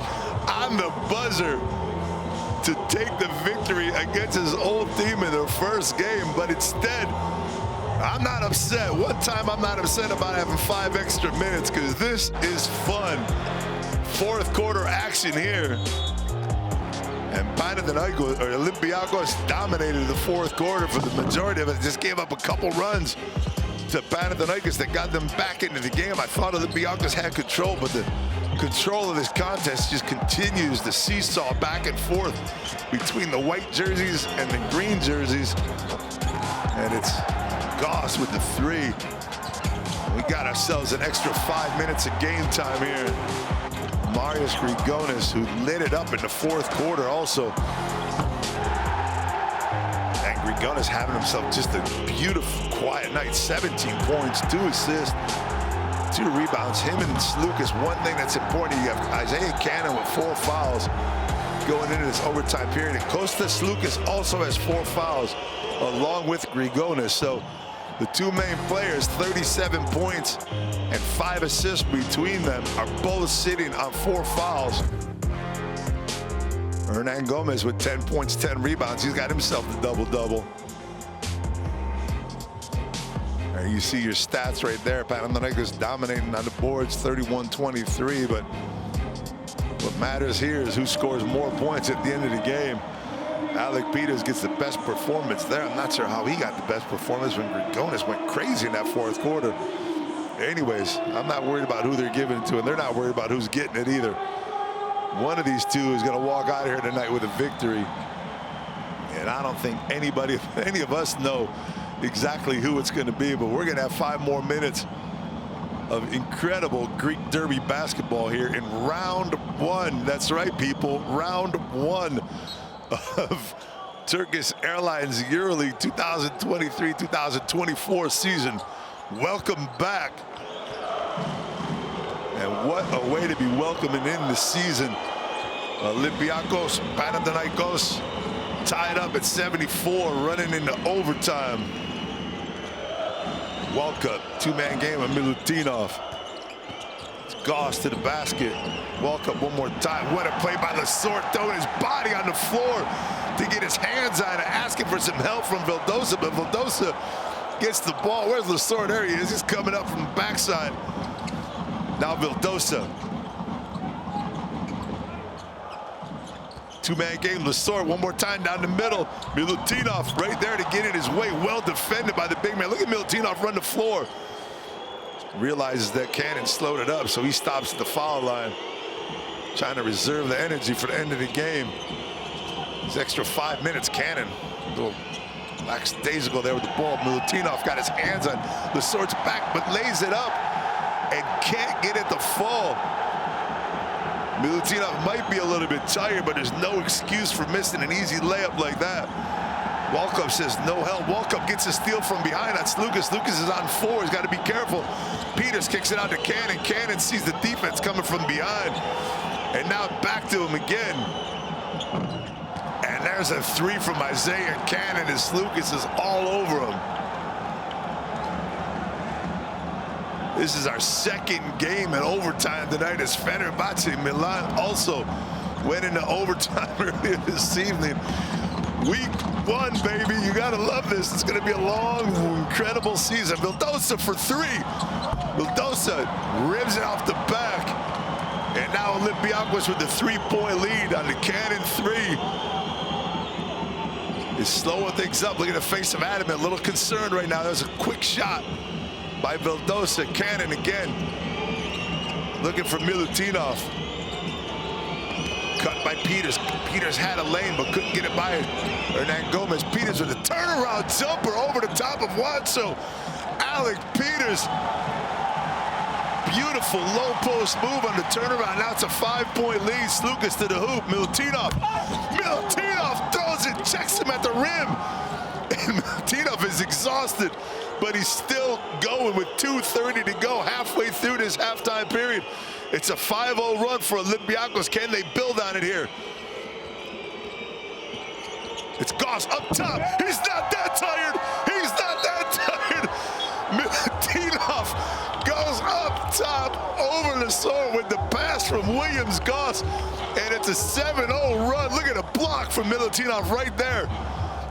on the buzzer to take the victory against his old team in their first game. But instead, I'm not upset. One time I'm not upset about having 5 extra minutes, because this is fun. Fourth quarter action here. And Panathinaikos, or Olympiacos, dominated the fourth quarter for the majority of it. Just gave up a couple runs to Panathinaikos that got them back into the game. I thought Olympiacos had control, but the control of this contest just continues to seesaw back and forth between the white jerseys and the green jerseys. And it's Goss with the 3. We got ourselves an extra 5 minutes of game time here. Marius Grigonis, who lit it up in the fourth quarter also. And Grigonis having himself just a beautiful, quiet night. 17 points, 2 assists, 2 rebounds. Him and Sloukas, one thing that's important, you have Isaiah Cannon with 4 fouls going into this overtime period. And Kostas Sloukas also has 4 fouls along with Grigonis. So the 2 main players, 37 points and 5 assists between them, are both sitting on 4 fouls. Hernan Gomez with 10 points, 10 rebounds. He's got himself the double-double. And you see your stats right there. Panathinaikos dominating on the boards, 31-23. But what matters here is who scores more points at the end of the game. Alec Peters gets the best performance there. I'm not sure how he got the best performance when Grigonis went crazy in that fourth quarter. Anyways, I'm not worried about who they're giving it to, and they're not worried about who's getting it either. One of these 2 is going to walk out of here tonight with a victory. And I don't think any of us know exactly who it's going to be, but we're going to have 5 more minutes of incredible Greek Derby basketball here in round 1. That's right, people. Round 1 of Turkish Airlines EuroLeague 2023-2024 season. Welcome back. And what a way to be welcoming in the season. Olympiacos, Panathinaikos tied up at 74, running into overtime. Walkup, 2-man game of Milutinov. It's Goss to the basket. Walkup one more time. What a play by Lesort, throwing his body on the floor to get his hands on it, asking for some help from Vildosa, but Vildosa gets the ball. Where's Lesort? There he is. He's coming up from the backside. Now Vildosa. 2-man game. Lesort one more time down the middle. Milutinov right there to get in his way. Well defended by the big man. Look at Milutinov run the floor. Realizes that Cannon slowed it up, so he stops at the foul line, trying to reserve the energy for the end of the game. This extra 5 minutes, Cannon, a little lackadaisical there with the ball. Milutinov got his hands on Lesort's back, but lays it up and can't get it to fall. Milutinov might be a little bit tired, but there's no excuse for missing an easy layup like that. Walkup says no help. Walkup gets a steal from behind on Sloukas. Sloukas is on 4. He's got to be careful. Peters kicks it out to Cannon. Cannon sees the defense coming from behind. And now back to him again. And there's a 3 from Isaiah Cannon, and Sloukas is all over him. This is our second game in overtime tonight, as Fenerbahce Milan also went into overtime earlier this evening. Week 1, baby. You gotta love this. It's gonna be a long, incredible season. Vildosa for 3. Vildosa ribs it off the back. And now Olympiacos with the 3-point lead on the Cannon 3. Is slowing things up. Look at the face of Adamant. A little concerned right now. There's a quick shot by Vildosa. Cannon again. Looking for Milutinov. Cut by Peters. Peters had a lane but couldn't get it by Hernan Gomez. Peters with a turnaround jumper over the top of Watso. Alec Peters. Beautiful low post move on the turnaround. Now it's a 5-point lead. Sloukas to the hoop. Milutinov. Milutinov throws it, checks him at the rim. And Milutinov is exhausted, but he's still going with 2:30 to go halfway through this halftime period. It's a 5-0 run for Olympiacos. Can they build on it here? Goss up top. He's not that tired. He's not that tired. Milutinov goes up top over the sword with the pass from Williams Goss. And it's a 7-0 run. Look at a block from Milutinov right there.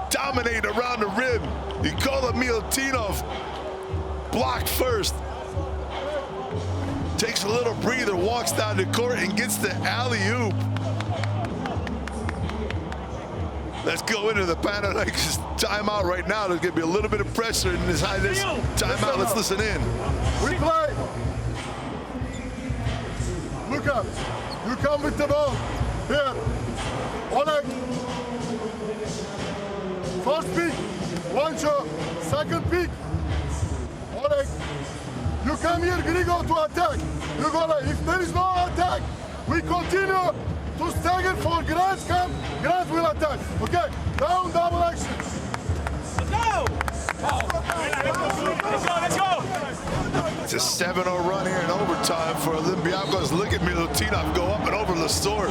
Dominating around the rim. Nikola Milutinov blocked first. Takes a little breather, walks down the court and gets the alley-oop. Let's go into the Panathinaikos timeout right now. There's going to be a little bit of pressure in this timeout. Let's listen in. Replay. Luka, you come with the ball. Here. Oleg. First pick. One shot. Second pick. Oleg. You come here, Grigo, to attack. You're gonna, if there is no attack, we continue to stagger for Grant's camp. Grant will attack. Okay, down, double action. Let's go! Let's go! It's a 7-0 run here in overtime for Olympiacos. Look at Milutinov go up and over Lesor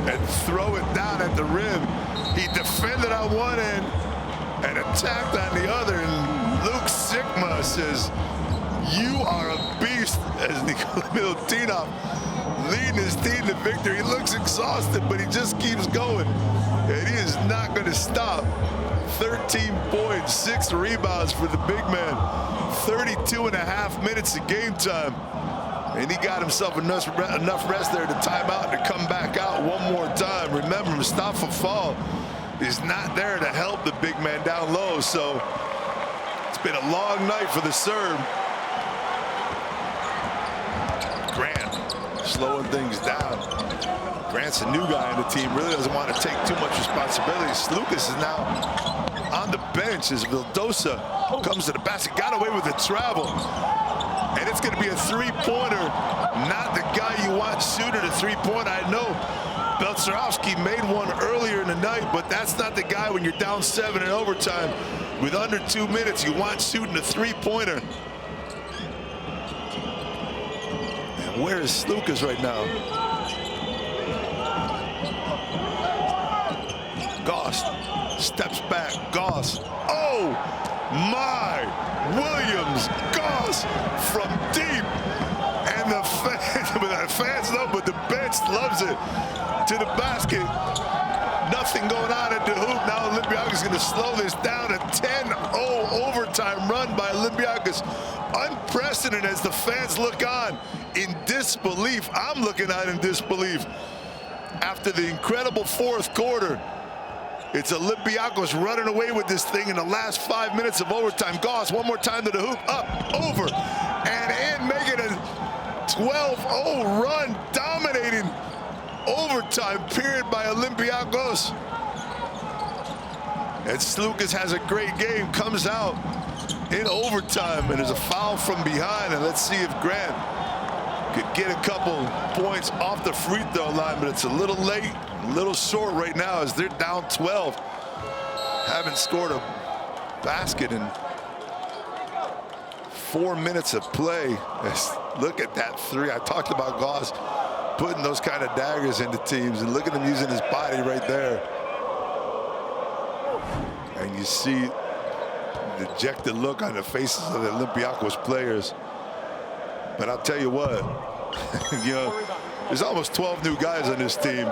and throw it down at the rim. He defended on one end and attacked on the other. And Luke Sigma says, "You are a beast," as Nikola Milutinov leading his team to victory. He looks exhausted, but he just keeps going. And he is not going to stop. 13 points, 6 rebounds for the big man. 32.5 minutes of game time. And he got himself enough rest there to time out and to come back out one more time. Remember, Mustafa Fall is not there to help the big man down low. So it's been a long night for the Serb. Grant slowing things down. Grant's a new guy on the team, really doesn't want to take too much responsibility. Lucas is now on the bench as Vildosa comes to the basket, got away with the travel. And it's going to be a three-pointer. Not the guy you want shooting a three-pointer. I know Beltsarovsky made one earlier in the night, but that's not the guy when you're down 7 in overtime. With under 2 minutes, you want shooting a three-pointer. Where is Lucas right now? Goss steps back. Goss. Oh my! Williams Goss from deep. And the fans know, but the bench loves it. To the basket. Nothing going on at the hoop. Now Olympiacos is going to slow this down. A 10-0 overtime run by Olympiacos. Unprecedented as the fans look on in disbelief. I'm looking on in disbelief. After the incredible fourth quarter, it's Olympiacos running away with this thing in the last 5 minutes of overtime. Goss, one more time to the hoop, up, over, and in, making a 12-0 run, dominating overtime period by Olympiacos. And Slukas has a great game, comes out in overtime, and there's a foul from behind, and let's see if Grant could get a couple points off the free throw line, but it's a little late, a little short right now as they're down 12. Haven't scored a basket in 4 minutes of play. Look at that three. I talked about Goss putting those kind of daggers into teams, and look at him using his body right there. And you see the dejected look on the faces of the Olympiacos players. But I'll tell you what, you know, there's almost 12 new guys on this team.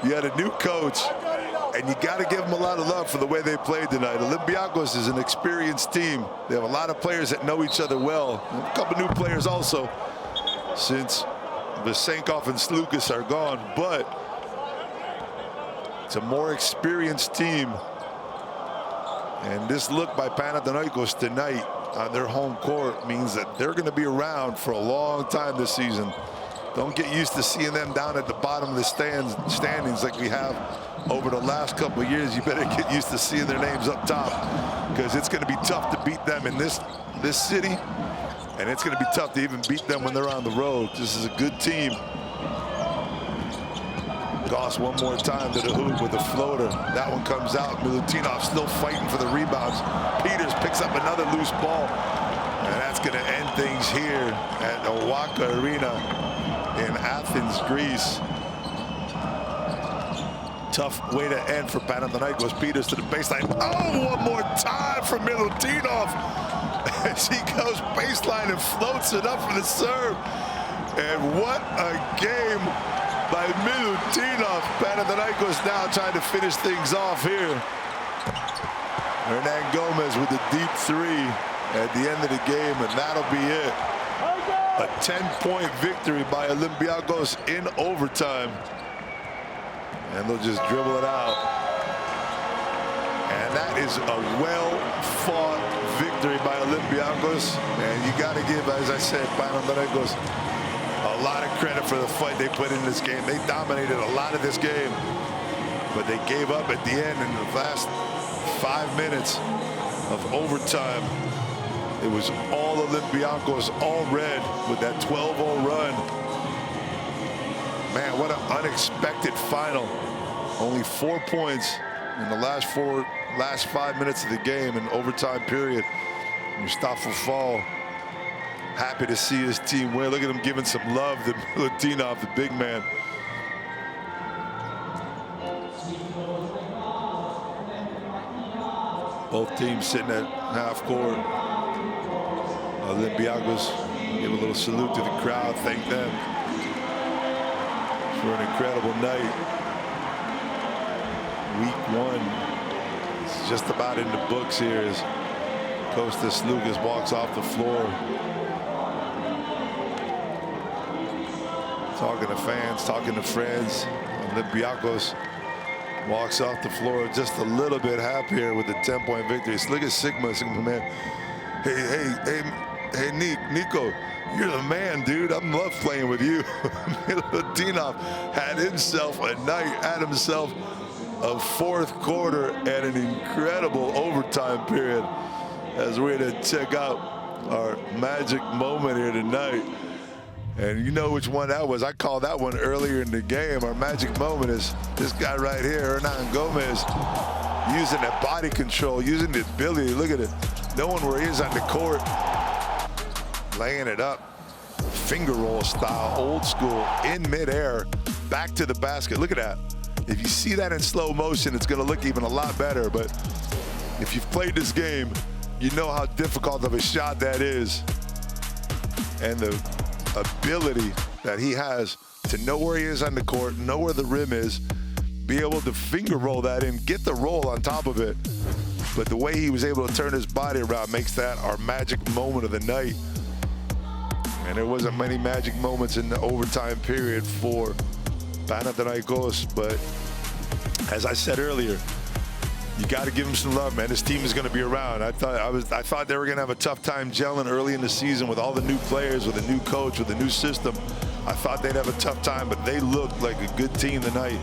You had a new coach, and you got to give them a lot of love for the way they played tonight. Olympiacos is an experienced team. They have a lot of players that know each other well. A couple new players also, since Vesenkov and Slukas are gone. But it's a more experienced team. And this look by Panathinaikos tonight on their home court means that they're going to be around for a long time this season. Don't get used to seeing them down at the bottom of the standings like we have over the last couple of years. You better get used to seeing their names up top, because it's going to be tough to beat them in this city, and it's going to be tough to even beat them when they're on the road. This is a good team. Goss one more time to the hoop with a floater. That one comes out. Milutinov still fighting for the rebounds. Peters picks up another loose ball. And that's going to end things here at OAKA Arena in Athens, Greece. Tough way to end for Panathinaikos. Peters to the baseline. Oh, one more time for Milutinov. As he goes baseline and floats it up for the serve. And what a game by Milutinov. Panathinaikos now trying to finish things off here. Hernan Gomez with the deep three at the end of the game, and that'll be it. A 10-point victory by Olympiacos in overtime. And they'll just dribble it out. And that is a well-fought victory by Olympiacos. And you got to give, as I said, Panathinaikos a lot of credit for the fight they put in this game. They dominated a lot of this game, but they gave up at the end in the last 5 minutes of overtime. It was all Olympiacos, all red with that 12-0 run. Man, what an unexpected final. Only 4 points in the last 5 minutes of the game in overtime period. Mustafa Fall, happy to see his team win. Look at him giving some love to Milutinov, the big man. Both teams sitting at half court. Olympiacos give a little salute to the crowd, thank them for an incredible night. Week 1 is just about in the books here as Kostas Lucas walks off the floor. Talking to fans, talking to friends. Olympiacos walks off the floor just a little bit happier with the 10-point victory. Look at Sigma man. Hey, Nico, you're the man, dude. I love playing with you. Milutinov had himself a night, had himself a fourth quarter and an incredible overtime period as we're going to check out our magic moment here tonight. And you know which one that was. I called that one earlier in the game. Our magic moment is this guy right here, Hernan Gomez, using that body control, using the ability. Look at it. Knowing where he is on the court. Laying it up. Finger roll style, old school, in midair, back to the basket. Look at that. If you see that in slow motion, it's going to look even a lot better. But if you've played this game, you know how difficult of a shot that is. And the ability that he has to know where he is on the court, know where the rim is, be able to finger roll that in, get the roll on top of it. But the way he was able to turn his body around makes that our magic moment of the night. And there wasn't many magic moments in the overtime period for Panathinaikos, but as I said earlier, you got to give him some love, man. This team is going to be around. I thought they were going to have a tough time gelling early in the season with all the new players, with a new coach, with a new system. I thought they'd have a tough time, but they looked like a good team tonight.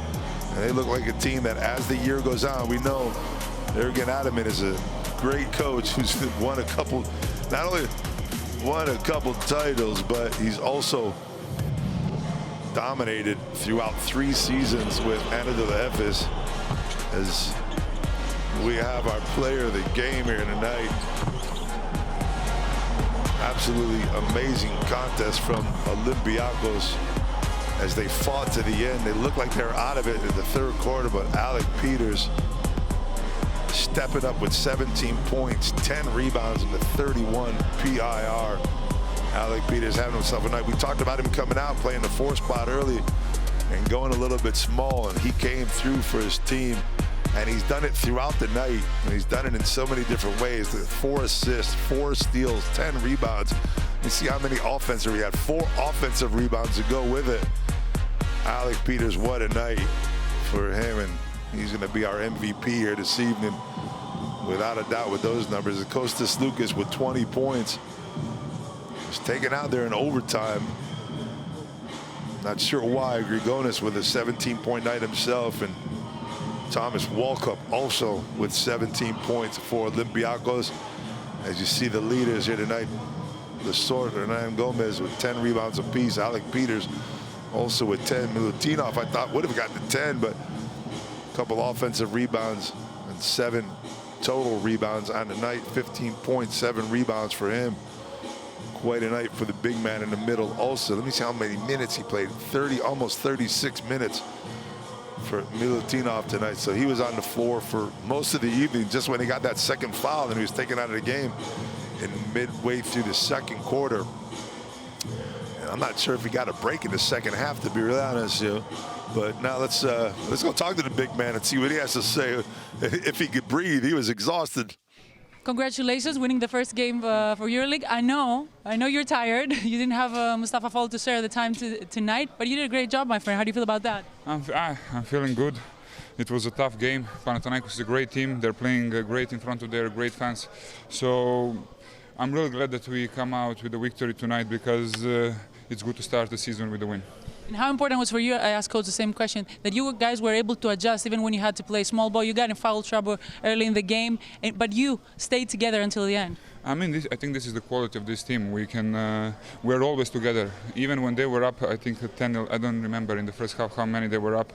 And they look like a team that, as the year goes on, we know Ergen Ataman is a great coach who's won a couple, not only won a couple titles, but he's also dominated throughout 3 seasons with Anadolu Efes. As we have our player of the game here tonight. Absolutely amazing contest from Olympiacos as they fought to the end. They looked like they were out of it in the third quarter, but Alec Peters stepping up with 17 points, 10 rebounds, and the 31 PIR. Alec Peters having himself a night. We talked about him coming out, playing the 4 spot early and going a little bit small, and he came through for his team. And he's done it throughout the night, and he's done it in so many different ways. 4 assists, 4 steals, 10 rebounds. You see how many offensive, he had 4 offensive rebounds to go with it. Alec Peters, what a night for him, and he's going to be our MVP here this evening, without a doubt, with those numbers. Kostas Lucas with 20 points. Was taken out there in overtime. Not sure why. Grigonis with a 17-point night himself, and Thomas Walkup also with 17 points for Olympiacos. As you see the leaders here tonight, the sort Hernan Gomez with 10 rebounds apiece. Alec Peters also with 10. Milutinov, I thought, would have gotten to 10, but a couple offensive rebounds and 7 total rebounds on the night. 15 points, 7 rebounds for him. Quite a night for the big man in the middle also. Let me see how many minutes he played. 30, almost 36 minutes for Milutinov tonight. So he was on the floor for most of the evening, just when he got that second foul and he was taken out of the game in midway through the second quarter. And I'm not sure if he got a break in the second half, to be really honest with you. But now let's go talk to the big man and see what he has to say. If he could breathe, he was exhausted. Congratulations, winning the first game for EuroLeague. I know you're tired. You didn't have Mustafa Fall to share the time tonight, but you did a great job, my friend. How do you feel about that? I'm feeling good. It was a tough game. Panathinaikos is a great team. They're playing great in front of their great fans. So I'm really glad that we come out with a victory tonight, because it's good to start the season with a win. And how important was for you, I asked Coach the same question, that you guys were able to adjust even when you had to play small ball? You got in foul trouble early in the game, but you stayed together until the end. I mean, I think this is the quality of this team. We're always together. Even when they were up, I think 10, I don't remember in the first half how many they were up.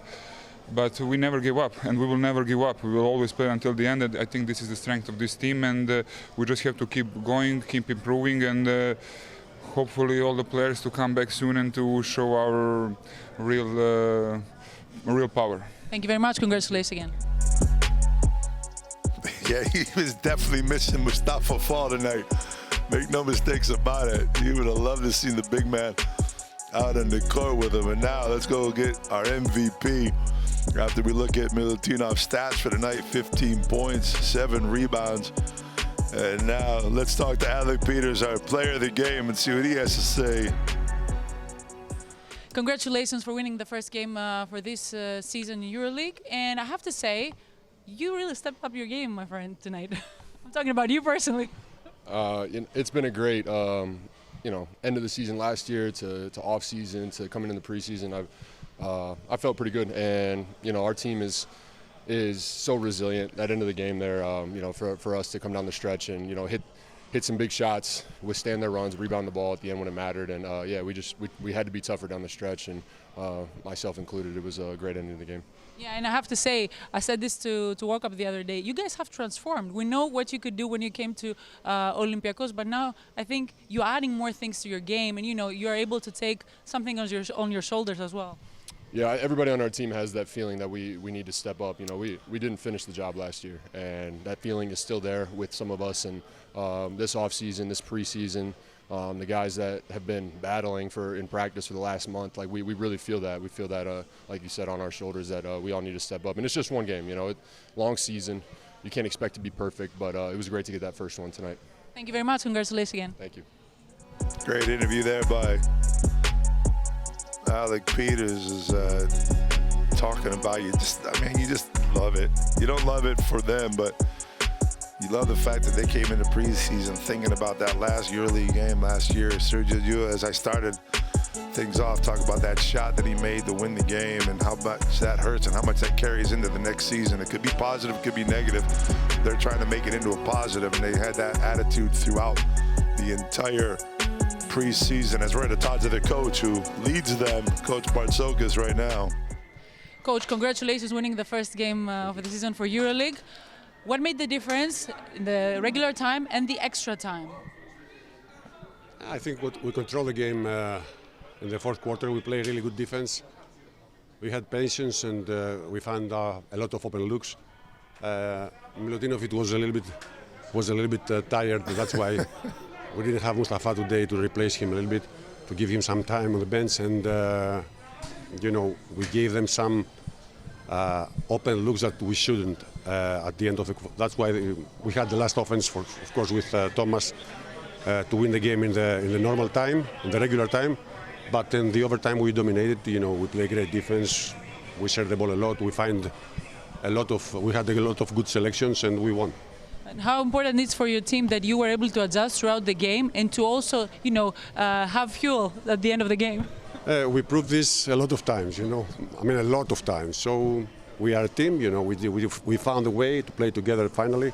But we never give up, and we will never give up. We will always play until the end. And I think this is the strength of this team, and we just have to keep going, keep improving, and hopefully all the players to come back soon and to show our real power. Thank you very much. Congratulations again. Yeah, he was definitely missing Mustafa Fall tonight. Make no mistakes about it. He would have loved to see the big man out on the court with him. And now let's go get our MVP. After we look at Milutinov's stats for the night, 15 points, 7 rebounds. And now let's talk to Alec Peters, our player of the game, and see what he has to say. Congratulations for winning the first game for this season in EuroLeague. And I have to say, you really stepped up your game, my friend, tonight. I'm talking about you personally. It's been a great, end of the season last year to off season to coming in the preseason. I felt pretty good, and our team is so resilient. That end of the game there, for us to come down the stretch and hit some big shots, withstand their runs, rebound the ball at the end when it mattered, and we had to be tougher down the stretch, and myself included. It was a great ending of the game. Yeah, and I have to say, I said this to OAKA the other day, you guys have transformed. We know what you could do when you came to Olympiacos, but now I think you're adding more things to your game, and you're able to take something on your shoulders as well. Yeah, everybody on our team has that feeling that we need to step up. We didn't finish the job last year, and that feeling is still there with some of us. And this offseason, this preseason, the guys that have been battling in practice for the last month, we really feel that. We feel that, like you said, on our shoulders, that we all need to step up. And it's just one game, long season. You can't expect to be perfect, but it was great to get that first one tonight. Thank you very much. Congratulations again. Thank you. Great interview there by Alec Peters is talking about you just love it. You don't love it for them, but you love the fact that they came into preseason thinking about that last EuroLeague game last year. Sergio, you, as I started things off, talk about that shot that he made to win the game and how much that hurts and how much that carries into the next season. It could be positive, it could be negative. They're trying to make it into a positive, and they had that attitude throughout the entire preseason, as we're going to talk to the coach who leads them, Coach Bartzokas, right now. Coach, congratulations winning the first game of the season for EuroLeague. What made the difference in the regular time and the extra time? I think we control the game in the fourth quarter. We play really good defense. We had patience, and we found a lot of open looks. Milutinov was a little bit tired. That's why we didn't have Mustafa today to replace him a little bit, to give him some time on the bench, and we gave them some open looks that we shouldn't at the end of the. That's why we had the last offense, of course, with Thomas to win the game in the normal time, in the regular time. But in the overtime, we dominated. We play great defense. We share the ball a lot. We had a lot of good selections, and we won. And how important it is for your team that you were able to adjust throughout the game and to also, have fuel at the end of the game? We proved this a lot of times, a lot of times. So we are a team, we found a way to play together finally,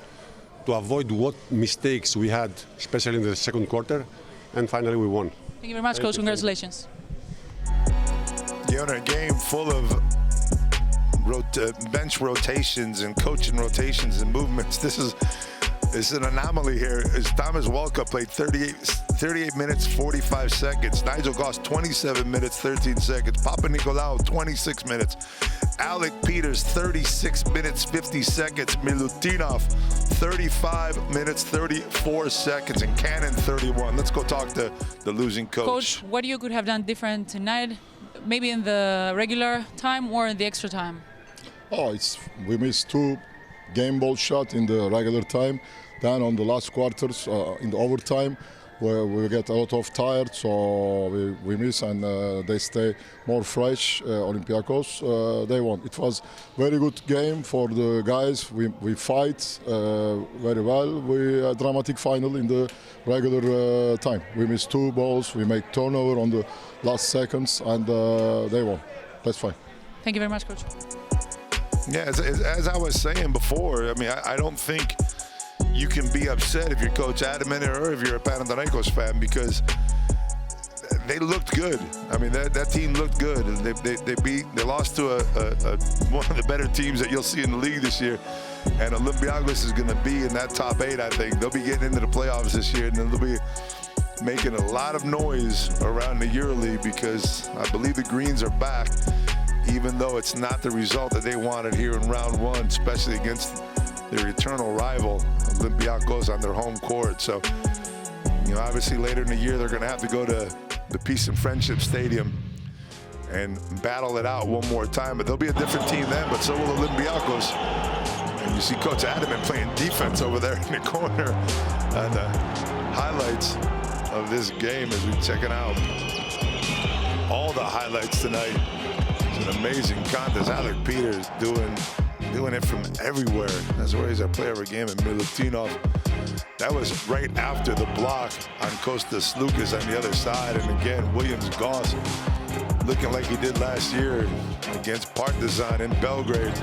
to avoid what mistakes we had, especially in the second quarter, and finally we won. Thank you very much, Coach. Congratulations. A game full of bench rotations and coaching rotations and movements. This is an anomaly here. As Thomas Walka played 38 minutes, 45 seconds. Nigel Goss, 27 minutes, 13 seconds. Papa Nicolau, 26 minutes Alec Peters, 36 minutes, 50 seconds. Milutinov, 35 minutes, 34 seconds. And Cannon, 31. Let's go talk to the losing coach. Coach, what you could have done different tonight? Maybe in the regular time or in the extra time? Oh, we missed 2 game ball shots in the regular time. Then on the last quarters, in the overtime, where we get a lot of tired, so we miss, and they stay more fresh. Olympiacos, they won. It was very good game for the guys. We fight very well. We a dramatic final in the regular time. We missed 2 balls. We make turnover on the last seconds, and they won. That's fine. Thank you very much, Coach. Yeah, as I was saying before, I mean, I don't think you can be upset if you're Coach Adamant or if you're a Panathinaikos fan, because they looked good. I mean, that team looked good. They lost to one of the better teams that you'll see in the league this year. And Olympiacos is going to be in that top 8, I think. They'll be getting into the playoffs this year, and then they'll be making a lot of noise around the EuroLeague, because I believe the Greens are back, even though it's not the result that they wanted here in round 1, especially against their eternal rival, Olympiacos, on their home court. So, you know, obviously later in the year, they're going to have to go to the Peace and Friendship Stadium and battle it out one more time. But they'll be a different team then, but so will Olympiacos. And you see Coach Adamant playing defense over there in the corner. And the highlights of this game as we check it out. All the highlights tonight. It's an amazing contest. Alec Peters doing it from everywhere. That's where he's a player of a game. And Milutinov, that was right after the block on Kostas Lukas on the other side. And again, Williams Goss looking like he did last year against Partizan in Belgrade,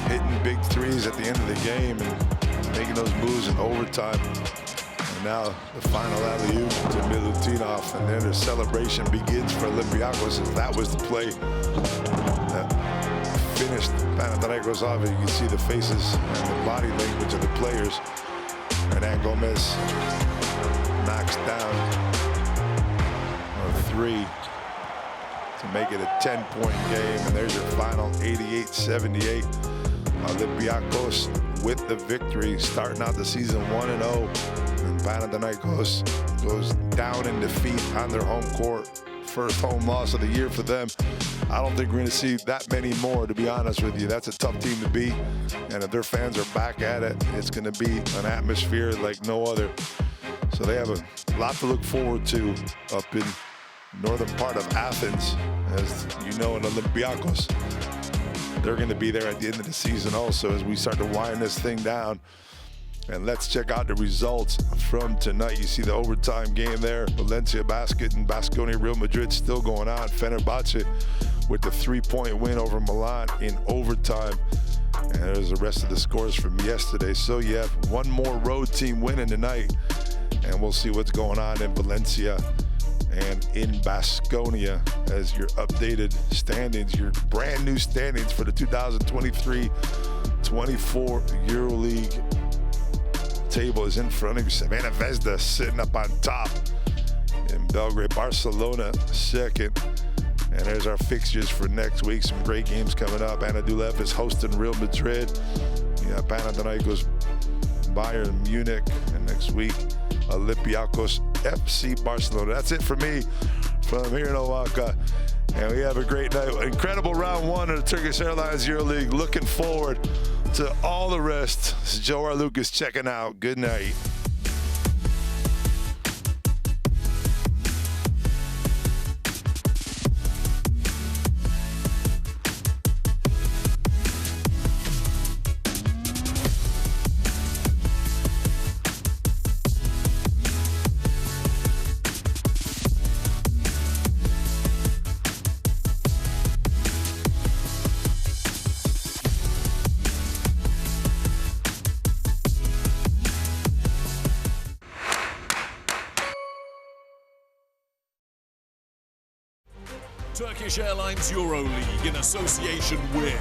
hitting big threes at the end of the game and making those moves in overtime. And now the final alley-oop to Milutinov, and then the celebration begins for Olympiacos, as that was the play that finished Panathinaikos off. You can see the faces and the body language of the players. Hernan Gomez knocks down a 3 to make it a 10-point game, and there's your final 88-78. Olympiacos with the victory, starting out the season 1-0, and Panathinaikos goes down in defeat on their home court. First home loss of the year for them. I don't think we're going to see that many more, to be honest with you. That's a tough team to beat, and if their fans are back at it, it's going to be an atmosphere like no other. So they have a lot to look forward to up in northern part of Athens, as you know, in Olympiacos. They're going to be there at the end of the season also, as we start to wind this thing down. And let's check out the results from tonight. You see the overtime game there. Valencia Basket and Baskonia Real Madrid still going on. Fenerbahce with the 3-point win over Milan in overtime. And there's the rest of the scores from yesterday. So you have one more road team winning tonight. And we'll see what's going on in Valencia and in Baskonia as your updated standings, your brand new standings for the 2023-24 EuroLeague table is in front of you. Savannah Vesda sitting up on top. In Belgrade, Barcelona second. And there's our fixtures for next week. Some great games coming up. Anadulev is hosting Real Madrid. You got Panathinaikos, Bayern Munich, and next week Olympiacos, FC Barcelona. That's it for me from here in OAKA. And we have a great night. Incredible round 1 of the Turkish Airlines EuroLeague. Looking forward to all the rest. This is Joe R. Lucas checking out. Good night. Turkish Airlines EuroLeague in association with